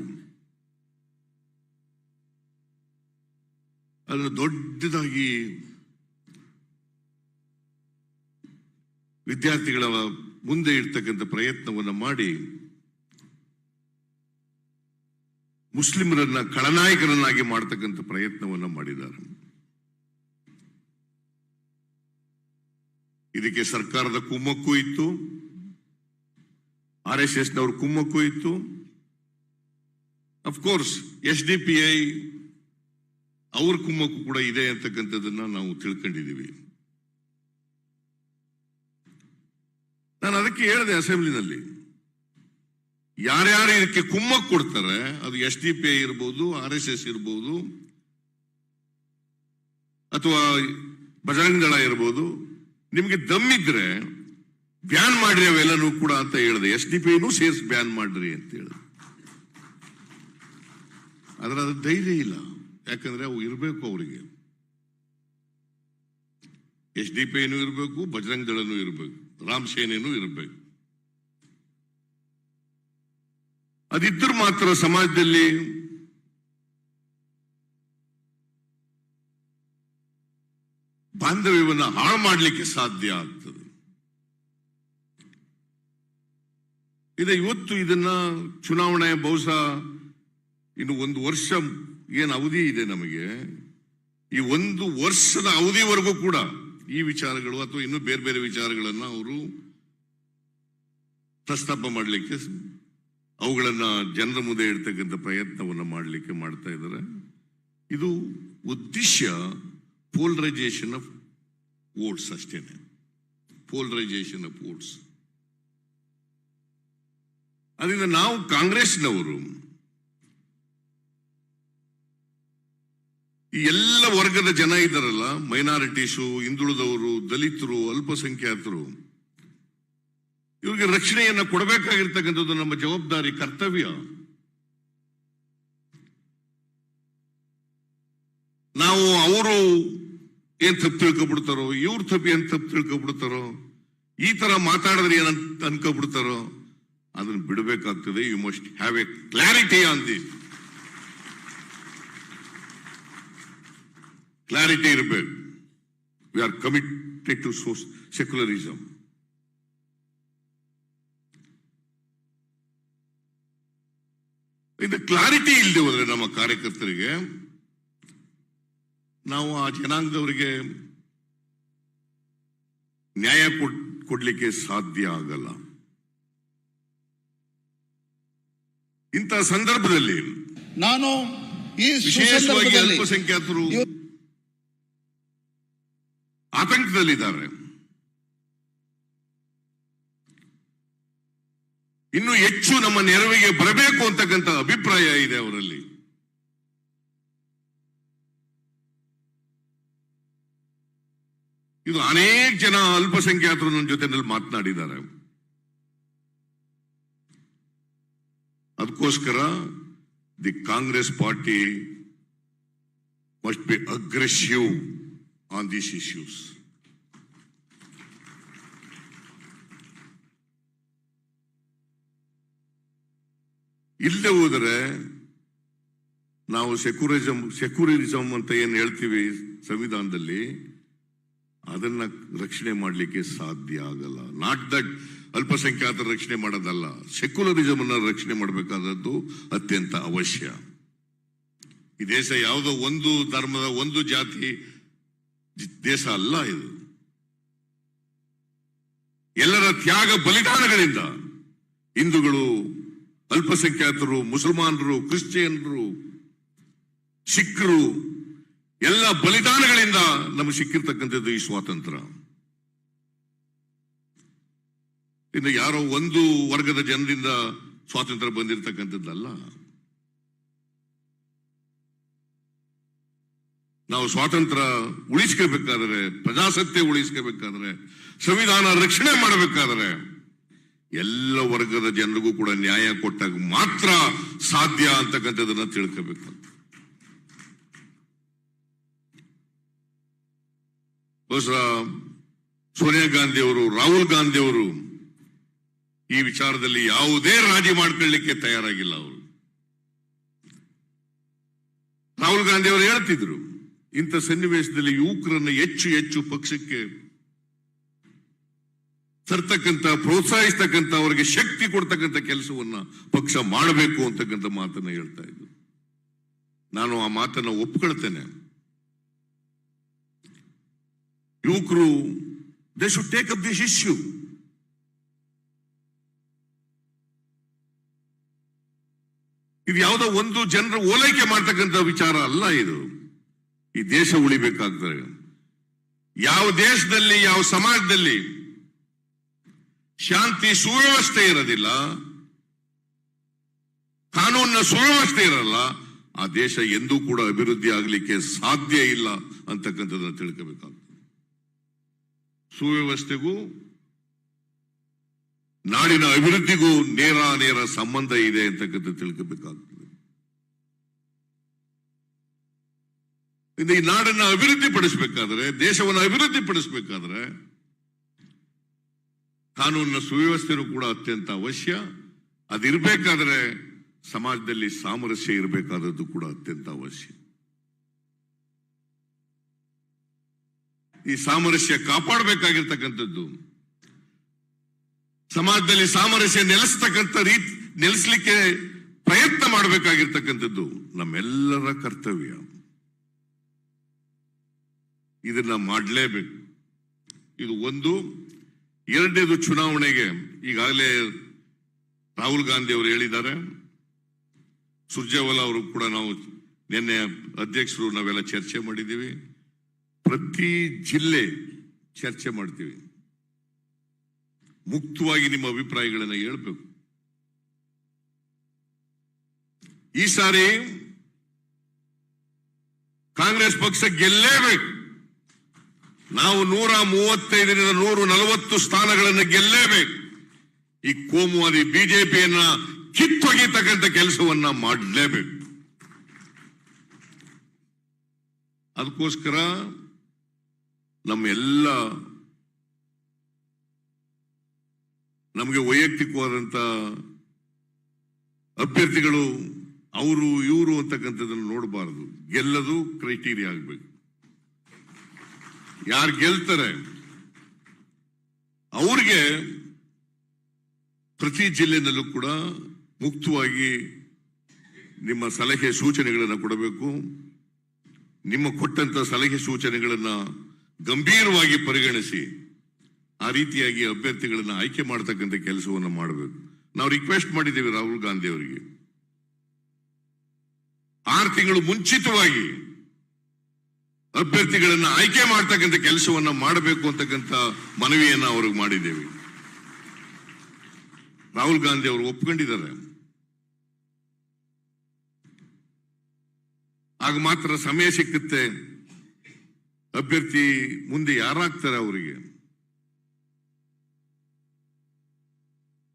ಅದನ್ನು ದೊಡ್ಡದಾಗಿ ವಿದ್ಯಾರ್ಥಿಗಳ ಮುಂದೆ ಇರ್ತಕ್ಕಂಥ ಪ್ರಯತ್ನವನ್ನು ಮಾಡಿ ಮುಸ್ಲಿಮರನ್ನ ಖಳನಾಯಕರನ್ನಾಗಿ ಮಾಡತಕ್ಕಂಥ ಪ್ರಯತ್ನವನ್ನು ಮಾಡಿದ್ದಾರೆ. ಇದಕ್ಕೆ ಸರ್ಕಾರದ ಕುಮ್ಮಕ್ಕು ಇತ್ತು, RSS ನವರು ಕುಮ್ಮಕ್ಕು ಇತ್ತು, ಅಫ್ಕೋರ್ಸ್ SDPI ಅವ್ರ ಕುಮ್ಮಕ್ಕು ಕೂಡ ಇದೆ ಅಂತಕ್ಕಂಥದ್ದನ್ನ ನಾವು ತಿಳ್ಕೊಂಡಿದ್ದೀವಿ. ನಾನು ಅದಕ್ಕೆ ಹೇಳಿದೆ ಅಸೆಂಬ್ಲಿನಲ್ಲಿ, ಯಾರ್ಯಾರು ಇದಕ್ಕೆ ಕುಮ್ಮಕ್ಕು ಕೊಡ್ತಾರೆ, ಅದು SDPI ಇರ್ಬೋದು, RSS ಇರ್ಬೋದು, ಅಥವಾ ಬಜರಂಗ ದಳ ಇರ್ಬೋದು, ನಿಮಗೆ ದಮ್ಮಿದ್ರೆ ಬ್ಯಾನ್ ಮಾಡ್ರಿ ಅವೆಲ್ಲನೂ ಕೂಡ ಅಂತ ಹೇಳಿದೆ. SDP ಸೇರ್ಸ್ ಬ್ಯಾನ್ ಮಾಡ್ರಿ ಅಂತ ಹೇಳಿದೆ. ಆದ್ರೆ ಅದು ಧೈರ್ಯ ಇಲ್ಲ, ಯಾಕಂದ್ರೆ ಅವು ಇರಬೇಕು ಅವರಿಗೆ. SDP ಇರಬೇಕು, ಬಜರಂಗ ದಳನೂ ಇರಬೇಕು, ರಾಮ್ ಸೇನೆನೂ ಇರಬೇಕು. ಅದಿದ್ದರೂ ಮಾತ್ರ ಸಮಾಜದಲ್ಲಿ ಬಾಂಧವ್ಯವನ್ನು ಹಾಳು ಮಾಡಲಿಕ್ಕೆ ಸಾಧ್ಯ ಆಗ್ತದೆ. ಇವತ್ತು ಇದನ್ನ ಚುನಾವಣೆ ಬಹುಶಃ ಇನ್ನು 1 ವರ್ಷ ಏನು ಅವಧಿ ಇದೆ ನಮಗೆ, ಈ 1 ವರ್ಷದ ಅವಧಿವರೆಗೂ ಕೂಡ ಈ ವಿಚಾರಗಳು ಅಥವಾ ಇನ್ನು ಬೇರೆ ಬೇರೆ ವಿಚಾರಗಳನ್ನ ಅವರು ಪ್ರಸ್ತಾಪ ಮಾಡಲಿಕ್ಕೆ, ಅವುಗಳನ್ನ ಜನರ ಮುಂದೆ ಇಡ್ತಕ್ಕಂಥ ಪ್ರಯತ್ನವನ್ನು ಮಾಡಲಿಕ್ಕೆ ಮಾಡ್ತಾ ಇದ್ದಾರೆ. ಇದು ಉದ್ದೇಶ ಪೋಲರೈಸೇಷನ್ ಆಫ್ ವೋಟ್ಸ್ ಅಷ್ಟೇನೆ, ಪೋಲರೈಸೇಷನ್ ಆಫ್ ವೋಟ್ಸ್. ಅದರಿಂದ ನಾವು ಕಾಂಗ್ರೆಸ್ನವರು ಈ ಎಲ್ಲ ವರ್ಗದ ಜನ ಇದ್ದಾರಲ್ಲ, ಮೈನಾರಿಟೀಸು, ಹಿಂದುಳಿದವರು, ದಲಿತರು, ಅಲ್ಪಸಂಖ್ಯಾತರು, ಇವ್ರಿಗೆ ರಕ್ಷಣೆಯನ್ನ ಕೊಡಬೇಕಾಗಿರ್ತಕ್ಕಂಥದ್ದು ನಮ್ಮ ಜವಾಬ್ದಾರಿ, ಕರ್ತವ್ಯ. ನಾವು ಅವರು ಏನ್ ತಪ್ಪು ತಿಳ್ಕೊಬಿಡ್ತಾರೋ, ಇವ್ರ ತಪ್ಪು ಏನ್ ತಪ್ಪು ತಿಳ್ಕೊಬಿಡ್ತಾರೋ, ಈ ತರ ಮಾತಾಡಿದ್ರೆ ಏನ್ ಅನ್ಕೊಬಿಡ್ತಾರೋ, ಅದನ್ನು ಬಿಡಬೇಕಾಗ್ತದೆ. You must have a clarity on this. Clarity ಇರಬೇಕು. We are committed to secularism. ಇದು ಕ್ಲಾರಿಟಿ ಇಲ್ಲದೆ ಹೋದ್ರೆ ನಮ್ಮ ಕಾರ್ಯಕರ್ತರಿಗೆ, ನಾವು ಆ ಜನಾಂಗದವರಿಗೆ ನ್ಯಾಯ ಕೊಡ್ಲಿಕ್ಕೆ ಸಾಧ್ಯ ಆಗಲ್ಲ. ಇಂತಹ ಸಂದರ್ಭದಲ್ಲಿ ನಾನು ಈ ವಿಶೇಷವಾಗಿ ಅಲ್ಪಸಂಖ್ಯಾತರು ಆತಂಕದಲ್ಲಿದ್ದಾರೆ. ಇನ್ನು ಹೆಚ್ಚು ನಮ್ಮ ನೆರವಿಗೆ ಬರಬೇಕು ಅಂತಕ್ಕಂಥ ಅಭಿಪ್ರಾಯ ಇದೆ ಅವರಲ್ಲಿ. ಇದು ಅನೇಕ ಜನ ಅಲ್ಪಸಂಖ್ಯಾತರು ನನ್ನ ಜೊತೆನಲ್ಲಿ ಮಾತನಾಡಿದ್ದಾರೆ. ಅದಕ್ಕೋಸ್ಕರ the Congress party must be aggressive on these issues. ಇಲ್ಲದೆ ಹೋದರೆ ನಾವು ಸೆಕ್ಯುಲರಿಸಮ್ ಅಂತ ಏನು ಹೇಳ್ತೀವಿ ಸಂವಿಧಾನದಲ್ಲಿ, ಅದನ್ನ ರಕ್ಷಣೆ ಮಾಡಲಿಕ್ಕೆ ಸಾಧ್ಯ ಆಗಲ್ಲ. ನಾಟ್ ದಟ್ ಅಲ್ಪಸಂಖ್ಯಾತರ ರಕ್ಷಣೆ ಮಾಡೋದಲ್ಲ, ಸೆಕ್ಯುಲರಿಸಮ್ ಅನ್ನ ರಕ್ಷಣೆ ಮಾಡಬೇಕಾದದ್ದು ಅತ್ಯಂತ ಅವಶ್ಯ. ಈ ದೇಶ ಯಾವುದೋ ಒಂದು ಧರ್ಮದ, ಒಂದು ಜಾತಿ ದೇಶ ಅಲ್ಲ. ಇದು ಎಲ್ಲರ ತ್ಯಾಗ ಬಲಿದಾನಗಳಿಂದ, ಹಿಂದೂಗಳು, ಅಲ್ಪಸಂಖ್ಯಾತರು, ಮುಸಲ್ಮಾನರು, ಕ್ರಿಶ್ಚಿಯನ್ರು, ಸಿಖ್ರು, ಎಲ್ಲ ಬಲಿದಾನಗಳಿಂದ ನಮಗೆ ಸಿಕ್ಕಿರ್ತಕ್ಕಂಥದ್ದು ಈ ಸ್ವಾತಂತ್ರ್ಯ. ಇನ್ನು ಯಾರೋ ಒಂದು ವರ್ಗದ ಜನರಿಂದ ಸ್ವಾತಂತ್ರ್ಯ ಬಂದಿರತಕ್ಕಂಥದ್ದಲ್ಲ. ನಾವು ಸ್ವಾತಂತ್ರ್ಯ ಉಳಿಸ್ಕೋಬೇಕಾದ್ರೆ, ಪ್ರಜಾಸತ್ತೆ ಉಳಿಸ್ಕೋಬೇಕಾದ್ರೆ, ಸಂವಿಧಾನ ರಕ್ಷಣೆ ಮಾಡಬೇಕಾದ್ರೆ ಎಲ್ಲ ವರ್ಗದ ಜನರಿಗೂ ಕೂಡ ನ್ಯಾಯ ಕೊಟ್ಟಾಗ ಮಾತ್ರ ಸಾಧ್ಯ ಅಂತಕ್ಕಂಥದ್ದನ್ನ ತಿಳ್ಕೋಬೇಕು. ಬಹುಶಃ ಸೋನಿಯಾ ಗಾಂಧಿ ಅವರು, ರಾಹುಲ್ ಗಾಂಧಿ ಅವರು ಈ ವಿಚಾರದಲ್ಲಿ ಯಾವುದೇ ರಾಜಿ ಮಾಡ್ಕೊಳ್ಳಿಕ್ಕೆ ತಯಾರಾಗಿಲ್ಲ. ಅವರು ರಾಹುಲ್ ಗಾಂಧಿ ಅವರು ಹೇಳ್ತಿದ್ರು, ಇಂಥ ಸನ್ನಿವೇಶದಲ್ಲಿ ಯುವಕರನ್ನು ಹೆಚ್ಚು ಹೆಚ್ಚು ಪಕ್ಷಕ್ಕೆ ತರ್ತಕ್ಕಂಥ, ಪ್ರೋತ್ಸಾಹಿಸ್ತಕ್ಕಂಥ, ಅವರಿಗೆ ಶಕ್ತಿ ಕೊಡ್ತಕ್ಕಂಥ ಕೆಲಸವನ್ನ ಪಕ್ಷ ಮಾಡಬೇಕು ಅಂತಕ್ಕಂಥ ಮಾತನ್ನ ಹೇಳ್ತಾ ಇದ್ರು. ನಾನು ಆ ಮಾತನ್ನ ಒಪ್ಕೊಳ್ತೇನೆ. ಯುವಕರು they should take up this issue. ಇದು ಯಾವುದೋ ಒಂದು ಜನರ ಓಲೈಕೆ ಮಾಡ್ತಕ್ಕಂಥ ವಿಚಾರ ಅಲ್ಲ. ಇದು ಈ ದೇಶ ಉಳಿಬೇಕಾಗ್ತದೆ. ಯಾವ ದೇಶದಲ್ಲಿ, ಯಾವ ಸಮಾಜದಲ್ಲಿ ಶಾಂತಿ ಸುವ್ಯವಸ್ಥೆ ಇರೋದಿಲ್ಲ, ಕಾನೂನಿನ ಸುವ್ಯವಸ್ಥೆ ಇರಲ್ಲ, ಆ ದೇಶ ಎಂದೂ ಕೂಡ ಅಭಿವೃದ್ಧಿ ಆಗಲಿಕ್ಕೆ ಸಾಧ್ಯ ಇಲ್ಲ ಅಂತಕ್ಕಂಥದ್ದನ್ನ ತಿಳ್ಕೋಬೇಕಾಗ್ತದೆ. ಸುವ್ಯವಸ್ಥೆಗೂ ನಾಡಿನ ಅಭಿವೃದ್ಧಿಗೂ ನೇರ ಸಂಬಂಧ ಇದೆ ಅಂತಕ್ಕಂಥ ತಿಳ್ಕೋಬೇಕಾಗ್ತದೆ. ಈ ನಾಡನ್ನ ಅಭಿವೃದ್ಧಿ ಪಡಿಸಬೇಕಾದ್ರೆ, ದೇಶವನ್ನು ಅಭಿವೃದ್ಧಿ ಪಡಿಸಬೇಕಾದ್ರೆ ಕಾನೂನಿನ ಸುವ್ಯವಸ್ಥೆನೂ ಕೂಡ ಅತ್ಯಂತ ಅವಶ್ಯ. ಅದಿರಬೇಕಾದ್ರೆ ಸಮಾಜದಲ್ಲಿ ಸಾಮರಸ್ಯ ಇರಬೇಕಾದದ್ದು ಕೂಡ ಅತ್ಯಂತ ಅವಶ್ಯ. ಈ ಸಾಮರಸ್ಯ ಕಾಪಾಡಬೇಕಾಗಿರ್ತಕ್ಕಂಥದ್ದು, ಸಮಾಜದಲ್ಲಿ ಸಾಮರಸ್ಯ ನೆಲೆಸಲಿಕ್ಕೆ ಪ್ರಯತ್ನ ಮಾಡಬೇಕಾಗಿರ್ತಕ್ಕಂಥದ್ದು ನಮ್ಮೆಲ್ಲರ ಕರ್ತವ್ಯ. ಇದನ್ನ ಮಾಡಲೇಬೇಕು. ಇದು ಒಂದು. ಎರಡನೇದು, ಚುನಾವಣೆಗೆ ಈಗಾಗಲೇ ರಾಹುಲ್ ಗಾಂಧಿ ಅವರು ಹೇಳಿದ್ದಾರೆ. ಸುರ್ಜೇವಾಲಾ ಅವರು ಕೂಡ ನಾವು ನಿನ್ನೆ ಅಧ್ಯಕ್ಷರು ನಾವೆಲ್ಲ ಚರ್ಚೆ ಮಾಡಿದ್ದೀವಿ. ಪ್ರತಿ ಜಿಲ್ಲೆ ಚರ್ಚೆ ಮಾಡ್ತೀವಿ. ಮುಕ್ತವಾಗಿ ನಿಮ್ಮ ಅಭಿಪ್ರಾಯಗಳನ್ನು ಹೇಳ್ಬೇಕು. ಈ ಸಾರಿ ಕಾಂಗ್ರೆಸ್ ಪಕ್ಷ ಗೆಲ್ಲೇಬೇಕು. ನಾವು 135ರಿಂದ 140 ಸ್ಥಾನಗಳನ್ನು ಗೆಲ್ಲೇಬೇಕು. ಈ ಕೋಮುವಾದಿ ಬಿಜೆಪಿಯನ್ನ ಕಿತ್ತೊಗೆತಕ್ಕಂಥ ಕೆಲಸವನ್ನ ಮಾಡಲೇಬೇಕು. ಅದಕ್ಕೋಸ್ಕರ ನಮಗೆ ವೈಯಕ್ತಿಕವಾದಂತ ಅಭ್ಯರ್ಥಿಗಳು ಅವರು ಇವರು ಅಂತಕ್ಕಂಥದ್ದನ್ನು ನೋಡಬಾರದು. ಗೆಲ್ಲದು ಕ್ರೈಟೀರಿಯಾ ಆಗಬೇಕು. ಯಾರು ಗೆಲ್ತಾರೆ ಅವ್ರಿಗೆ ಪ್ರತಿ ಜಿಲ್ಲೆನಲ್ಲೂ ಕೂಡ ಮುಕ್ತವಾಗಿ ನಿಮ್ಮ ಸಲಹೆ ಸೂಚನೆಗಳನ್ನು ಕೊಡಬೇಕು. ನಿಮ್ಮ ಕೊಟ್ಟಂತ ಸಲಹೆ ಸೂಚನೆಗಳನ್ನ ಗಂಭೀರವಾಗಿ ಪರಿಗಣಿಸಿ ಆ ರೀತಿಯಾಗಿ ಅಭ್ಯರ್ಥಿಗಳನ್ನ ಆಯ್ಕೆ ಮಾಡತಕ್ಕಂಥ ಕೆಲಸವನ್ನು ಮಾಡಬೇಕು. ನಾವು ರಿಕ್ವೆಸ್ಟ್ ಮಾಡಿದ್ದೇವೆ ರಾಹುಲ್ ಗಾಂಧಿ ಅವರಿಗೆ 6 ತಿಂಗಳು ಮುಂಚಿತವಾಗಿ ಅಭ್ಯರ್ಥಿಗಳನ್ನ ಆಯ್ಕೆ ಮಾಡತಕ್ಕಂಥ ಕೆಲಸವನ್ನ ಮಾಡಬೇಕು ಅಂತಕ್ಕಂಥ ಮನವಿಯನ್ನ ಅವ್ರಿಗೆ ಮಾಡಿದ್ದೇವೆ. ರಾಹುಲ್ ಗಾಂಧಿ ಅವರು ಒಪ್ಕೊಂಡಿದ್ದಾರೆ. ಆಗ ಮಾತ್ರ ಸಮಯ ಸಿಕ್ಕುತ್ತೆ. ಅಭ್ಯರ್ಥಿ ಮುಂದೆ ಯಾರಾಗ್ತಾರೆ ಅವರಿಗೆ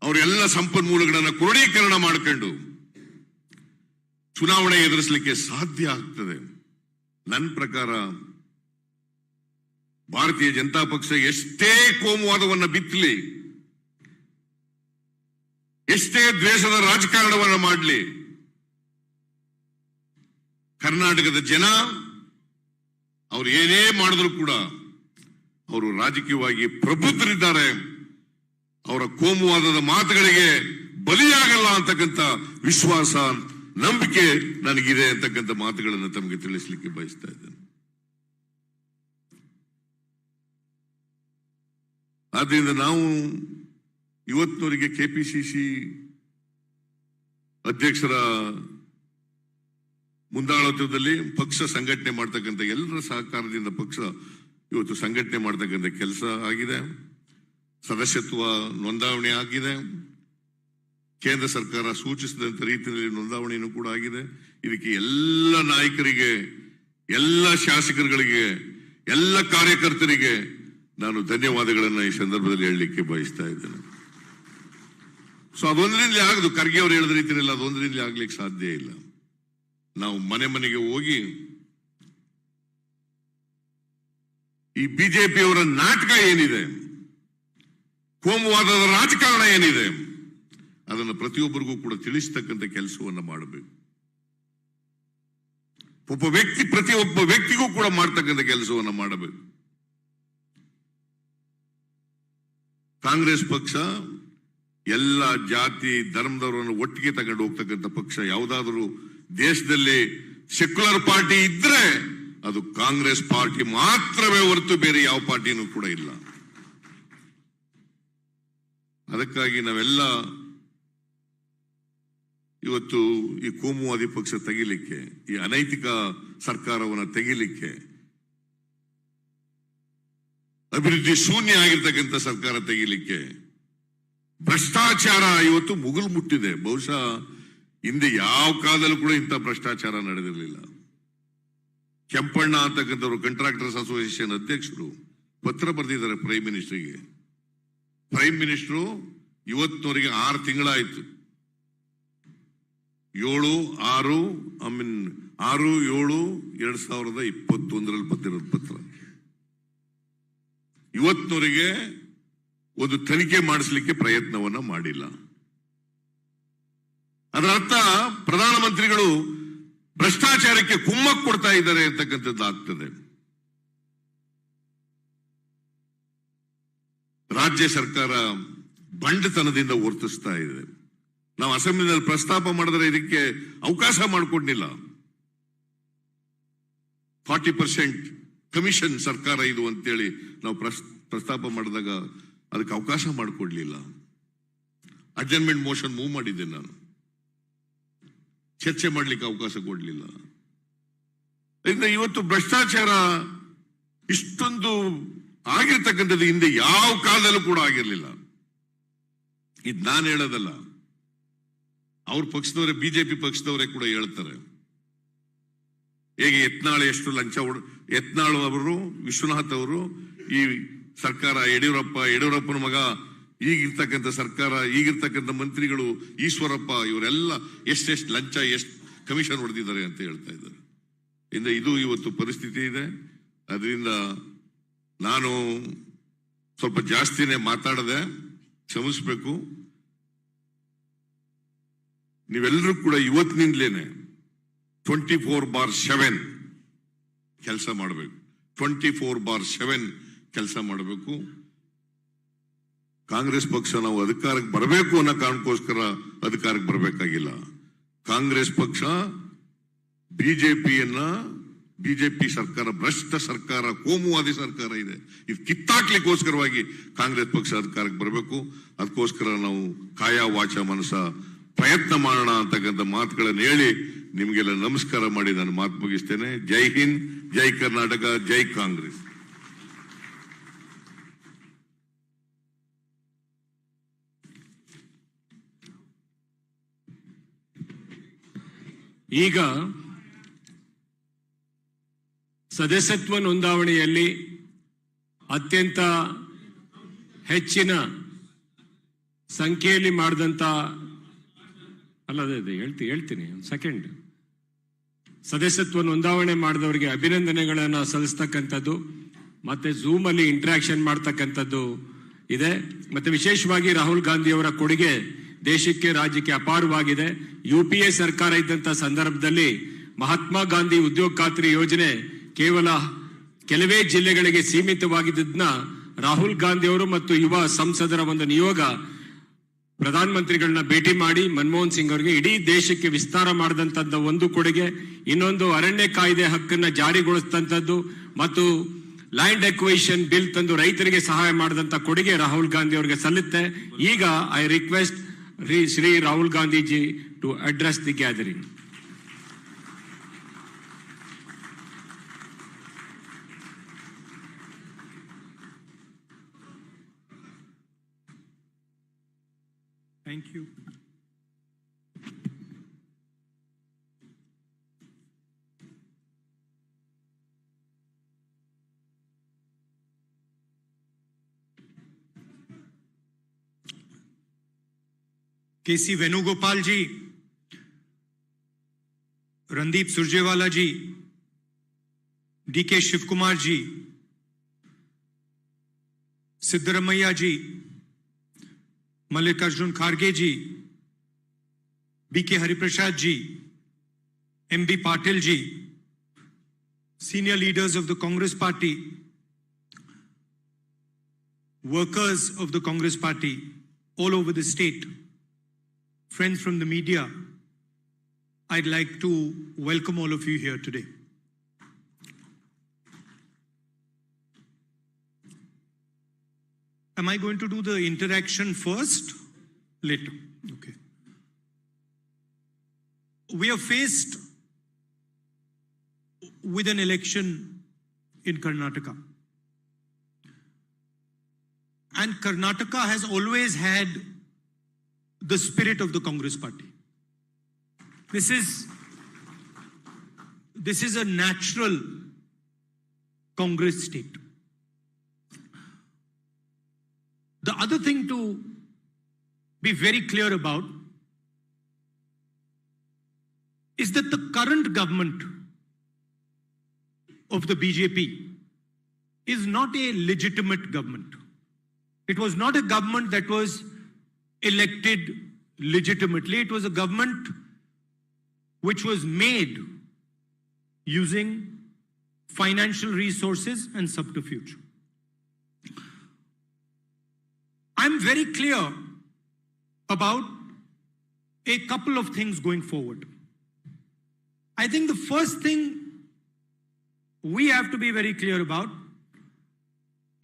ಅವರೆಲ್ಲ ಸಂಪನ್ಮೂಲಗಳನ್ನು ಕ್ರೋಢೀಕರಣ ಮಾಡಿಕೊಂಡು ಚುನಾವಣೆ ಎದುರಿಸಲಿಕ್ಕೆ ಸಾಧ್ಯ ಆಗ್ತದೆ. ನನ್ನ ಪ್ರಕಾರ ಭಾರತೀಯ ಜನತಾ ಪಕ್ಷ ಎಷ್ಟೇ ಕೋಮುವಾದವನ್ನು ಬಿತ್ತಲಿ, ಎಷ್ಟೇ ದ್ವೇಷದ ರಾಜಕಾರಣವನ್ನು ಮಾಡಲಿ, ಕರ್ನಾಟಕದ ಜನ ಅವರು ಏನೇ ಮಾಡಿದ್ರು ಕೂಡ ಅವರು ರಾಜಕೀಯವಾಗಿ ಪ್ರಬುದ್ಧರಿದ್ದಾರೆ. ಅವರ ಕೋಮುವಾದದ ಮಾತುಗಳಿಗೆ ಬಲಿಯಾಗಲ್ಲ ಅಂತಕ್ಕಂಥ ವಿಶ್ವಾಸ, ನಂಬಿಕೆ ನನಗಿದೆ ಅಂತಕ್ಕಂಥ ಮಾತುಗಳನ್ನು ತಮಗೆ ತಿಳಿಸಲಿಕ್ಕೆ ಬಯಸ್ತಾ ಇದ್ದೇನೆ. ಆದ್ರಿಂದ ನಾವು ಇವತ್ತಿನವರೆಗೆ ಕೆಪಿಸಿಸಿ ಅಧ್ಯಕ್ಷರ ಮುಂದಾಳತ್ವದಲ್ಲಿ ಪಕ್ಷ ಸಂಘಟನೆ ಮಾಡ್ತಕ್ಕಂಥ ಎಲ್ಲರ ಸಹಕಾರದಿಂದ ಪಕ್ಷ ಇವತ್ತು ಸಂಘಟನೆ ಮಾಡ್ತಕ್ಕಂಥ ಕೆಲಸ ಆಗಿದೆ. ಸದಸ್ಯತ್ವ ನೋಂದಾವಣೆ ಆಗಿದೆ. ಕೇಂದ್ರ ಸರ್ಕಾರ ಸೂಚಿಸಿದಂತ ರೀತಿಯಲ್ಲಿ ನೋಂದಾವಣೆಯೂ ಕೂಡ ಆಗಿದೆ. ಇದಕ್ಕೆ ಎಲ್ಲ ನಾಯಕರಿಗೆ, ಎಲ್ಲ ಶಾಸಕರುಗಳಿಗೆ, ಎಲ್ಲ ಕಾರ್ಯಕರ್ತರಿಗೆ ನಾನು ಧನ್ಯವಾದಗಳನ್ನು ಈ ಸಂದರ್ಭದಲ್ಲಿ ಹೇಳಲಿಕ್ಕೆ ಬಯಸ್ತಾ ಇದ್ದೇನೆ. ಸೊ ಅದೊಂದರಿಂದ ಆಗದು, ಖರ್ಗೆ ಅವರು ಹೇಳಿದ ರೀತಿಯಲ್ಲಿ ಅದೊಂದರಿಂದ ಆಗ್ಲಿಕ್ಕೆ ಸಾಧ್ಯ ಇಲ್ಲ. ನಾವು ಮನೆ ಮನೆಗೆ ಹೋಗಿ ಈ ಬಿಜೆಪಿಯವರ ನಾಟಕ ಏನಿದೆ, ಕೋಮುವಾದದ ರಾಜಕಾರಣ ಏನಿದೆ, ಅದನ್ನು ಪ್ರತಿಯೊಬ್ಬರಿಗೂ ಕೂಡ ತಿಳಿಸತಕ್ಕಂಥ ಕೆಲಸವನ್ನು ಮಾಡಬೇಕು. ಪ್ರತಿಯೊಬ್ಬ ವ್ಯಕ್ತಿಗೂ ಕೂಡ ಮಾಡ್ತಕ್ಕಂಥ ಕೆಲಸವನ್ನು ಮಾಡಬೇಕು. ಕಾಂಗ್ರೆಸ್ ಪಕ್ಷ ಎಲ್ಲ ಜಾತಿ ಧರ್ಮದವರನ್ನು ಒಟ್ಟಿಗೆ ತಗೊಂಡು ಹೋಗ್ತಕ್ಕಂಥ ಪಕ್ಷ. ಯಾವುದಾದ್ರೂ ದೇಶದಲ್ಲಿ ಸೆಕ್ಯುಲರ್ ಪಾರ್ಟಿ ಇದ್ರೆ ಅದು ಕಾಂಗ್ರೆಸ್ ಪಾರ್ಟಿ ಮಾತ್ರವೇ ಹೊರತು ಬೇರೆ ಯಾವ ಪಾರ್ಟಿನೂ ಕೂಡ ಇಲ್ಲ. ಅದಕ್ಕಾಗಿ ನಾವೆಲ್ಲ ಇವತ್ತು ಈ ಕೋಮುವಾದಿ ಪಕ್ಷ ತೆಗಿಲಿಕ್ಕೆ, ಈ ಅನೈತಿಕ ಸರ್ಕಾರವನ್ನು ತೆಗಿಲಿಕ್ಕೆ, ಅಭಿವೃದ್ಧಿ ಶೂನ್ಯ ಆಗಿರ್ತಕ್ಕಂಥ ಸರ್ಕಾರ ತೆಗಿಲಿಕ್ಕೆ, ಭ್ರಷ್ಟಾಚಾರ ಇವತ್ತು ಮುಗಿಲು ಮುಟ್ಟಿದೆ. ಬಹುಶಃ ಹಿಂದೆ ಯಾವ ಕಾಲದಲ್ಲೂ ಕೂಡ ಇಂಥ ಭ್ರಷ್ಟಾಚಾರ ನಡೆದಿರಲಿಲ್ಲ. ಕೆಂಪಣ್ಣ ಅಂತಕ್ಕಂಥವ್ರು ಕಾಂಟ್ರಾಕ್ಟರ್ಸ್ ಅಸೋಸಿಯೇಷನ್ ಅಧ್ಯಕ್ಷರು, ಪತ್ರ ಬರೆದಿದ್ದಾರೆ ಪ್ರೈಮ್ ಮಿನಿಸ್ಟರ್ಗೆ. ಪ್ರೈಮ್ ಮಿನಿಸ್ಟರು ಇವತ್ತಿನವರೆಗೆ 6 ತಿಂಗಳಾಯ್ತು. 6/7/2021 ಬಂದಿರೋದು ಪತ್ರ. ಇವತ್ತಿನವರೆಗೆ ಒಂದು ತನಿಖೆ ಮಾಡಿಸಲಿಕ್ಕೆ ಪ್ರಯತ್ನವನ್ನ ಮಾಡಿಲ್ಲ. ಅದರ ಅರ್ಥ ಪ್ರಧಾನಮಂತ್ರಿಗಳು ಭ್ರಷ್ಟಾಚಾರಕ್ಕೆ ಕುಮ್ಮಕ್ಕು ಕೊಡ್ತಾ ಇದ್ದಾರೆ ಅಂತಕ್ಕಂಥದ್ದು ಆಗ್ತದೆ. ರಾಜ್ಯ ಸರ್ಕಾರ ಬಂಡತನದಿಂದ ವರ್ತಿಸ್ತಾ ಇದೆ. ನಾವು ಅಸೆಂಬ್ಲಿನಲ್ಲಿ ಪ್ರಸ್ತಾಪ ಮಾಡಿದ್ರೆ ಇದಕ್ಕೆ ಅವಕಾಶ ಮಾಡಿಕೊಡ್ಲಿಲ್ಲ. 40% ಕಮಿಷನ್ ಸರ್ಕಾರ ಇದು ಅಂತೇಳಿ ನಾವು ಪ್ರಸ್ತಾಪ ಮಾಡಿದಾಗ ಅದಕ್ಕೆ ಅವಕಾಶ ಮಾಡಿಕೊಡ್ಲಿಲ್ಲ. ಅಡ್ಜರ್ನ್ಮೆಂಟ್ ಮೋಷನ್ ಮೂವ್ ಮಾಡಿದ್ದೆ ನಾನು. ಚರ್ಚೆ ಮಾಡ್ಲಿಕ್ಕೆ ಅವಕಾಶ ಕೊಡ್ಲಿಲ್ಲ. ಇದರಿಂದ ಇವತ್ತು ಭ್ರಷ್ಟಾಚಾರ ಇಷ್ಟೊಂದು ಆಗಿರ್ತಕ್ಕಂಥದ್ದು ಹಿಂದೆ ಯಾವ ಕಾಲದಲ್ಲೂ ಕೂಡ ಆಗಿರ್ಲಿಲ್ಲ. ಇದು ನಾನು ಹೇಳೋದಲ್ಲ, ಅವ್ರ ಪಕ್ಷದವರೇ, ಬಿಜೆಪಿ ಪಕ್ಷದವರೇ ಕೂಡ ಹೇಳ್ತಾರೆ. ಹೇಗೆ ಯತ್ನಾಳ್ ಎಷ್ಟು ಲಂಚ ಯತ್ನಾಳ್ ಅವರು, ವಿಶ್ವನಾಥ್ ಅವರು, ಈ ಸರ್ಕಾರ ಯಡಿಯೂರಪ್ಪನ ಮಗ, ಈಗಿರ್ತಕ್ಕಂಥ ಸರ್ಕಾರ, ಈಗಿರ್ತಕ್ಕಂಥ ಮಂತ್ರಿಗಳು, ಈಶ್ವರಪ್ಪ, ಇವರೆಲ್ಲ ಎಷ್ಟೆಷ್ಟು ಲಂಚ, ಎಷ್ಟು ಕಮಿಷನ್ ಹೊಡೆದಿದ್ದಾರೆ ಅಂತ ಹೇಳ್ತಾ ಇದ್ದಾರೆ. ಇದು ಇವತ್ತು ಪರಿಸ್ಥಿತಿ ಇದೆ. ಅದರಿಂದ ನಾನು ಸ್ವಲ್ಪ ಜಾಸ್ತಿನೇ ಮಾತಾಡದೆ, ಕ್ಷಮಿಸ್ಬೇಕು. ನೀವೆಲ್ಲರೂ ಕೂಡ ಇವತ್ತಿನಿಂದಲೇನೆ 24/7 ಕೆಲಸ ಮಾಡಬೇಕು. 24/7 ಕೆಲಸ ಮಾಡಬೇಕು. ಕಾಂಗ್ರೆಸ್ ಪಕ್ಷ ನಾವು ಅಧಿಕಾರಕ್ಕೆ ಬರಬೇಕು ಅನ್ನೋ ಕಾರಣಕ್ಕೋಸ್ಕರ ಅಧಿಕಾರಕ್ಕೆ ಬರಬೇಕಾಗಿಲ್ಲ. ಕಾಂಗ್ರೆಸ್ ಪಕ್ಷ ಬಿಜೆಪಿ ಸರ್ಕಾರ ಭ್ರಷ್ಟ ಸರ್ಕಾರ, ಕೋಮುವಾದಿ ಸರ್ಕಾರ ಇದೆ. ಇದು ಕಿತ್ತಾಕ್ಲಿಕ್ಕೋಸ್ಕರವಾಗಿ ಕಾಂಗ್ರೆಸ್ ಪಕ್ಷ ಅಧಿಕಾರಕ್ಕೆ ಬರಬೇಕು. ಅದಕ್ಕೋಸ್ಕರ ನಾವು ಕಾಯ ವಾಚ ಮನಸ ಪ್ರಯತ್ನ ಮಾಡೋಣ ಅಂತಕ್ಕಂಥ ಮಾತುಗಳನ್ನು ಹೇಳಿ ನಿಮಗೆಲ್ಲ ನಮಸ್ಕಾರ ಮಾಡಿ ನಾನು ಮಾತು ಮುಗಿಸ್ತೇನೆ. ಜೈ ಹಿಂದ್, ಜೈ ಕರ್ನಾಟಕ, ಜೈ ಕಾಂಗ್ರೆಸ್. ಈಗ ಸದಸ್ಯತ್ವ ನೋಂದಾವಣಿಯಲ್ಲಿ ಅತ್ಯಂತ ಹೆಚ್ಚಿನ ಸಂಖ್ಯೆಯಲ್ಲಿ ಮಾಡಿದಂತ ಹೇಳ್ತೀನಿ ಒಂದು ಸೆಕೆಂಡ್. ಸದಸ್ಯತ್ವ ನೋಂದಾವಣೆ ಮಾಡಿದವರಿಗೆ ಅಭಿನಂದನೆಗಳನ್ನು ಸಲ್ಲಿಸ್ತಕ್ಕಂಥದ್ದು, ಮತ್ತೆ ಝೂಮ್ ಅಲ್ಲಿ ಇಂಟ್ರಾಕ್ಷನ್ ಮಾಡ್ತಕ್ಕಂಥದ್ದು ಇದೆ. ಮತ್ತೆ ವಿಶೇಷವಾಗಿ ರಾಹುಲ್ ಗಾಂಧಿ ಅವರ ಕೊಡುಗೆ ದೇಶಕ್ಕೆ, ರಾಜ್ಯಕ್ಕೆ ಅಪಾರವಾಗಿದೆ. UPA ಸರ್ಕಾರ ಇದ್ದಂತ ಸಂದರ್ಭದಲ್ಲಿ ಮಹಾತ್ಮ ಗಾಂಧಿ ಉದ್ಯೋಗ ಖಾತ್ರಿ ಯೋಜನೆ ಕೇವಲ ಕೆಲವೇ ಜಿಲ್ಲೆಗಳಿಗೆ ಸೀಮಿತವಾಗಿದ್ದನ್ನ ರಾಹುಲ್ ಗಾಂಧಿ ಅವರು ಮತ್ತು ಯುವ ಸಂಸದರ ಒಂದು ನಿಯೋಗ ಪ್ರಧಾನಮಂತ್ರಿಗಳನ್ನ ಭೇಟಿ ಮಾಡಿ ಮನಮೋಹನ್ ಸಿಂಗ್ ಅವರಿಗೆ ಇಡೀ ದೇಶಕ್ಕೆ ವಿಸ್ತಾರ ಮಾಡಿದಂತದ್ದು ಒಂದು ಕೊಡುಗೆ. ಇನ್ನೊಂದು ಅರಣ್ಯ ಕಾಯ್ದೆ ಹಕ್ಕನ್ನ ಜಾರಿಗೊಳಿಸಿದಂಥದ್ದು ಮತ್ತು ಲ್ಯಾಂಡ್ ಎಕ್ವೈಷನ್ ಬಿಲ್ ತಂದು ರೈತರಿಗೆ ಸಹಾಯ ಮಾಡಿದಂತ ಕೊಡುಗೆ ರಾಹುಲ್ ಗಾಂಧಿ ಅವರಿಗೆ ಸಲ್ಲುತ್ತೆ. ಈಗ I request Shri Rahul Gandhiji to address the gathering. Thank you. KC Venugopal ji, Randeep Surjewala ji, DK Shivkumar ji, Siddaramaiah ji, Mallikarjun Kharge ji, BK Hariprasad ji, MB Patil ji, senior leaders of the Congress Party, workers of the Congress Party all over the state, friends from the media, I'd like to welcome all of you here today. Am I going to do the interaction first? Later. Okay. We are faced with an election in Karnataka. And Karnataka has always had the spirit of the Congress Party. This is a natural Congress state. The other thing to be very clear about is that the current government of the BJP is not a legitimate government. It was not a government that was elected legitimately. It was a government which was made using financial resources and subterfuge. I'm very clear about a couple of things going forward. I think the first thing we have to be very clear about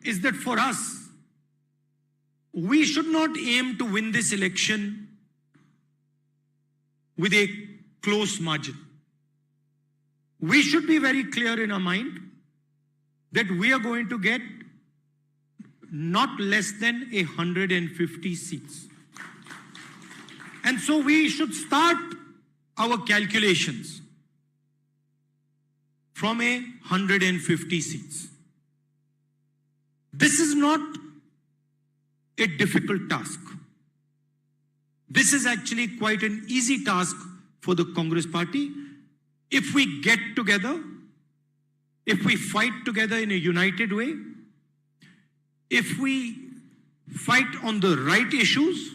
is that for us, we should not aim to win this election with a close margin. We should be very clear in our mind that we are going to get not less than 150 seats. And so we should start our calculations from 150 seats. This is not a difficult task. This is actually quite an easy task for the Congress party. If we get together, if we fight together in a united way, if we fight on the right issues,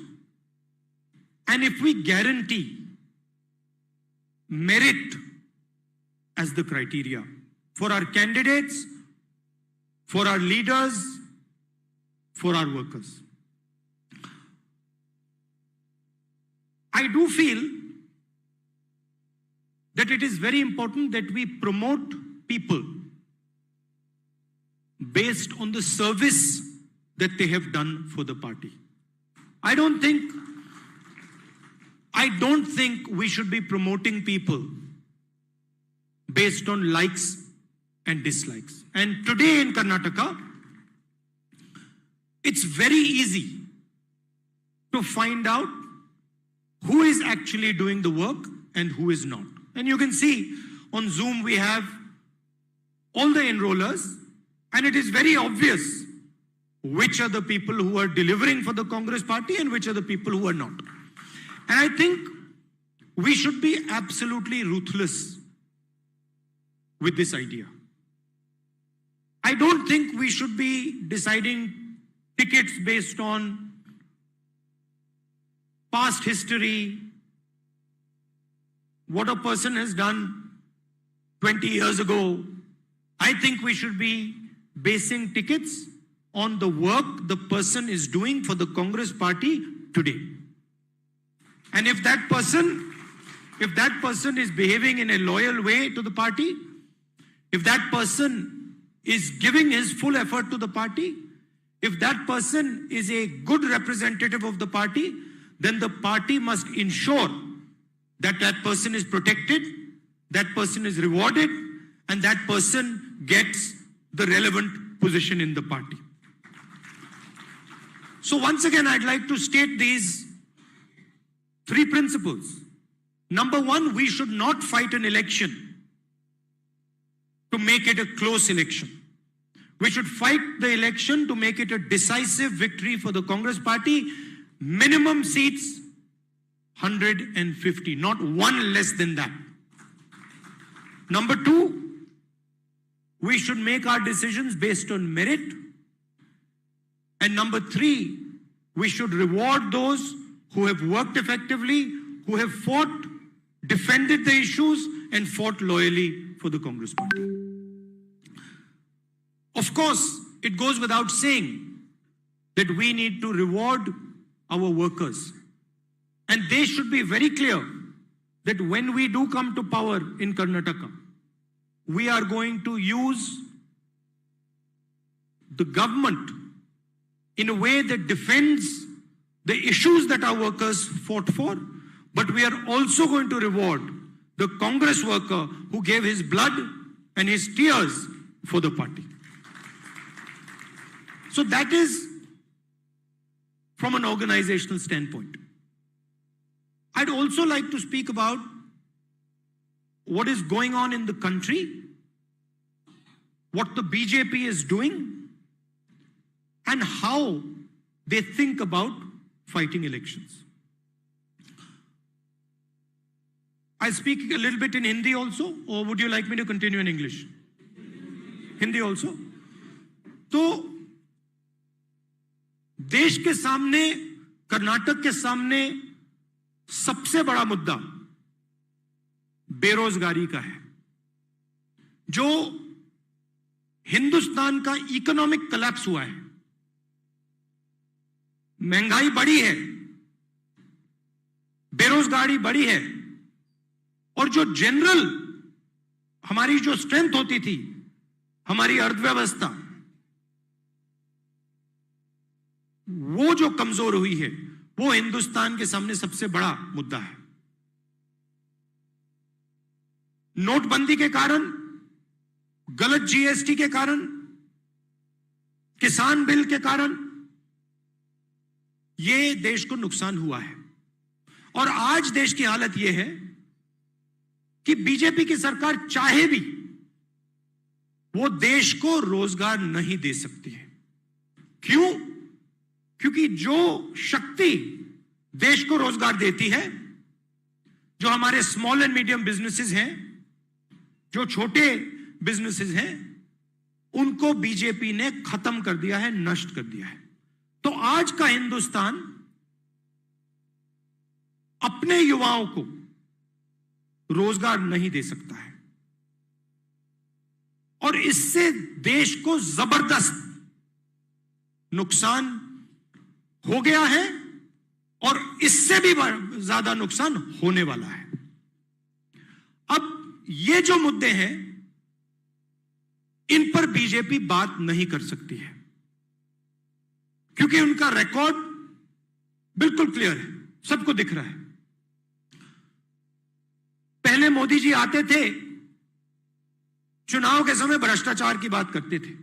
and if we guarantee merit as the criteria for our candidates, for our leaders, for our workers. I do feel that it is very important that we promote people based on the service that they have done for the party. I don't think we should be promoting people based on likes and dislikes. And today in Karnataka, it's very easy to find out who is actually doing the work and who is not. And you can see on Zoom we have all the enrollers, and it is very obvious which are the people who are delivering for the Congress party and which are the people who are not. And I think we should be absolutely ruthless with this idea. I don't think we should be deciding tickets based on past history, what a person has done 20 years ago. I think we should be basing tickets on the work the person is doing for the Congress party today. And if that person is behaving in a loyal way to the party, if that person is giving his full effort to the party, if that person is a good representative of the party, then the party must ensure that that person is protected, that person is rewarded, and that person gets the relevant position in the party. So once again, I'd like to state these three principles. Number one, we should not fight an election to make it a close election. We should fight the election to make it a decisive victory for the Congress party. Minimum seats, 150, not one less than that. Number two, we should make our decisions based on merit. And number three, we should reward those who have worked effectively, who have fought, defended the issues, and fought loyally for the Congress party. Of course, it goes without saying that we need to reward our workers. And they should be very clear that when we do come to power in Karnataka, we are going to use the government in a way that defends the issues that our workers fought for, but we are also going to reward the Congress worker who gave his blood and his tears for the party. So that is from an organizational standpoint. I'd also like to speak about what is going on in the country, what the BJP is doing, and how they think about fighting elections. I speak a little bit in Hindi also, or would you like me to continue in English? Hindi also. तो देश के सामने, कर्नाटक के सामने सबसे बड़ा मुद्दा बेरोजगारी का है, जो हिंदुस्तान का इकोनॉमिक कोलैप्स हुआ है। महंगाई बढ़ी है, बेरोजगारी बढ़ी है, और जो जनरल हमारी जो स्ट्रेंथ होती थी, हमारी अर्थव्यवस्था, वो जो कमजोर हुई है, वो हिंदुस्तान के सामने सबसे बड़ा मुद्दा है। नोटबंदी के कारण, गलत जीएसटी के कारण, किसान बिल के कारण ये देश को नुकसान हुआ है। और आज देश की हालत यह है कि बीजेपी की सरकार चाहे भी वो देश को रोजगार नहीं दे सकती है। क्यों? क्योंकि जो शक्ति देश को रोजगार देती है, जो हमारे स्मॉल एंड मीडियम बिजनेसेस हैं, जो छोटे बिजनेसेस हैं, उनको बीजेपी ने खत्म कर दिया है, नष्ट कर दिया है। तो आज का हिंदुस्तान अपने युवाओं को रोजगार नहीं दे सकता है, और इससे देश को जबरदस्त नुकसान हो गया है, और इससे भी ज्यादा नुकसान होने वाला है। अब ये जो मुद्दे हैं, इन पर बीजेपी बात नहीं कर सकती है, क्योंकि उनका रिकॉर्ड बिल्कुल क्लियर है, सबको दिख रहा है। पहले मोदी जी आते थे, चुनाव के समय भ्रष्टाचार की बात करते थे।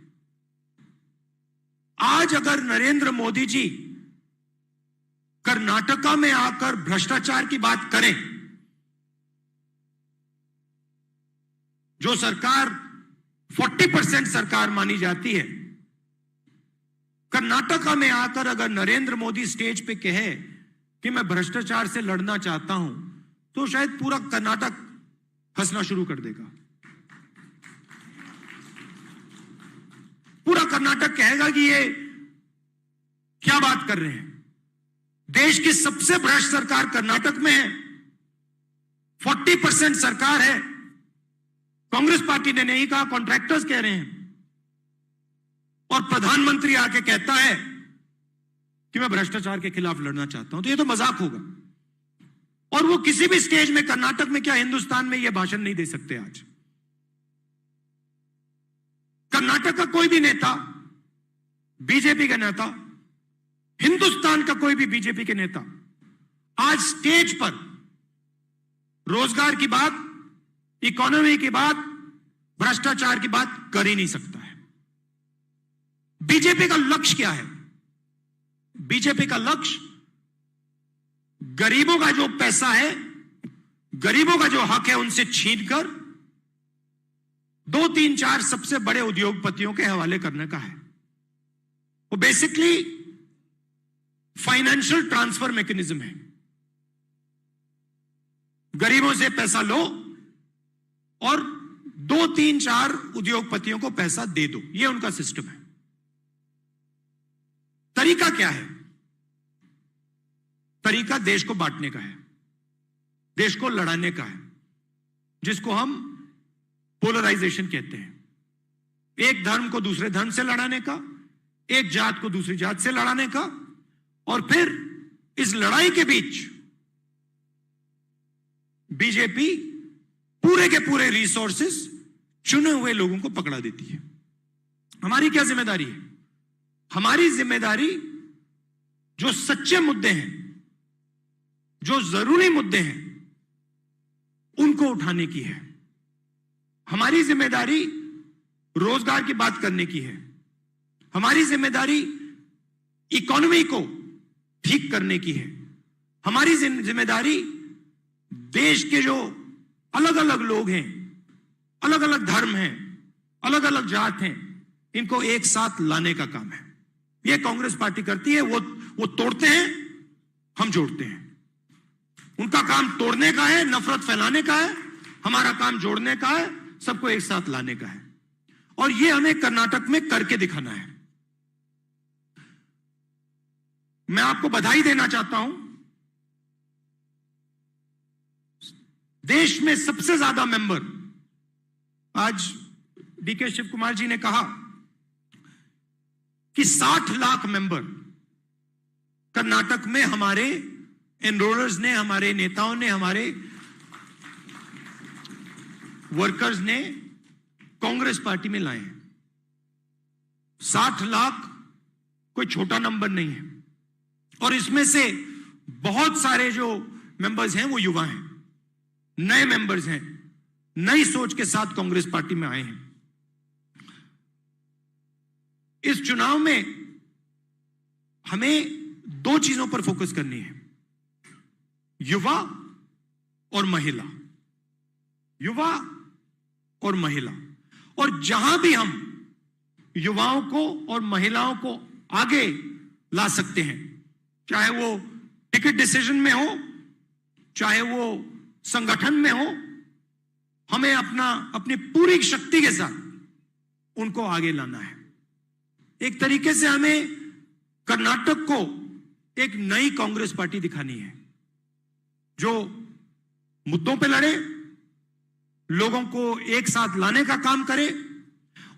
आज अगर नरेंद्र मोदी जी कर्नाटका में आकर भ्रष्टाचार की बात करें, जो सरकार 40% सरकार मानी जाती है, कर्नाटका में आकर अगर नरेंद्र मोदी स्टेज पे कहे कि मैं भ्रष्टाचार से लड़ना चाहता हूं, तो शायद पूरा कर्नाटक हंसना शुरू कर देगा। पूरा कर्नाटक कहेगा कि ये क्या बात कर रहे हैं। देश की सबसे भ्रष्ट सरकार कर्नाटक में है, 40% सरकार है। कांग्रेस पार्टी ने नहीं कहा, कॉन्ट्रैक्टर्स कह रहे हैं, और प्रधानमंत्री आके कहता है कि मैं भ्रष्टाचार के खिलाफ लड़ना चाहता हूं, तो ये तो मजाक होगा। और वो किसी भी स्टेज में, कर्नाटक में क्या हिंदुस्तान में, ये भाषण नहीं दे सकते। आज कर्नाटक का कोई भी नेता, बीजेपी का नेता, हिंदुस्तान का कोई भी बीजेपी के नेता आज स्टेज पर रोजगार की बात, इकोनॉमी की बात, भ्रष्टाचार की बात कर ही नहीं सकता है। बीजेपी का लक्ष्य क्या है? बीजेपी का लक्ष्य गरीबों का जो पैसा है, गरीबों का जो हक है, उनसे छीनकर 2, 3, 4 सबसे बड़े उद्योगपतियों के हवाले करने का है। वो बेसिकली फाइनेंशियल ट्रांसफर मैकेनिज्म है। गरीबों से पैसा लो और 2, 3, 4 उद्योगपतियों को पैसा दे दो, ये उनका सिस्टम है। तरीका क्या है? तरीका देश को बांटने का है, देश को लड़ाने का है, जिसको हम पोलराइजेशन कहते हैं। एक धर्म को दूसरे धर्म से लड़ाने का, एक जात को दूसरी जात से लड़ाने का, और फिर इस लड़ाई के बीच बीजेपी पूरे के पूरे रिसोर्सेस चुने हुए लोगों को पकड़ा देती है। हमारी क्या जिम्मेदारी है? हमारी जिम्मेदारी जो सच्चे मुद्दे हैं, जो जरूरी मुद्दे हैं, उनको उठाने की है। हमारी जिम्मेदारी रोजगार की बात करने की है। हमारी जिम्मेदारी इकोनॉमी को ठीक करने की है। हमारी जिम्मेदारी देश के जो अलग अलग लोग हैं, अलग अलग धर्म हैं, अलग अलग जात हैं, इनको एक साथ लाने का काम है। ये कांग्रेस पार्टी करती है। वो तोड़ते हैं, हम जोड़ते हैं। उनका काम तोड़ने का है, नफरत फैलाने का है, हमारा काम जोड़ने का है, सबको एक साथ लाने का है। और ये हमें कर्नाटक में करके दिखाना है। मैं आपको बधाई देना चाहता हूं, देश में सबसे ज्यादा मेंबर, आज डीके शिव कुमार जी ने कहा कि 60 लाख मेंबर कर्नाटक में हमारे एनरोलर्स ने, हमारे नेताओं ने, हमारे वर्कर्स ने कांग्रेस पार्टी में लाए हैं। 60 लाख कोई छोटा नंबर नहीं है। और इसमें से बहुत सारे जो मेंबर्स हैं वो युवा हैं, नए मेंबर्स हैं, नई सोच के साथ कांग्रेस पार्टी में आए हैं। इस चुनाव में हमें 2 चीजों पर फोकस करनी है, युवा और महिला। युवा और महिला। और जहां भी हम युवाओं को और महिलाओं को आगे ला सकते हैं, चाहे वो टिकट डिसीजन में हो, चाहे वो संगठन में हो, हमें अपनी पूरी शक्ति के साथ उनको आगे लाना है। एक तरीके से हमें कर्नाटक को एक नई कांग्रेस पार्टी दिखानी है, जो मुद्दों पे लड़े, लोगों को एक साथ लाने का काम करे,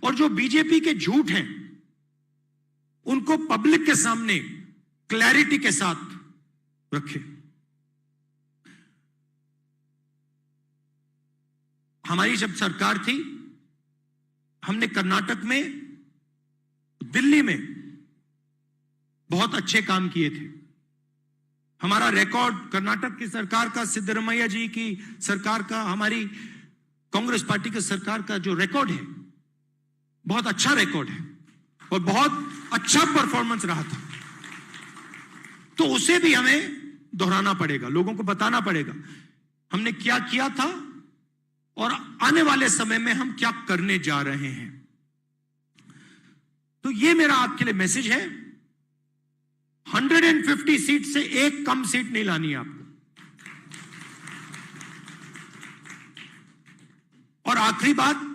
और जो बीजेपी के झूठ हैं उनको पब्लिक के सामने क्लैरिटी के साथ रखे। हमारी जब सरकार थी, हमने कर्नाटक में, दिल्ली में बहुत अच्छे काम किए थे। हमारा रिकॉर्ड, कर्नाटक की सरकार का, सिद्धरामैया जी की सरकार का, हमारी कांग्रेस पार्टी की सरकार का जो रिकॉर्ड है, बहुत अच्छा रिकॉर्ड है और बहुत अच्छा परफॉर्मेंस रहा था। तो उसे भी हमें दोहराना पड़ेगा, लोगों को बताना पड़ेगा हमने क्या किया था और आने वाले समय में हम क्या करने जा रहे हैं। तो ये मेरा आपके लिए मैसेज है, 150 सीट से एक कम सीट नहीं लानी है आपको। और आखिरी बात,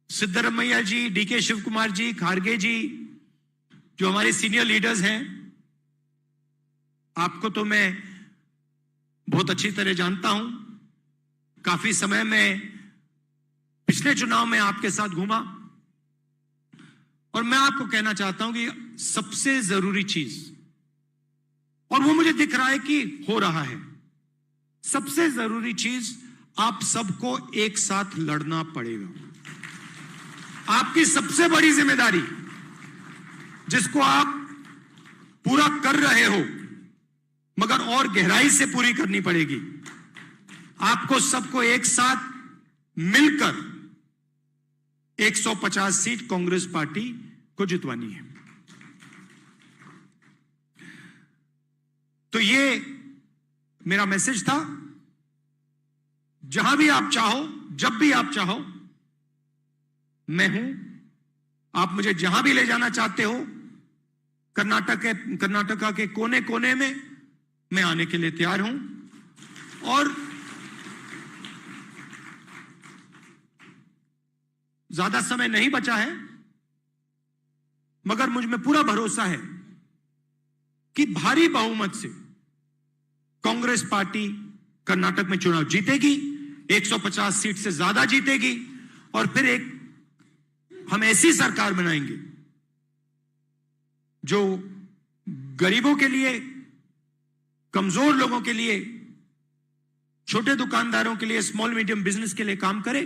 सिद्धरामैया जी, डीके शिव कुमार जी, खारगे जी, जो हमारे सीनियर लीडर्स हैं, आपको तो मैं बहुत अच्छी तरह जानता हूं। काफी समय में पिछले चुनाव में आपके साथ घूमा, और मैं आपको कहना चाहता हूं कि सबसे जरूरी चीज, और वो मुझे दिख रहा है कि हो रहा है, सबसे जरूरी चीज, आप सबको एक साथ लड़ना पड़ेगा। आपकी सबसे बड़ी जिम्मेदारी, जिसको आप पूरा कर रहे हो मगर और गहराई से पूरी करनी पड़ेगी, आपको सबको एक साथ मिलकर 150 सीट कांग्रेस पार्टी को जितवानी है। तो ये मेरा मैसेज था। जहां भी आप चाहो, जब भी आप चाहो, मैं हूं। आप मुझे जहां भी ले जाना चाहते हो, कर्नाटका के कोने कोने में मैं आने के लिए तैयार हूं। और ज्यादा समय नहीं बचा है, मगर मुझ में पूरा भरोसा है कि भारी बहुमत से कांग्रेस पार्टी कर्नाटक में चुनाव जीतेगी, 150 सीट से ज्यादा जीतेगी, और फिर हम ऐसी सरकार बनाएंगे जो गरीबों के लिए, कमजोर लोगों के लिए, छोटे दुकानदारों के लिए, स्मॉल मीडियम बिजनेस के लिए काम करे,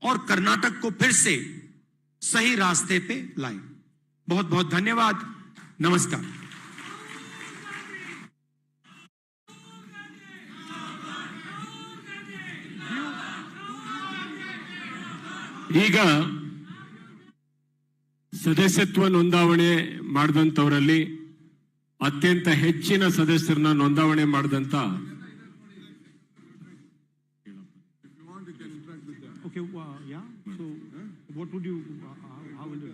और कर्नाटक को फिर से सही रास्ते पे लाए। बहुत बहुत धन्यवाद। नमस्कार। ಈಗ ಸದಸ್ಯತ್ವ ನೋಂದಾವಣೆ ಮಾಡಿದಂಥವರಲ್ಲಿ ಅತ್ಯಂತ ಹೆಚ್ಚಿನ ಸದಸ್ಯರನ್ನ ನೋಂದಾವಣೆ ಮಾಡಿದಂತ Okay, yeah. So, what would you? How will you?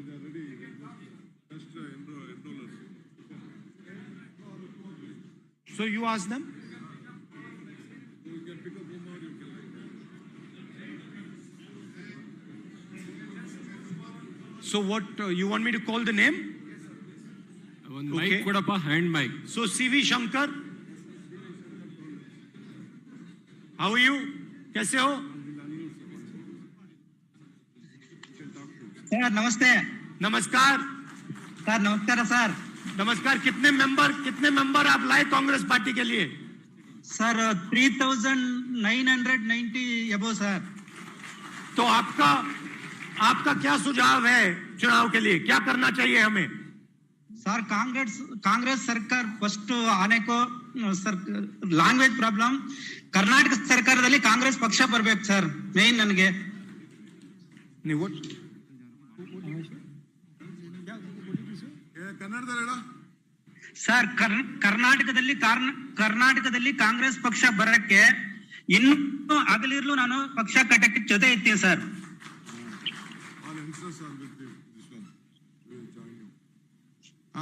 So you ask them. So what, you want me to call the name? ಒಂದು ಮೈಕ್ ಕೊಡಪ್ಪ, hand mic. So CV Shankar, how are you? कैसे हो? Sir नमस्ते. नमस्कार sir. नमस्कार sir. नमस्कार. कितने member आप लाए कांग्रेस पार्टी के लिए? सर 3990 अबो सर. तो आपका क्या सुझाव है चुनाव के लिए? क्या करना चाहिए हमें? सर कांग्रेस सरकार फर्स्ट आने को सर लैंग्वेज प्रॉब्लम कर्नाटक ಸರ್ಕಾರದಲ್ಲಿ ಕಾಂಗ್ರೆಸ್ ಪಕ್ಷ ಬರಬೇಕು ಸರ್ ಮೇನ್ ನನಗೆ. ನೀವು ಸರ್ ಕರ್ನಾಟಕದಲ್ಲಿ ಕಾಂಗ್ರೆಸ್ ಪಕ್ಷ ಬರಕ್ಕೆ ಇನ್ನು ಆಗಲಿರ್ಲು ನಾನು ಪಕ್ಷ ಕಟ್ಟಕ್ಕೆ ಜೊತೆ ಇರ್ತೀನಿ ಸರ್.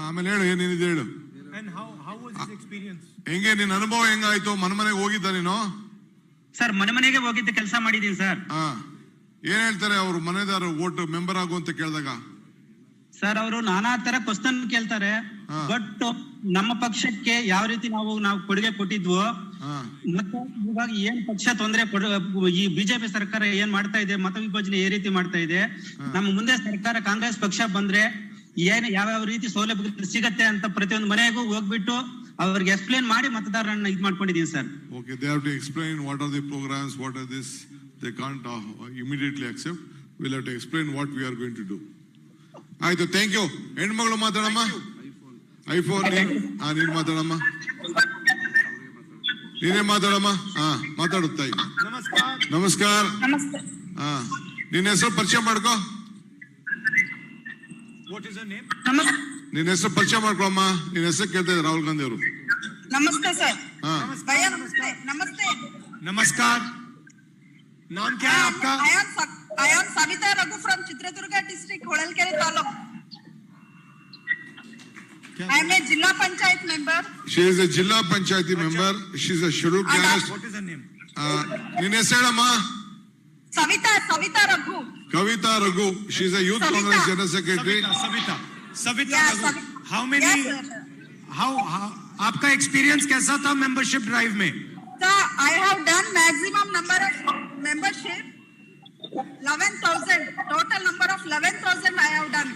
ಆಮೇಲೆ ಹೇಳು, ಏನೇನಿದೆ ಹೇಳು. ಹೆಂಗೆ ನಿನ್ನ ಅನುಭವ ಹೆಂಗಾಯ್ತು? ಮನೆಗೆ ಹೋಗಿದ್ದ ನೀನು? ಸರ್ ಮನೆಗೆ ಹೋಗಿದ್ದ ಕೆಲಸ ಮಾಡಿದೀನಿ ಸರ್. ಏನ್ ಹೇಳ್ತಾರೆ ಅವರು ಮನೆದಾರ ವೋಟ್ ಮೆಂಬರ್ ಆಗು ಅಂತ ಕೇಳಿದಾಗ? ಸರ್ ಅವರು ನಾನಾ ತರ ಕ್ವಶನ್ ಕೇಳ್ತಾರೆ. ಬಟ್ ನಮ್ಮ ಪಕ್ಷಕ್ಕೆ ಯಾವ ರೀತಿ ನಾವು ಕೊಡುಗೆ ಕೊಟ್ಟಿದ್ವು, ಮತ್ತೆ ಇವಾಗ ಏನ್ ಪಕ್ಷ ತೊಂದರೆ ಈ ಬಿಜೆಪಿ ಸರ್ಕಾರ ಏನ್ ಮಾಡ್ತಾ ಇದೆ, ಮತ ವಿಭಜನೆ ಏ ರೀತಿ ಮಾಡ್ತಾ ಇದೆ, ನಮ್ಮ ಮುಂದೆ ಸರ್ಕಾರ ಕಾಂಗ್ರೆಸ್ ಪಕ್ಷ ಬಂದ್ರೆ ಯಾವ ರೀತಿ ಸೌಲಭ್ಯ ಸಿಗತ್ತೆ ಅಂತ ಪ್ರತಿಯೊಂದು ಮನೆಗೂ ಹೋಗ್ಬಿಟ್ಟು ಅವ್ರಿಗೆ ಎಕ್ಸ್ಪ್ಲೇನ್ ಮಾಡಿ ಮತದಾರರನ್ನ ಇದು ಮಾಡ್ಕೊಂಡಿದೀವಿ sir. Okay, they have to explain what are the programs, what are this. They can't immediately accept. We'll have to explain what we are going to do. ಆಯ್ತು, ಥ್ಯಾಂಕ್ ಯು. ಹೆಣ್ಮಗಳು ಮಾತಾಡಮ್ಮ. ಐಫೋನ್ ನೀನ್ ಮಾತಾಡಮ್ಮ. ನೀನೇ ಮಾತಾಡಮ್ಮ. ಮಾತಾಡುತ್ತಾಯಿ. ನಮಸ್ಕಾರ. ನಿನ್ನ ಹೆಸರು ಪರಿಚಯ ಮಾಡ್ಕೋ. ನಿನ್ನ ಹೆಸರು ಪರಿಚಯ ಮಾಡ್ಕೊಳಮ್ಮ. ನಿನ್ನ ಹೆಸರು ಕೇಳ್ತಾ ಇದ್ದಾರೆ ರಾಹುಲ್ ಗಾಂಧಿ ಅವರು. नमस्ते सर. भैया नमस्ते. नमस्कार. नाम क्या है आपका? I am Savita Raghu from Chitradurga district Holalkere taluk. I am a Jilla Panchayat member. She is a Jilla Panchayati member. She is a scheduled caste. What is her name? ನಿನ್ನ ಹೆಸರು ಹೇಳಮ್ಮ. Savita Raghu. Kavita Raghu. She is a Youth Congress General Secretary. Savita Raghu. How many? How आपका experience कैसा था membership drive में? Sir, I have done maximum number of membership 11,000. Total number of 11,000 I have done.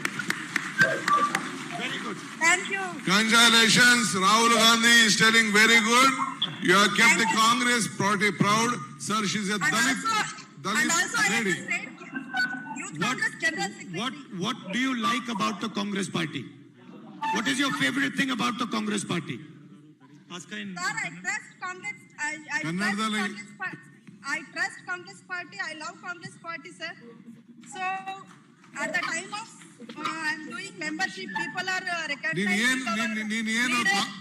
Very good. Thank you. Congratulations, Rahul Gandhi is telling very good. You have kept the Congress party proud. Sir, she is a Dalit lady. What do you like about the Congress party? What is your favorite thing about the Congress party? Sir, I trust Congress. I trust Congress party. I love Congress party, sir. So, at the time of I'm doing membership, people are recognizing. ನೀನು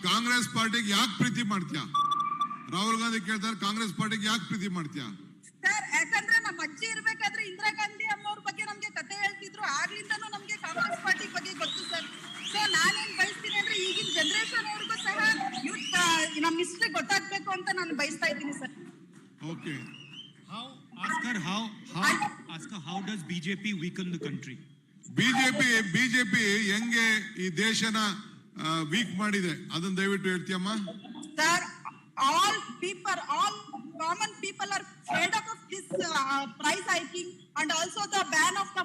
ಕಾಂಗ್ರೆಸ್ ಪಾರ್ಟಿಗೆ ಯಾಕೆ ಪ್ರೀತಿ ಮಾಡ್ತೀಯಾ? ರಾಹುಲ್ ಗಾಂಧಿ ಕೇಳ್ತಾರೆ, ಕಾಂಗ್ರೆಸ್ ಪಾರ್ಟಿಗೆ ಯಾಕೆ ಪ್ರೀತಿ ಮಾಡ್ತೀಯಾ? Sir, ಯಾಕಂದ್ರೆ ನಮ್ಮ ಅಜ್ಜಿ ಇರ್ಬೇಕಾದ್ರೆ ಇಂದಿರಾ ಗಾಂಧಿ ಅಮ್ಮವ್ರ ಬಗ್ಗೆ ನಮ್ಗೆ ಕತೆ ಹೇಳ್ತಿದ್ರು. ಆಗ್ಲಿಂದನೂ ನಮ್ಗೆ ಕಾಂಗ್ರೆಸ್ ಪಾರ್ಟಿ ಬಗ್ಗೆ ಗೊತ್ತು ಸರ್. ಸೊ ನಾನೇನ್ ಬಯಸ್ತೀನಿ ಅಂದ್ರೆ ಈಗಿನ ಜನರೇಷನ್ ಅವ್ರಿಗೂ ಸಹ ಯೂತ್ ನಮ್ಮ ಹಿಸ್ಟ್ರಿ ಗೊತ್ತಾಗ್ಬೇಕು ಅಂತ ನಾನು ಬಯಸ್ತಾ ಇದ್ದೀನಿ ಸರ್. Okay. How does BJP weaken the country? BJP ಹೆಂಗೆ ಈ ದೇಶನ ವೀಕ್ ಮಾಡಿದೆ ಅದನ್ನ ದಯವಿಟ್ಟು ಹೇಳ್ತೀಯಮ್ಮ. Sir, all common people are fed up of this price hiking and also the ban of the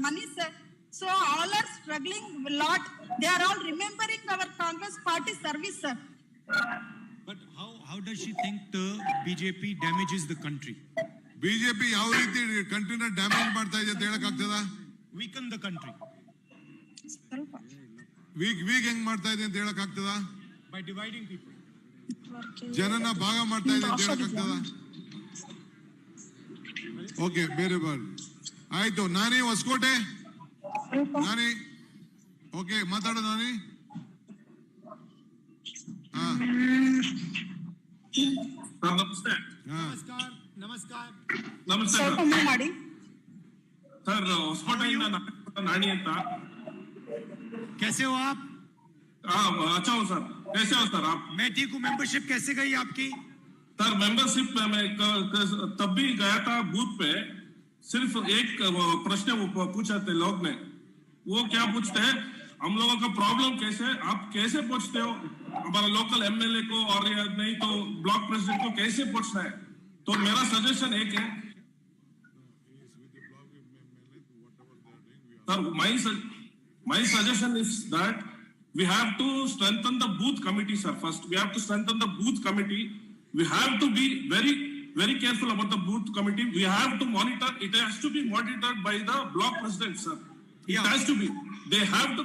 money, sir. So all are struggling a lot. They are all remembering our Congress party service, sir. But how does she think the BJP damages the country? BJP ಯಾವ ರೀತಿ ಕಂಟ್ರಿನ damage ಮಾಡ್ತಾ ಇದೆ ಅಂತ ಹೇಳಕ್ ಆಗ್ತದ? Weaken the country. Weak ಹೆಂಗ್ ಮಾಡ್ತಾ ಇದೆ ಅಂತ ಹೇಳಕ್ ಆಗ್ತದ? By dividing people. ಜನನ ಭಾಗ ಮಾಡ್ತಾ ಇದೆ ಅಂತ ಹೇಳಕ್ ಆಗ್ತದ? ಓಕೆ, ಬೇರೆ ಆಯ್ತು. ನಾನಿ ಹೊಸಕೋಟೆ. ನಾನಿ ಓಕೆ, ಮಾತಾಡೋ ನಾನಿ. ನಮಸ್ಕಾರ. ಮಾಡಿ ಸರ್, ಹೊಸಕೋಟೆಯಿಂದ ನಾಣಿ ಅಂತ. कैसे हो आप? अच्छा हूँ सर. कैसे हो सर आप? मैं ठीक हूँ। मेंबरशिप कैसे गई आपकी? सर मेंबरशिप में मैं तब भी गया था बूथ पे, सिर्फ एक प्रश्न पूछा थे लोग ने, वो क्या पूछते हैं, हम लोगों का प्रॉब्लम कैसे, आप कैसे पूछते हो हमारा लोकल एमएलए को और नहीं तो ब्लॉक प्रेसिडेंट को कैसे पूछना है? तो मेरा सजेशन एक है sir, my suggestion is that we have to strengthen the booth committee, sir. First, we have to strengthen the booth committee. We have to be very careful about the booth committee. We have to monitor. It has to be monitored by the block president, sir. It has to be. They have to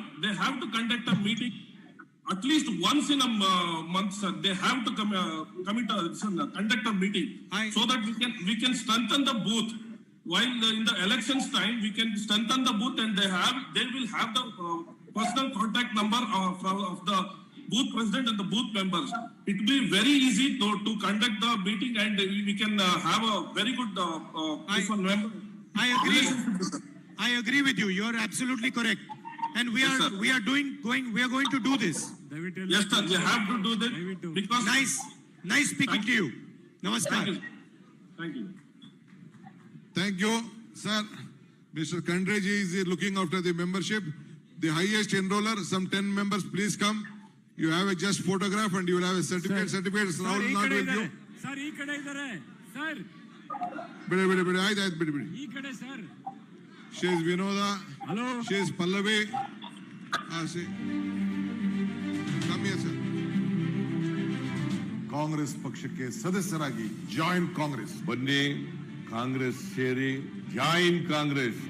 conduct a meeting at least once in a month, sir. They have to conduct a meeting so that we can strengthen the booth. While in the elections time, we can strengthen the booth, and they will have the personal contact number of the booth president and the booth members. It will be very easy to conduct the meeting, and we can have a very good I agree with you. You are absolutely correct, and we are going to do this. Yes, sir. We have to do that because nice speaking to you. Namaskar. Thank you. Thank you, sir. Mr. Kandreji is looking after the membership. The highest enroller, some 10 members, please come. You have a just photograph and you will have a certificate. Certificate is now not with you. Sir, ee kade idare. Sir. Bidi. Aayt, bidi. Ee kade, sir. She is Vinoda. Hello. She is Pallavi. Come here, sir. Congress ಪಕ್ಷಕ್ಕೆ ಸದಸ್ಯರಾಗಿ join Congress ಬನ್ನಿ, ಕಾಂಗ್ರೆಸ್ ಸೇರಿ join Congress.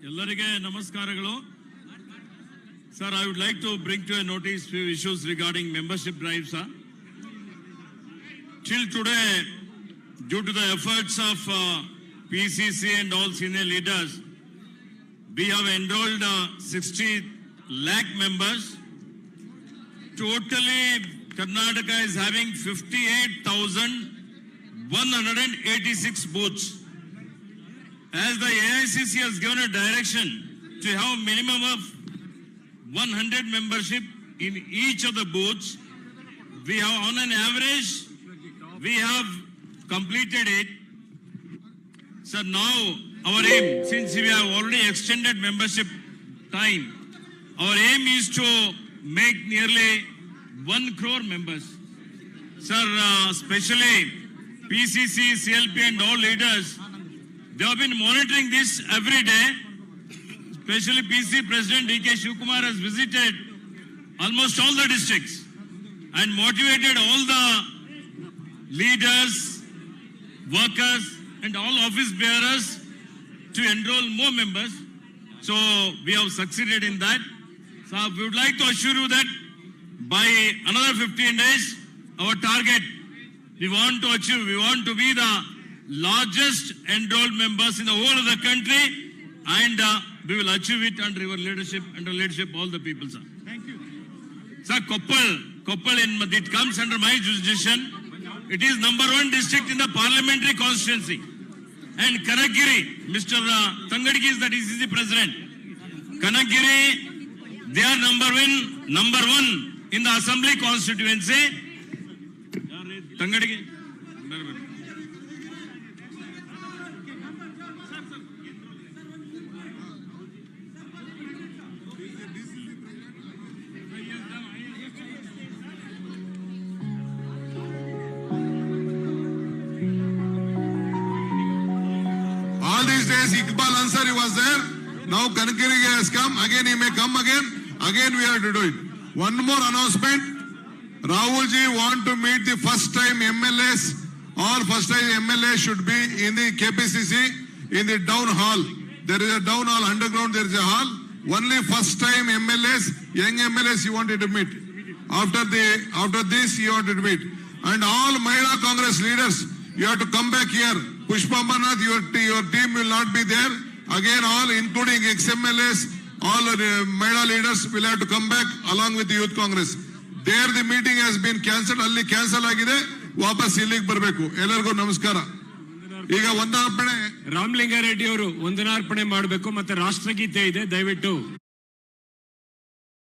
ಎಲ್ಲರಿಗೆ ನಮಸ್ಕಾರಗಳು. Sir, I would like to bring to your notice few issues regarding membership drive, sir. Till today, due to the efforts of PCC and all senior leaders, we have enrolled 60 lakh members. Totally, Karnataka is having 58,186 booths. As the AICC has given a direction to have minimum of 100 membership in each of the booths, we have on an average, we have completed it. So now our aim, since we have already extended membership time, our aim is to make nearly 1 crore members. Sir, especially PCC, CLP and all leaders, they have been monitoring this every day. Especially PC President D.K. Shivakumar has visited almost all the districts and motivated all the leaders, workers and all office bearers to enroll more members. So we have succeeded in that. So we would like to assure you that by another 15 days, our target, we want to achieve, we want to be the largest enrolled members in the whole of the country, and we will achieve it under your leadership, under leadership all the people, sir. Thank you. Sir, Koppal, it comes under my jurisdiction. It is #1 district in the parliamentary constituency. And Kanagiri, Mr. Tangadgi is the DCC president. Kanagiri, they are number one in the assembly constituency. Tangadgi. days Iqbal Ansari was there. Now Kankiri has come. Again he may come again. Again we have to do it. One more announcement. Rahul ji want to meet the first time MLAs. All first time MLAs should be in the KPCC in the town hall. There is a town hall underground. There is a hall. Only first time MLAs, young MLAs you wanted to meet. After this you wanted to meet. And all Mahila Congress leaders, you have to come back here. Pushpa Manath, your team will not be there. Again, all including ex-MLAs, all Mahila leaders will have to come back along with the Youth Congress. There the meeting has been cancelled. Alli cancel agide. ವಾಪಸ್ ಇಲ್ಲಿಗೆ ಬರಬೇಕು. ಎಲ್ಲರಿಗೂ ನಮಸ್ಕಾರ. ಈಗ ವಂದನಾರ್ಪಣೆ ರಾಮಲಿಂಗಾರೆಡ್ಡಿ ಅವರು ವಂದನಾರ್ಪಣೆ ಮಾಡಬೇಕು ಮತ್ತೆ ರಾಷ್ಟ್ರಗೀತೆ ಇದೆ ದಯವಿಟ್ಟು